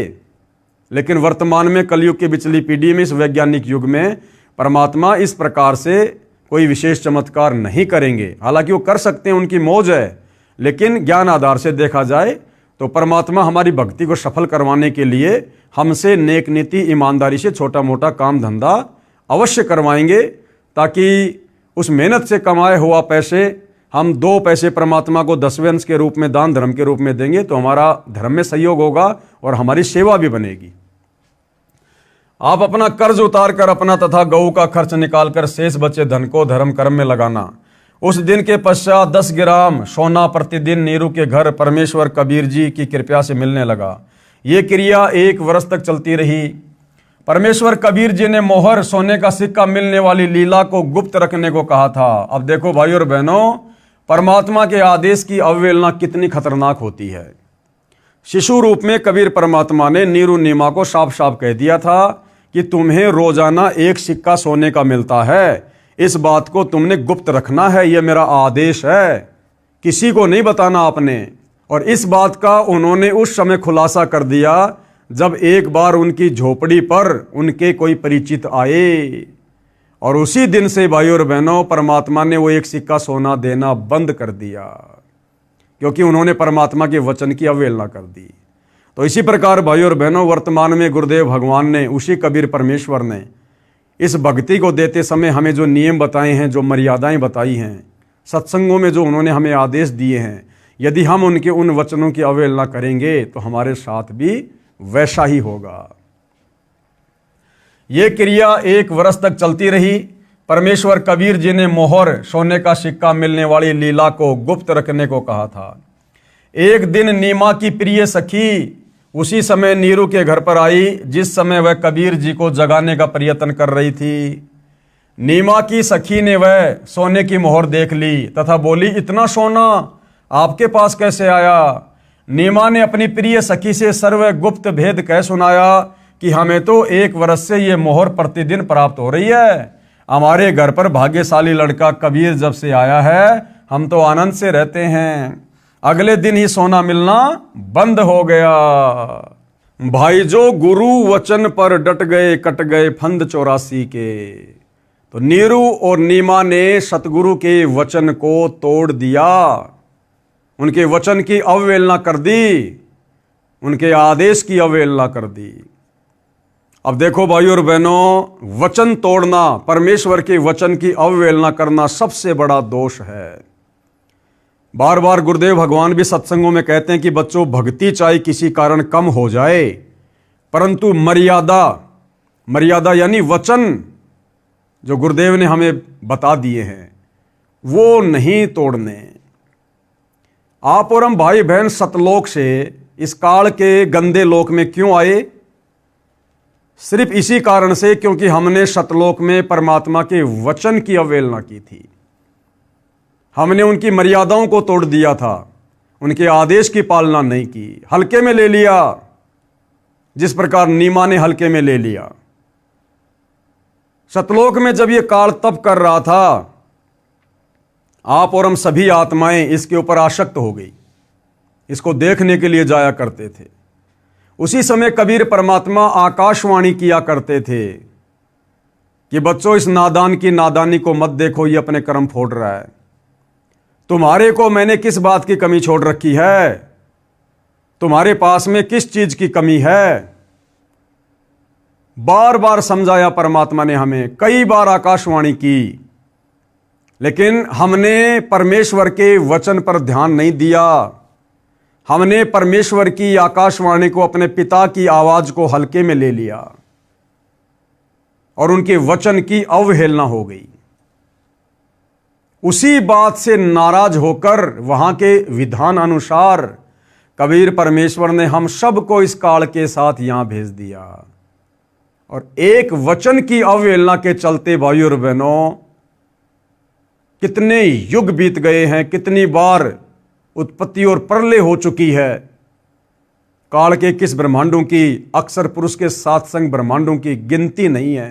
लेकिन वर्तमान में कलयुग की बिचली पीढ़ी में, इस वैज्ञानिक युग में परमात्मा इस प्रकार से कोई विशेष चमत्कार नहीं करेंगे। हालांकि वो कर सकते हैं, उनकी मौज है, लेकिन ज्ञान आधार से देखा जाए तो परमात्मा हमारी भक्ति को सफल करवाने के लिए हमसे नेक नीति ईमानदारी से छोटा मोटा काम धंधा अवश्य करवाएंगे, ताकि उस मेहनत से कमाए हुआ पैसे हम 2 पैसे परमात्मा को 10वें अंश के रूप में, दान धर्म के रूप में देंगे तो हमारा धर्म में सहयोग होगा और हमारी सेवा भी बनेगी। आप अपना कर्ज उतार कर अपना तथा गऊ का खर्च निकालकर शेष बचे धन को धर्म कर्म में लगाना। उस दिन के पश्चात 10 ग्राम सोना प्रतिदिन नीरू के घर परमेश्वर कबीर जी की कृपा से मिलने लगा। ये क्रिया 1 वर्ष तक चलती रही। परमेश्वर कबीर जी ने मोहर सोने का सिक्का मिलने वाली लीला को गुप्त रखने को कहा था। अब देखो भाई और बहनों, परमात्मा के आदेश की अवहेलना कितनी खतरनाक होती है। शिशु रूप में कबीर परमात्मा ने नीरू नीमा को साफ साफ कह दिया था कि तुम्हें रोजाना 1 सिक्का सोने का मिलता है, इस बात को तुमने गुप्त रखना है, यह मेरा आदेश है, किसी को नहीं बताना आपने। और इस बात का उन्होंने उस समय खुलासा कर दिया जब एक बार उनकी झोपड़ी पर उनके कोई परिचित आए, और उसी दिन से भाई और बहनों परमात्मा ने वो 1 सिक्का सोना देना बंद कर दिया, क्योंकि उन्होंने परमात्मा के वचन की अवहेलना कर दी। तो इसी प्रकार भाई और बहनों, वर्तमान में गुरुदेव भगवान ने, उसी कबीर परमेश्वर ने इस भक्ति को देते समय हमें जो नियम बताए हैं, जो मर्यादाएं बताई हैं, सत्संगों में जो उन्होंने हमें आदेश दिए हैं, यदि हम उनके उन वचनों की अवहेलना करेंगे तो हमारे साथ भी वैसा ही होगा। ये क्रिया 1 वर्ष तक चलती रही। परमेश्वर कबीर जी ने मोहर सोने का सिक्का मिलने वाली लीला को गुप्त रखने को कहा था। एक दिन नीमा की प्रिय सखी उसी समय नीरू के घर पर आई, जिस समय वह कबीर जी को जगाने का प्रयत्न कर रही थी। नीमा की सखी ने वह सोने की मोहर देख ली तथा बोली, इतना सोना आपके पास कैसे आया? नीमा ने अपनी प्रिय सखी से सर्व गुप्त भेद कह सुनाया कि हमें तो 1 वर्ष से ये मोहर प्रतिदिन प्राप्त हो रही है। हमारे घर पर भाग्यशाली लड़का कबीर जब से आया है, हम तो आनंद से रहते हैं। अगले दिन ही सोना मिलना बंद हो गया। भाई जो गुरु वचन पर डट गए, कट गए फंद 84 के। तो नीरू और नीमा ने सतगुरु के वचन को तोड़ दिया, उनके वचन की अवहेलना कर दी, उनके आदेश की अवहेलना कर दी। अब देखो भाई और बहनों, वचन तोड़ना, परमेश्वर के वचन की अवहेलना करना सबसे बड़ा दोष है। बार बार गुरुदेव भगवान भी सत्संगों में कहते हैं कि बच्चों, भक्ति चाहे किसी कारण कम हो जाए, परंतु मर्यादा यानी वचन जो गुरुदेव ने हमें बता दिए हैं वो नहीं तोड़ने। आप और हम भाई बहन सतलोक से इस काल के गंदे लोक में क्यों आए? सिर्फ इसी कारण से क्योंकि हमने सतलोक में परमात्मा के वचन की अवहेलना की थी। हमने उनकी मर्यादाओं को तोड़ दिया था, उनके आदेश की पालना नहीं की, हल्के में ले लिया, जिस प्रकार नीमा ने हल्के में ले लिया। सतलोक में जब यह काल तप कर रहा था, आप और हम सभी आत्माएं इसके ऊपर आसक्त हो गई, इसको देखने के लिए जाया करते थे। उसी समय कबीर परमात्मा आकाशवाणी किया करते थे कि बच्चों, इस नादान की नादानी को मत देखो, ये अपने कर्म फोड़ रहा है। तुम्हारे को मैंने किस बात की कमी छोड़ रखी है? तुम्हारे पास में किस चीज की कमी है? बार बार समझाया परमात्मा ने हमें, कई बार आकाशवाणी की, लेकिन हमने परमेश्वर के वचन पर ध्यान नहीं दिया। हमने परमेश्वर की आकाशवाणी को, अपने पिता की आवाज को हल्के में ले लिया और उनके वचन की अवहेलना हो गई। उसी बात से नाराज होकर वहां के विधान अनुसार कबीर परमेश्वर ने हम सबको इस काल के साथ यहां भेज दिया। और एक वचन की अवहेलना के चलते भाइयों और बहनों, कितने युग बीत गए हैं, कितनी बार उत्पत्ति और प्रलय हो चुकी है। काल के किस ब्रह्मांडों की, अक्सर पुरुष के साथ संग ब्रह्मांडों की गिनती नहीं है।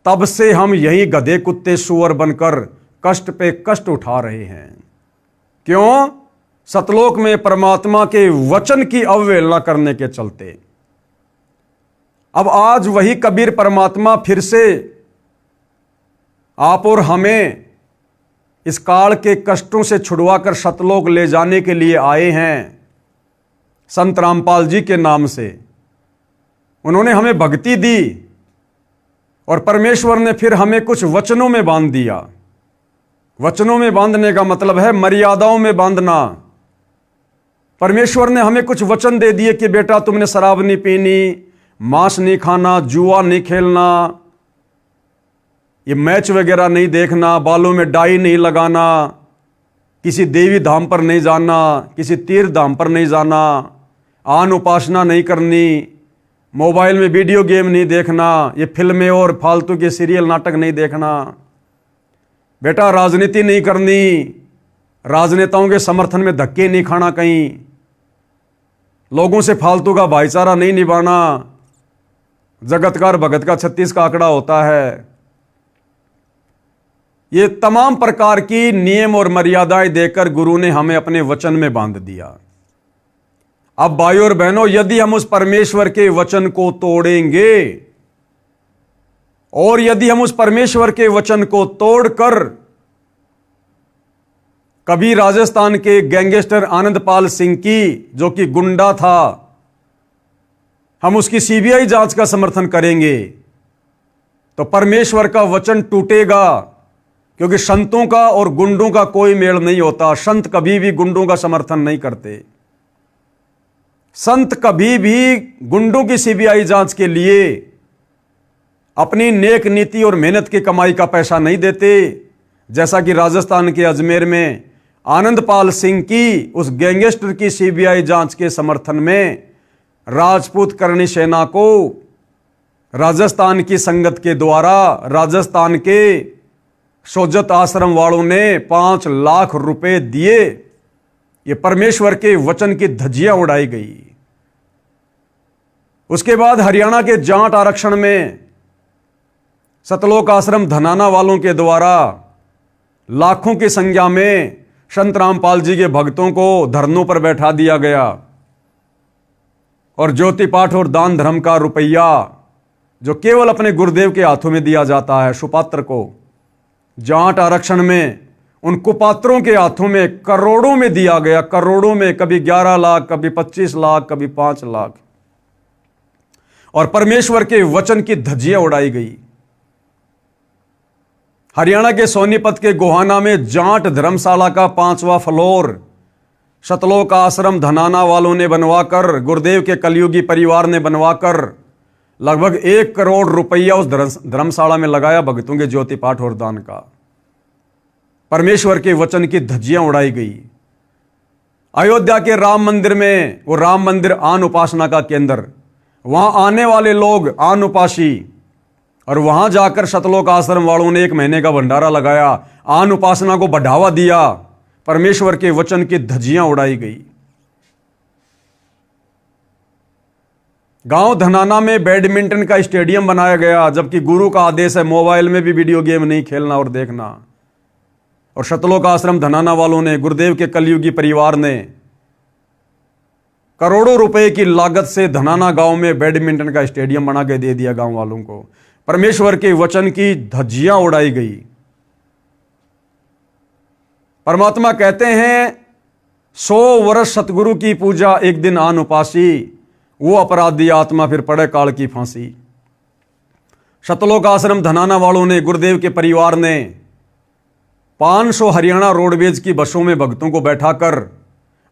तब से हम यही गधे कुत्ते सुअर बनकर कष्ट पे कष्ट उठा रहे हैं। क्यों? सतलोक में परमात्मा के वचन की अवहेलना करने के चलते। अब आज वही कबीर परमात्मा फिर से आप और हमें इस काल के कष्टों से छुड़वाकर सतलोक ले जाने के लिए आए हैं। संत रामपाल जी के नाम से उन्होंने हमें भक्ति दी और परमेश्वर ने फिर हमें कुछ वचनों में बांध दिया। वचनों में बांधने का मतलब है मर्यादाओं में बांधना। परमेश्वर ने हमें कुछ वचन दे दिए कि बेटा, तुमने शराब नहीं पीनी, मांस नहीं खाना, जुआ नहीं खेलना, ये मैच वगैरह नहीं देखना, बालों में डाई नहीं लगाना, किसी देवी धाम पर नहीं जाना, किसी तीर्थ धाम पर नहीं जाना, आन उपासना नहीं करनी, मोबाइल में वीडियो गेम नहीं देखना, ये फिल्में और फालतू के सीरियल नाटक नहीं देखना, बेटा राजनीति नहीं करनी, राजनेताओं के समर्थन में धक्के नहीं खाना, कहीं लोगों से फालतू का भाईचारा नहीं निभाना। जगतकार भगत का 36 का आंकड़ा होता है। ये तमाम प्रकार की नियम और मर्यादाएं देकर गुरु ने हमें अपने वचन में बांध दिया। अब भाइयों और बहनों, यदि हम उस परमेश्वर के वचन को तोड़ेंगे और यदि हम उस परमेश्वर के वचन को तोड़कर कभी राजस्थान के गैंगस्टर आनंदपाल सिंह की, जो कि गुंडा था, हम उसकी सीबीआई जांच का समर्थन करेंगे तो परमेश्वर का वचन टूटेगा। क्योंकि संतों का और गुंडों का कोई मेल नहीं होता। संत कभी भी गुंडों का समर्थन नहीं करते। संत कभी भी गुंडों की सीबीआई जांच के लिए अपनी नेक नीति और मेहनत की कमाई का पैसा नहीं देते। जैसा कि राजस्थान के अजमेर में आनंदपाल सिंह की उस गैंगस्टर की सीबीआई जांच के समर्थन में राजपूत करणी सेना को राजस्थान की संगत के द्वारा राजस्थान के सोजत आश्रम वालों ने 5 लाख रुपए दिए। ये परमेश्वर के वचन की धज्जियां उड़ाई गई। उसके बाद हरियाणा के जाट आरक्षण में सतलोक आश्रम धनाना वालों के द्वारा लाखों की संख्या में संत रामपाल जी के भक्तों को धरनों पर बैठा दिया गया और ज्योति पाठ और दान धर्म का रुपया, जो केवल अपने गुरुदेव के हाथों में दिया जाता है, सुपात्र को, जाट आरक्षण में उन कुपात्रों के हाथों में करोड़ों में दिया गया। करोड़ों में, कभी 11 लाख, कभी 25 लाख, कभी 5 लाख। और परमेश्वर के वचन की धज्जियां उड़ाई गई। हरियाणा के सोनीपत के गोहाना में जाट धर्मशाला का 5वां फ्लोर सतलोक आश्रम धनाना वालों ने बनवाकर, गुरुदेव के कलयुगी परिवार ने बनवाकर लगभग 1 करोड़ रुपया उस धर्मशाला में लगाया भक्तों के ज्योति पाठ और दान का। परमेश्वर के वचन की धज्जियां उड़ाई गई। अयोध्या के राम मंदिर में, वो राम मंदिर आन उपासना का केंद्र, वहां आने वाले लोग आन उपासी, और वहां जाकर सतलोक आश्रम वालों ने 1 महीने का भंडारा लगाया, आन उपासना को बढ़ावा दिया, परमेश्वर के वचन की धज्जियां उड़ाई गई। गांव धनाना में बैडमिंटन का स्टेडियम बनाया गया, जबकि गुरु का आदेश है मोबाइल में भी वीडियो गेम नहीं खेलना और देखना। और सतलोक आश्रम धनाना वालों ने, गुरुदेव के कलयुगी परिवार ने करोड़ों रुपए की लागत से धनाना गांव में बैडमिंटन का स्टेडियम बना के दे दिया गांव वालों को। परमेश्वर के वचन की धज्जियां उड़ाई गई। परमात्मा कहते हैं 100 वर्ष सतगुरु की पूजा, एक दिन आन उपासी, वो अपराधी आत्मा फिर पड़े काल की फांसी। सतलोक आश्रम धनाना वालों ने, गुरुदेव के परिवार ने 500 हरियाणा रोडवेज की बसों में भक्तों को बैठाकर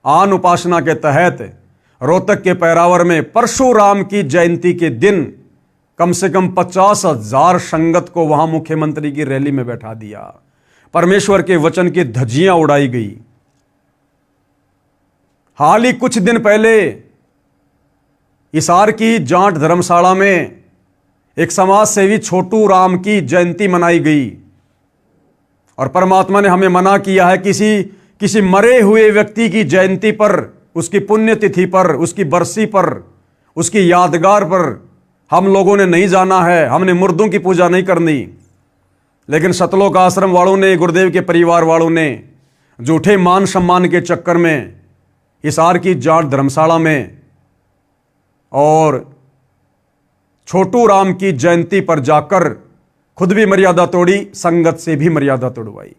आन उपासना के तहत रोहतक के पैरावर में परशुराम की जयंती के दिन कम से कम 50,000 संगत को वहां मुख्यमंत्री की रैली में बैठा दिया। परमेश्वर के वचन की धज्जियां उड़ाई गई। हाल ही कुछ दिन पहले हिसार की जाट धर्मशाला में एक समाज सेवी छोटू राम की जयंती मनाई गई, और परमात्मा ने हमें मना किया है किसी मरे हुए व्यक्ति की जयंती पर, उसकी पुण्यतिथि पर, उसकी बरसी पर, उसकी यादगार पर हम लोगों ने नहीं जाना है। हमने मुर्दों की पूजा नहीं करनी। लेकिन सतलोक आश्रम वालों ने, गुरुदेव के परिवार वालों ने झूठे मान सम्मान के चक्कर में हिसार की जाट धर्मशाला में और छोटू राम की जयंती पर जाकर खुद भी मर्यादा तोड़ी, संगत से भी मर्यादा तोड़वाई।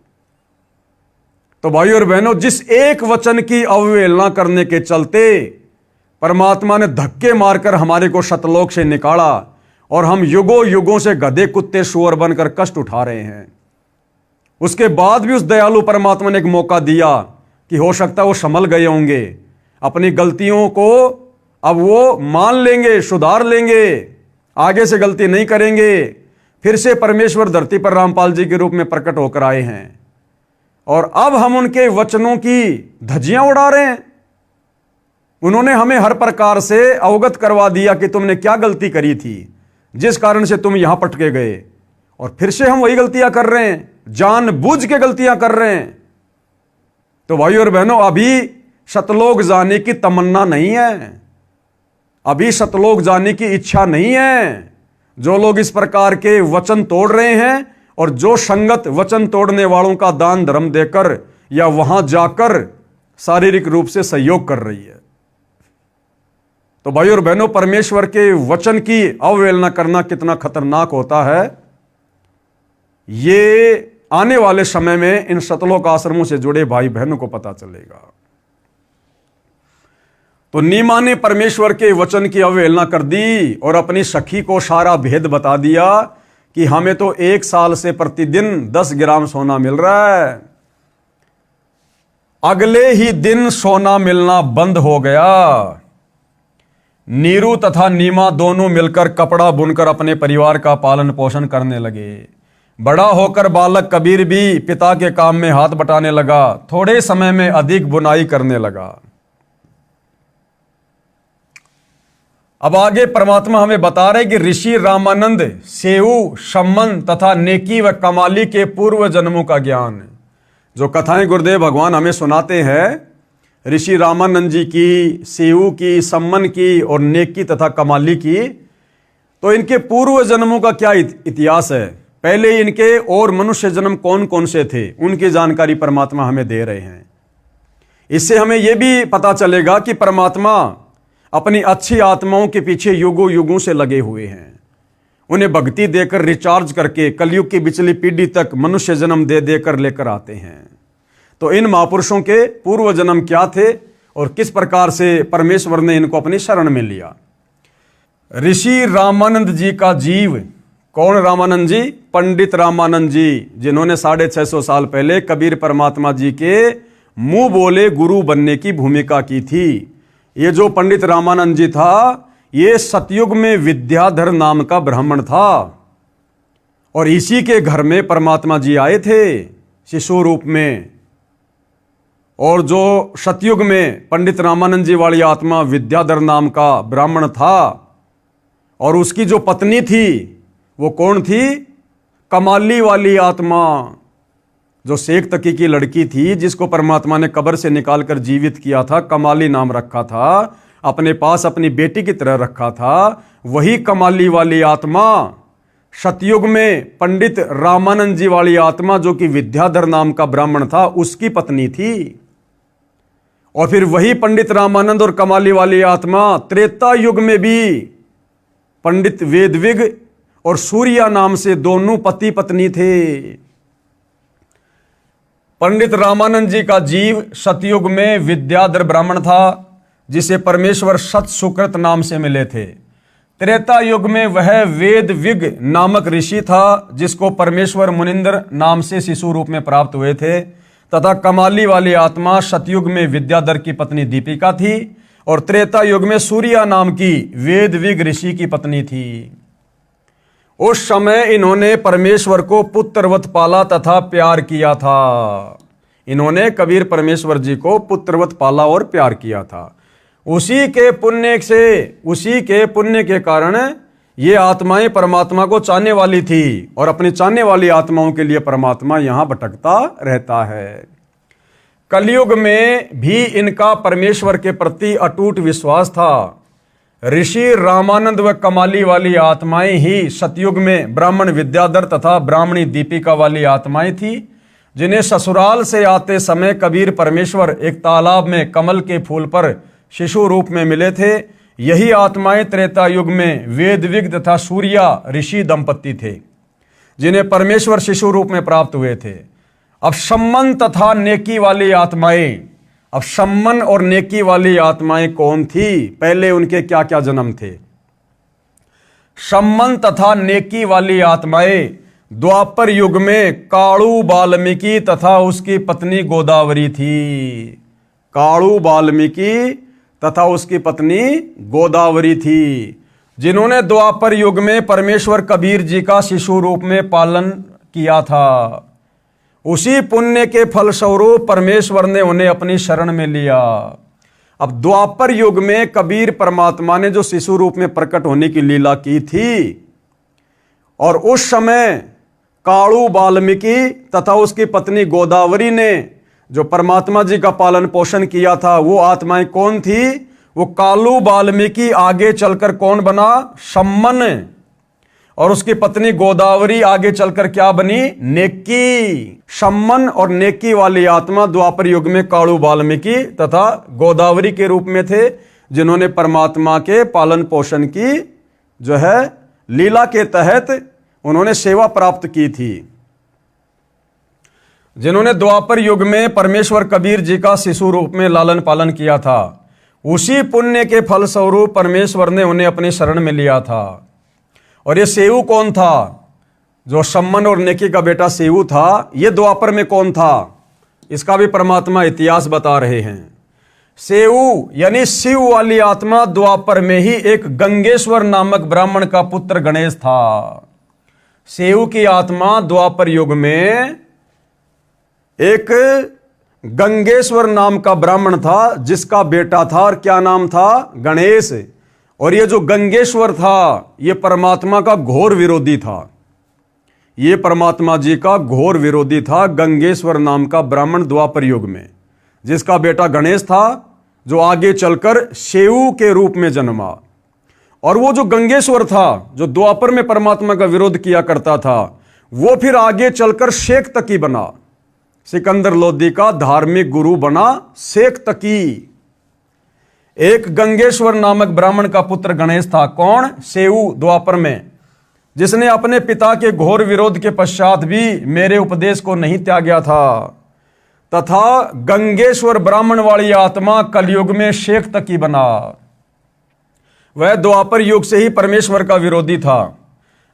तो भाइयों और बहनों, जिस एक वचन की अवहेलना करने के चलते परमात्मा ने धक्के मारकर हमारे को सतलोक से निकाला, और हम युगों युगों से गधे कुत्ते सुअर बनकर कष्ट उठा रहे हैं, उसके बाद भी उस दयालु परमात्मा ने एक मौका दिया कि हो सकता है वो संभल गए होंगे, अपनी गलतियों को अब वो मान लेंगे, सुधार लेंगे, आगे से गलती नहीं करेंगे। फिर से परमेश्वर धरती पर रामपाल जी के रूप में प्रकट होकर आए हैं, और अब हम उनके वचनों की धज्जियां उड़ा रहे हैं। उन्होंने हमें हर प्रकार से अवगत करवा दिया कि तुमने क्या गलती करी थी, जिस कारण से तुम यहां पटके गए, और फिर से हम वही गलतियां कर रहे हैं, जानबूझ के गलतियां कर रहे हैं। तो भाइयों और बहनों, अभी सतलोक जाने की तमन्ना नहीं है, अभी सतलोक जाने की इच्छा नहीं है। जो लोग इस प्रकार के वचन तोड़ रहे हैं, और जो संगत वचन तोड़ने वालों का दान धर्म देकर या वहां जाकर शारीरिक रूप से सहयोग कर रही है। तो भाइयों और बहनों, परमेश्वर के वचन की अवहेलना करना कितना खतरनाक होता है, ये आने वाले समय में इन सतलोक आश्रमों से जुड़े भाई बहनों को पता चलेगा। तो नीमा ने परमेश्वर के वचन की अवहेलना कर दी और अपनी सखी को सारा भेद बता दिया कि हमें तो 1 साल से प्रतिदिन 10 ग्राम सोना मिल रहा है। अगले ही दिन सोना मिलना बंद हो गया। नीरू तथा नीमा दोनों मिलकर कपड़ा बुनकर अपने परिवार का पालन पोषण करने लगे। बड़ा होकर बालक कबीर भी पिता के काम में हाथ बटाने लगा। थोड़े समय में अधिक बुनाई करने लगा। अब आगे परमात्मा हमें बता रहे कि ऋषि रामानंद सेऊ, सम्मन तथा नेकी व कमाली के पूर्व जन्मों का ज्ञान, जो कथाएं गुरुदेव भगवान हमें सुनाते हैं, ऋषि रामानंद जी की, सेऊ की, सम्मन की और नेकी तथा कमाली की, तो इनके पूर्व जन्मों का क्या इतिहास है, पहले इनके और मनुष्य जन्म कौन कौन से थे, उनकी जानकारी परमात्मा हमें दे रहे हैं। इससे हमें यह भी पता चलेगा कि परमात्मा अपनी अच्छी आत्माओं के पीछे युगों युगों से लगे हुए हैं। उन्हें भक्ति देकर रिचार्ज करके कलयुग की पिछली पीढ़ी तक मनुष्य जन्म दे देकर लेकर आते हैं। तो इन महापुरुषों के पूर्व जन्म क्या थे और किस प्रकार से परमेश्वर ने इनको अपनी शरण में लिया। ऋषि रामानंद जी का जीव, कौन रामानंद जी? पंडित रामानंद जी, जिन्होंने 650 साल पहले कबीर परमात्मा जी के मुंह बोले गुरु बनने की भूमिका की थी। ये जो पंडित रामानंद जी था, ये सतयुग में विद्याधर नाम का ब्राह्मण था, और इसी के घर में परमात्मा जी आए थे शिशु रूप में। और जो सतयुग में पंडित रामानंद जी वाली आत्मा विद्याधर नाम का ब्राह्मण था, और उसकी जो पत्नी थी वो कौन थी? कमाली वाली आत्मा, जो शेख तकी की लड़की थी जिसको परमात्मा ने कब्र से निकालकर जीवित किया था, कमाली नाम रखा था, अपने पास अपनी बेटी की तरह रखा था। वही कमाली वाली आत्मा सतयुग में पंडित रामानंद जी वाली आत्मा, जो कि विद्याधर नाम का ब्राह्मण था, उसकी पत्नी थी। और फिर वही पंडित रामानंद और कमाली वाली आत्मा त्रेता युग में भी पंडित वेदविग और सूर्या नाम से दोनों पति पत्नी थे। पंडित रामानंद जी का जीव सतयुग में विद्याधर ब्राह्मण था, जिसे परमेश्वर सत सुकृत नाम से मिले थे। त्रेता युग में वह वेदविग नामक ऋषि था, जिसको परमेश्वर मुनिंद्र नाम से शिशु रूप में प्राप्त हुए थे। तथा कमाली वाली आत्मा सतयुग में विद्याधर की पत्नी दीपिका थी और त्रेता युग में सूर्या नाम की वेदविग ऋषि की पत्नी थी। उस समय इन्होंने परमेश्वर को पुत्रवत पाला तथा प्यार किया था। इन्होंने कबीर परमेश्वर जी को पुत्रवत पाला और प्यार किया था। उसी के पुण्य के कारण ये आत्माएं परमात्मा को चाहने वाली थी और अपनी चाहने वाली आत्माओं के लिए परमात्मा यहां भटकता रहता है। कलयुग में भी इनका परमेश्वर के प्रति अटूट विश्वास था। ऋषि रामानंद व कमाली वाली आत्माएं ही सतयुग में ब्राह्मण विद्याधर तथा ब्राह्मणी दीपिका वाली आत्माएं थी, जिन्हें ससुराल से आते समय कबीर परमेश्वर एक तालाब में कमल के फूल पर शिशु रूप में मिले थे। यही आत्माएं त्रेता युग में वेदविग तथा सूर्या ऋषि दंपत्ति थे, जिन्हें परमेश्वर शिशु रूप में प्राप्त हुए थे। अब सम्मन तथा नेकी वाली आत्माएं, अब सम्मन और नेकी वाली आत्माएं कौन थी? पहले उनके क्या क्या जन्म थे? सम्मन तथा नेकी वाली आत्माएं द्वापर युग में कालू वाल्मीकि तथा उसकी पत्नी गोदावरी थी। कालू वाल्मीकि तथा उसकी पत्नी गोदावरी थी, जिन्होंने द्वापर युग में परमेश्वर कबीर जी का शिशु रूप में पालन किया था। उसी पुण्य के फलस्वरूप परमेश्वर ने उन्हें अपनी शरण में लिया। अब द्वापर युग में कबीर परमात्मा ने जो शिशु रूप में प्रकट होने की लीला की थी, और उस समय कालू वाल्मीकि तथा उसकी पत्नी गोदावरी ने जो परमात्मा जी का पालन पोषण किया था, वो आत्माएं कौन थी? वो कालू वाल्मीकि आगे चलकर कौन बना? सम्मन। और उसकी पत्नी गोदावरी आगे चलकर क्या बनी? नेकी। सम्मन और नेकी वाली आत्मा द्वापर युग में कालू वाल्मीकि तथा गोदावरी के रूप में थे, जिन्होंने परमात्मा के पालन पोषण की जो है लीला के तहत उन्होंने सेवा प्राप्त की थी। जिन्होंने द्वापर युग में परमेश्वर कबीर जी का शिशु रूप में लालन पालन किया था, उसी पुण्य के फलस्वरूप परमेश्वर ने उन्हें अपनी शरण में लिया था। और ये सेऊ कौन था? जो सम्मन और नेकी का बेटा सेऊ था, ये द्वापर में कौन था? इसका भी परमात्मा इतिहास बता रहे हैं। सेऊ यानी शिव वाली आत्मा द्वापर में ही एक गंगेश्वर नामक ब्राह्मण का पुत्र गणेश था। सेऊ की आत्मा द्वापर युग में एक गंगेश्वर नाम का ब्राह्मण था, जिसका बेटा था, और क्या नाम था? गणेश। और ये जो गंगेश्वर था, ये परमात्मा का घोर विरोधी था। ये परमात्मा जी का घोर विरोधी था, गंगेश्वर नाम का ब्राह्मण द्वापर युग में, जिसका बेटा गणेश था, जो आगे चलकर सेऊ के रूप में जन्मा। और वो जो गंगेश्वर था, जो द्वापर में परमात्मा का विरोध किया करता था, वो फिर आगे चलकर शेख तकी बना। सिकंदर लोदी का धार्मिक गुरु बना शेख तकी। एक गंगेश्वर नामक ब्राह्मण का पुत्र गणेश था। कौन? सेऊ द्वापर में, जिसने अपने पिता के घोर विरोध के पश्चात भी मेरे उपदेश को नहीं त्यागा था। तथा गंगेश्वर ब्राह्मण वाली आत्मा कलयुग में शेख तकी बना। वह द्वापर युग से ही परमेश्वर का विरोधी था।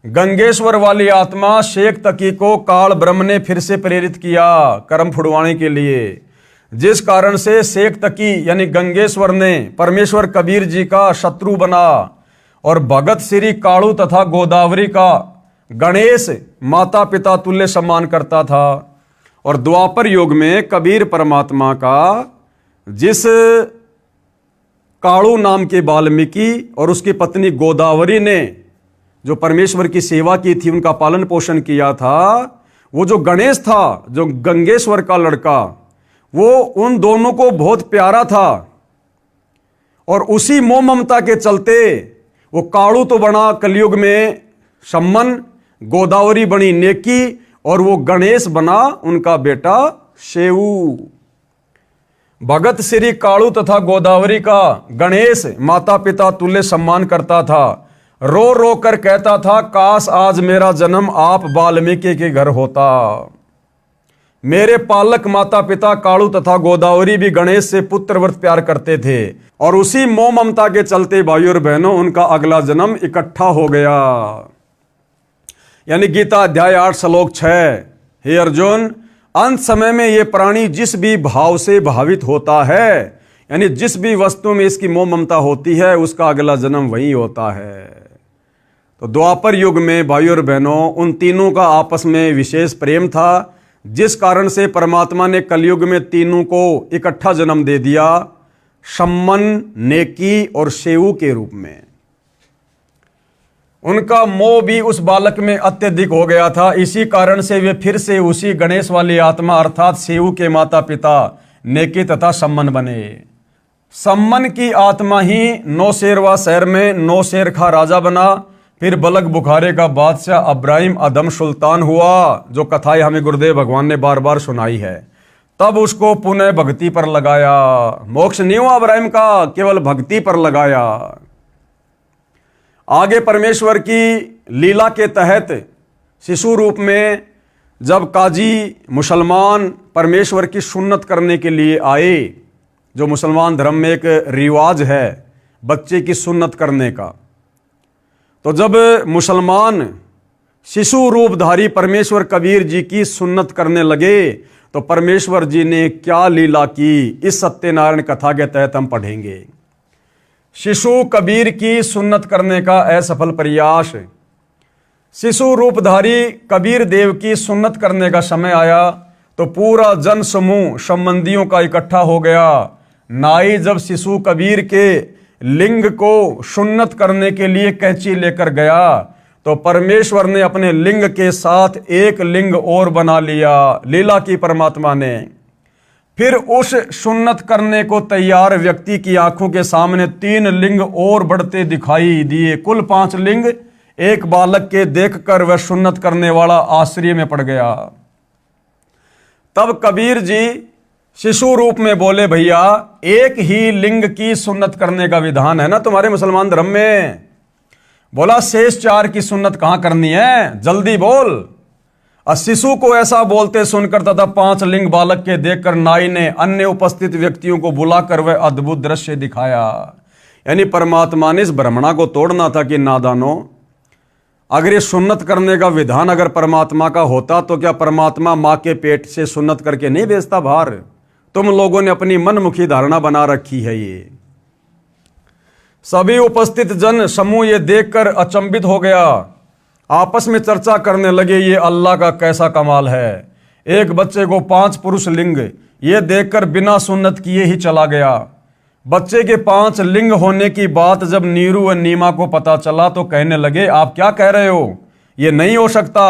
गंगेश्वर वाली आत्मा शेख तकी को काल ब्रह्म ने फिर से प्रेरित किया कर्म फुड़वाने के लिए, जिस कारण से शेख तकी यानी गंगेश्वर ने परमेश्वर कबीर जी का शत्रु बना और भगत श्री कालू तथा गोदावरी का गणेश माता पिता तुल्य सम्मान करता था। और द्वापर युग में कबीर परमात्मा का जिस कालू नाम के वाल्मीकि और उसकी पत्नी गोदावरी ने जो परमेश्वर की सेवा की थी, उनका पालन पोषण किया था, वो जो गणेश था, जो गंगेश्वर का लड़का, वो उन दोनों को बहुत प्यारा था। और उसी मोह ममता के चलते वो काड़ू तो बना कलयुग में सम्मन, गोदावरी बनी नेकी, और वो गणेश बना उनका बेटा शेऊ। भगत श्री काड़ू तथा गोदावरी का गणेश माता पिता तुल्य सम्मान करता था। रो रो कर कहता था, काश आज मेरा जन्म आप वाल्मीकि के घर होता। मेरे पालक माता पिता काड़ू तथा गोदावरी भी गणेश से पुत्रव्रत प्यार करते थे, और उसी मोह ममता के चलते भाइयों और बहनों उनका अगला जन्म इकट्ठा हो गया। यानी गीता अध्याय 8 श्लोक 6, हे अर्जुन, अंत समय में ये प्राणी जिस भी भाव से भावित होता है, यानी जिस भी वस्तु में इसकी मोह ममता होती है, उसका अगला जन्म वही होता है। तो द्वापर युग में भाइयों और बहनों उन तीनों का आपस में विशेष प्रेम था, जिस कारण से परमात्मा ने कलयुग में तीनों को इकट्ठा जन्म दे दिया, सम्मन, नेकी और शेऊ के रूप में। उनका मोह भी उस बालक में अत्यधिक हो गया था। इसी कारण से वे फिर से उसी गणेश वाली आत्मा अर्थात शेऊ के माता पिता नेकी तथा सम्मन बने। सम्मन की आत्मा ही नौशेरवा शहर में नौशेर खा राजा बना, फिर बलक बुखारे का बादशाह अब्राहिम अदम सुल्तान हुआ, जो कथाएं हमें गुरुदेव भगवान ने बार बार सुनाई है। तब उसको पुनः भक्ति पर लगाया। मोक्ष नहीं हुआ अब्राहिम का, केवल भक्ति पर लगाया। आगे परमेश्वर की लीला के तहत शिशु रूप में जब काजी मुसलमान परमेश्वर की सुन्नत करने के लिए आए, जो मुसलमान धर्म में एक रिवाज है बच्चे की सुन्नत करने का, तो जब मुसलमान शिशु रूपधारी परमेश्वर कबीर जी की सुन्नत करने लगे, तो परमेश्वर जी ने क्या लीला की, इस सत्यनारायण कथा के तहत हम पढ़ेंगे। शिशु कबीर की सुन्नत करने का असफल प्रयास। शिशु रूपधारी कबीर देव की सुन्नत करने का समय आया तो पूरा जन समूह संबंधियों का इकट्ठा हो गया। नाई जब शिशु कबीर के लिंग को सुन्नत करने के लिए कैंची लेकर गया, तो परमेश्वर ने अपने लिंग के साथ एक लिंग और बना लिया, लीला की परमात्मा ने। फिर उस सुन्नत करने को तैयार व्यक्ति की आंखों के सामने 3 लिंग और बढ़ते दिखाई दिए। कुल 5 लिंग एक बालक के देखकर वह सुन्नत करने वाला आश्चर्य में पड़ गया। तब कबीर जी शिशु रूप में बोले, भैया एक ही लिंग की सुन्नत करने का विधान है ना तुम्हारे मुसलमान धर्म में। बोला शेष 4 की सुन्नत कहां करनी है, जल्दी बोल। और शिशु को ऐसा बोलते सुनकर तथा 5 लिंग बालक के देखकर नाई ने अन्य उपस्थित व्यक्तियों को बुलाकर वह अद्भुत दृश्य दिखाया। यानी परमात्मा ने इस भ्रमणा को तोड़ना था कि नादानो, अगर ये सुन्नत करने का विधान अगर परमात्मा का होता तो क्या परमात्मा मां के पेट से सुन्नत करके नहीं भेजता बाहर? तुम लोगों ने अपनी मनमुखी धारणा बना रखी है। ये सभी उपस्थित जन समूह ये देखकर अचंभित हो गया, आपस में चर्चा करने लगे, ये अल्लाह का कैसा कमाल है। एक बच्चे को 5 पुरुष लिंग ये देखकर बिना सुन्नत किए ही चला गया। बच्चे के 5 लिंग होने की बात जब नीरू व नीमा को पता चला तो कहने लगे, आप क्या कह रहे हो, ये नहीं हो सकता।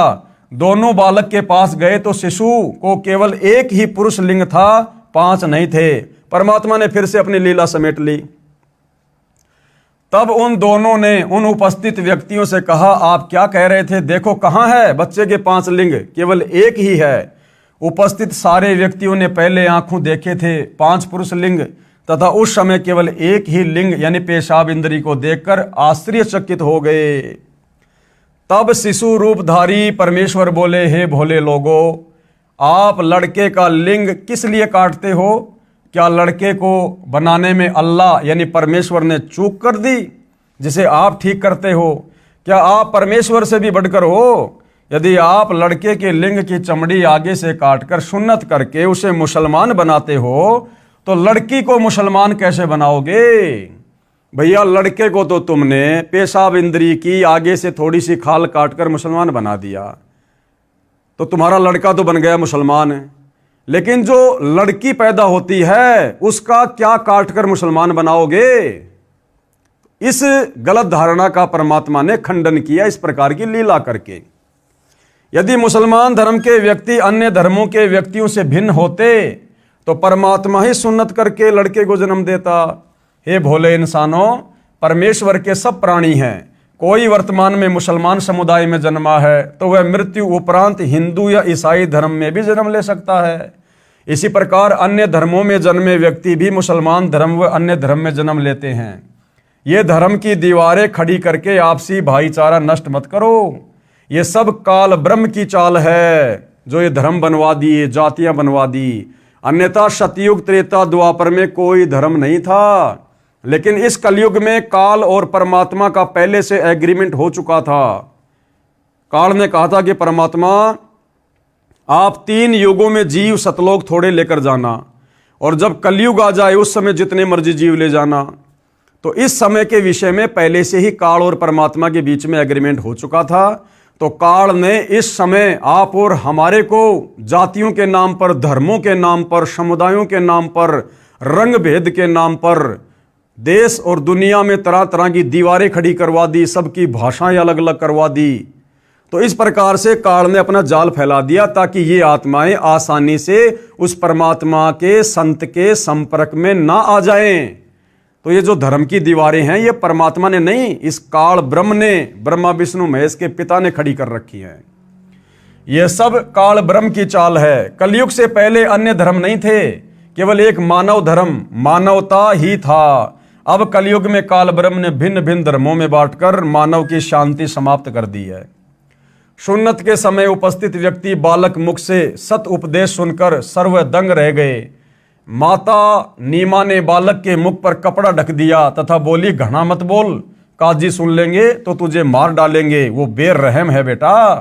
दोनों बालक के पास गए तो शिशु को केवल एक ही पुरुष लिंग था, 5 नहीं थे। परमात्मा ने फिर से अपनी लीला समेट ली। तब उन दोनों ने उन उपस्थित व्यक्तियों से कहा, आप क्या कह रहे थे, देखो कहां है बच्चे के 5 लिंग, केवल एक ही है। उपस्थित सारे व्यक्तियों ने पहले आंखों देखे थे 5 पुरुष लिंग तथा उस समय केवल एक ही लिंग यानी पेशाब इंद्री को देखकर आश्चर्यचकित हो गए। तब शिशु रूपधारी परमेश्वर बोले, हे भोले लोगों, आप लड़के का लिंग किस लिए काटते हो? क्या लड़के को बनाने में अल्लाह यानी परमेश्वर ने चूक कर दी जिसे आप ठीक करते हो? क्या आप परमेश्वर से भी बढ़कर हो? यदि आप लड़के के लिंग की चमड़ी आगे से काटकर सुन्नत करके उसे मुसलमान बनाते हो तो लड़की को मुसलमान कैसे बनाओगे? भैया लड़के को तो तुमने पेशाब इंद्री की आगे से थोड़ी सी खाल काटकर मुसलमान बना दिया, तो तुम्हारा लड़का तो बन गया मुसलमान है। लेकिन जो लड़की पैदा होती है उसका क्या काटकर मुसलमान बनाओगे? इस गलत धारणा का परमात्मा ने खंडन किया इस प्रकार की लीला करके। यदि मुसलमान धर्म के व्यक्ति अन्य धर्मों के व्यक्तियों से भिन्न होते तो परमात्मा ही सुन्नत करके लड़के को जन्म देता। हे भोले इंसानों, परमेश्वर के सब प्राणी हैं। कोई वर्तमान में मुसलमान समुदाय में जन्मा है तो वह मृत्यु उपरांत हिंदू या ईसाई धर्म में भी जन्म ले सकता है। इसी प्रकार अन्य धर्मों में जन्मे व्यक्ति भी मुसलमान धर्म व अन्य धर्म में जन्म लेते हैं। ये धर्म की दीवारें खड़ी करके आपसी भाईचारा नष्ट मत करो। ये सब काल ब्रह्म की चाल है जो ये धर्म बनवा दिए, जातियां बनवा दी। अन्यथा सतयुग त्रेता द्वापर में कोई धर्म नहीं था, लेकिन इस कलयुग में काल और परमात्मा का पहले से एग्रीमेंट हो चुका था। काल ने कहा था कि परमात्मा आप 3 युगों में जीव सतलोक थोड़े लेकर जाना, और जब कलयुग आ जाए उस समय जितने मर्जी जीव ले जाना। तो इस समय के विषय में पहले से ही काल और परमात्मा के बीच में एग्रीमेंट हो चुका था। तो काल ने इस समय आप और हमारे को जातियों के नाम पर, धर्मों के नाम पर, समुदायों के नाम पर, रंग भेद के नाम पर देश और दुनिया में तरह तरह की दीवारें खड़ी करवा दी, सबकी भाषाएं अलग अलग करवा दी। तो इस प्रकार से काल ने अपना जाल फैला दिया ताकि ये आत्माएं आसानी से उस परमात्मा के संत के संपर्क में ना आ जाएं। तो ये जो धर्म की दीवारें हैं ये परमात्मा ने नहीं, इस काल ब्रह्म ने, ब्रह्मा विष्णु महेश के पिता ने खड़ी कर रखी है। ये सब काल ब्रह्म की चाल है। कलयुग से पहले अन्य धर्म नहीं थे, केवल एक मानव धर्म, मानवता ही था। अब कलयुग में काल ब्रह्म ने भिन्न भिन्न धर्मों में बांटकर मानव की शांति समाप्त कर दी है। सुन्नत के समय उपस्थित व्यक्ति बालक मुख से सत उपदेश सुनकर सर्वदंग रह गए। माता नीमा ने बालक के मुख पर कपड़ा ढक दिया तथा बोली, घना मत बोल, काजी सुन लेंगे तो तुझे मार डालेंगे, वो बेरहम है बेटा।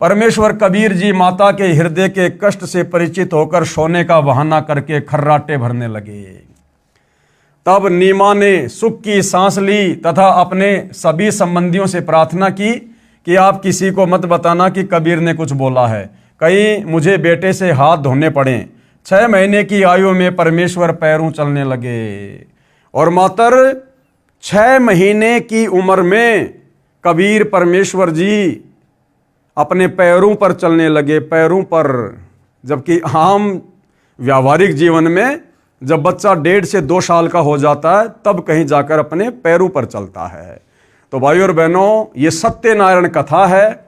परमेश्वर कबीर जी माता के हृदय के कष्ट से परिचित होकर सोने का बहाना करके खर्राटे भरने लगे। तब नीमा ने सुख की सांस ली तथा अपने सभी संबंधियों से प्रार्थना की कि आप किसी को मत बताना कि कबीर ने कुछ बोला है, कहीं मुझे बेटे से हाथ धोने पड़े। 6 महीने की आयु में परमेश्वर पैरों चलने लगे और मात्र 6 महीने की उम्र में कबीर परमेश्वर जी अपने पैरों पर चलने लगे, पैरों पर। जबकि आम व्यावहारिक जीवन में जब बच्चा 1.5 से 2 साल का हो जाता है तब कहीं जाकर अपने पैरों पर चलता है। तो भाइयों और बहनों, ये सत्यनारायण कथा है।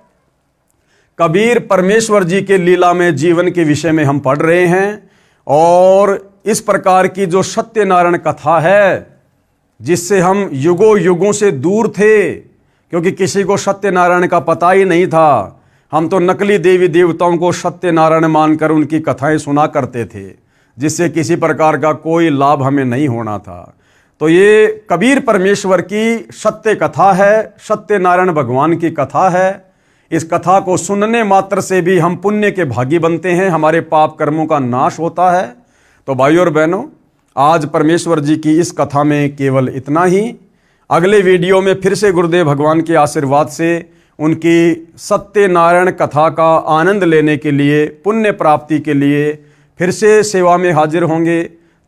कबीर परमेश्वर जी के लीला में जीवन के विषय में हम पढ़ रहे हैं। और इस प्रकार की जो सत्यनारायण कथा है जिससे हम युगों युगों से दूर थे, क्योंकि किसी को सत्यनारायण का पता ही नहीं था। हम तो नकली देवी देवताओं को सत्यनारायण मानकर उनकी कथाएं सुना करते थे, जिससे किसी प्रकार का कोई लाभ हमें नहीं होना था। तो ये कबीर परमेश्वर की सत्य कथा है, सत्यनारायण भगवान की कथा है। इस कथा को सुनने मात्र से भी हम पुण्य के भागी बनते हैं, हमारे पाप कर्मों का नाश होता है। तो भाइयों और बहनों, आज परमेश्वर जी की इस कथा में केवल इतना ही। अगले वीडियो में फिर से गुरुदेव भगवान के आशीर्वाद से उनकी सत्यनारायण कथा का आनंद लेने के लिए, पुण्य प्राप्ति के लिए फिर से सेवा में हाजिर होंगे।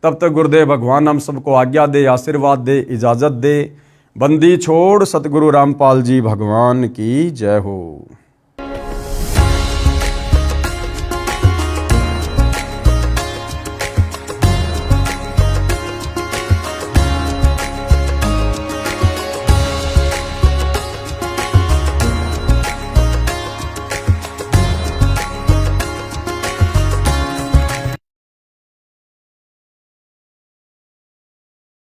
तब तक गुरुदेव भगवान हम सबको आज्ञा दे, आशीर्वाद दे, इजाज़त दे। बंदी छोड़ सतगुरु रामपाल जी भगवान की जय हो।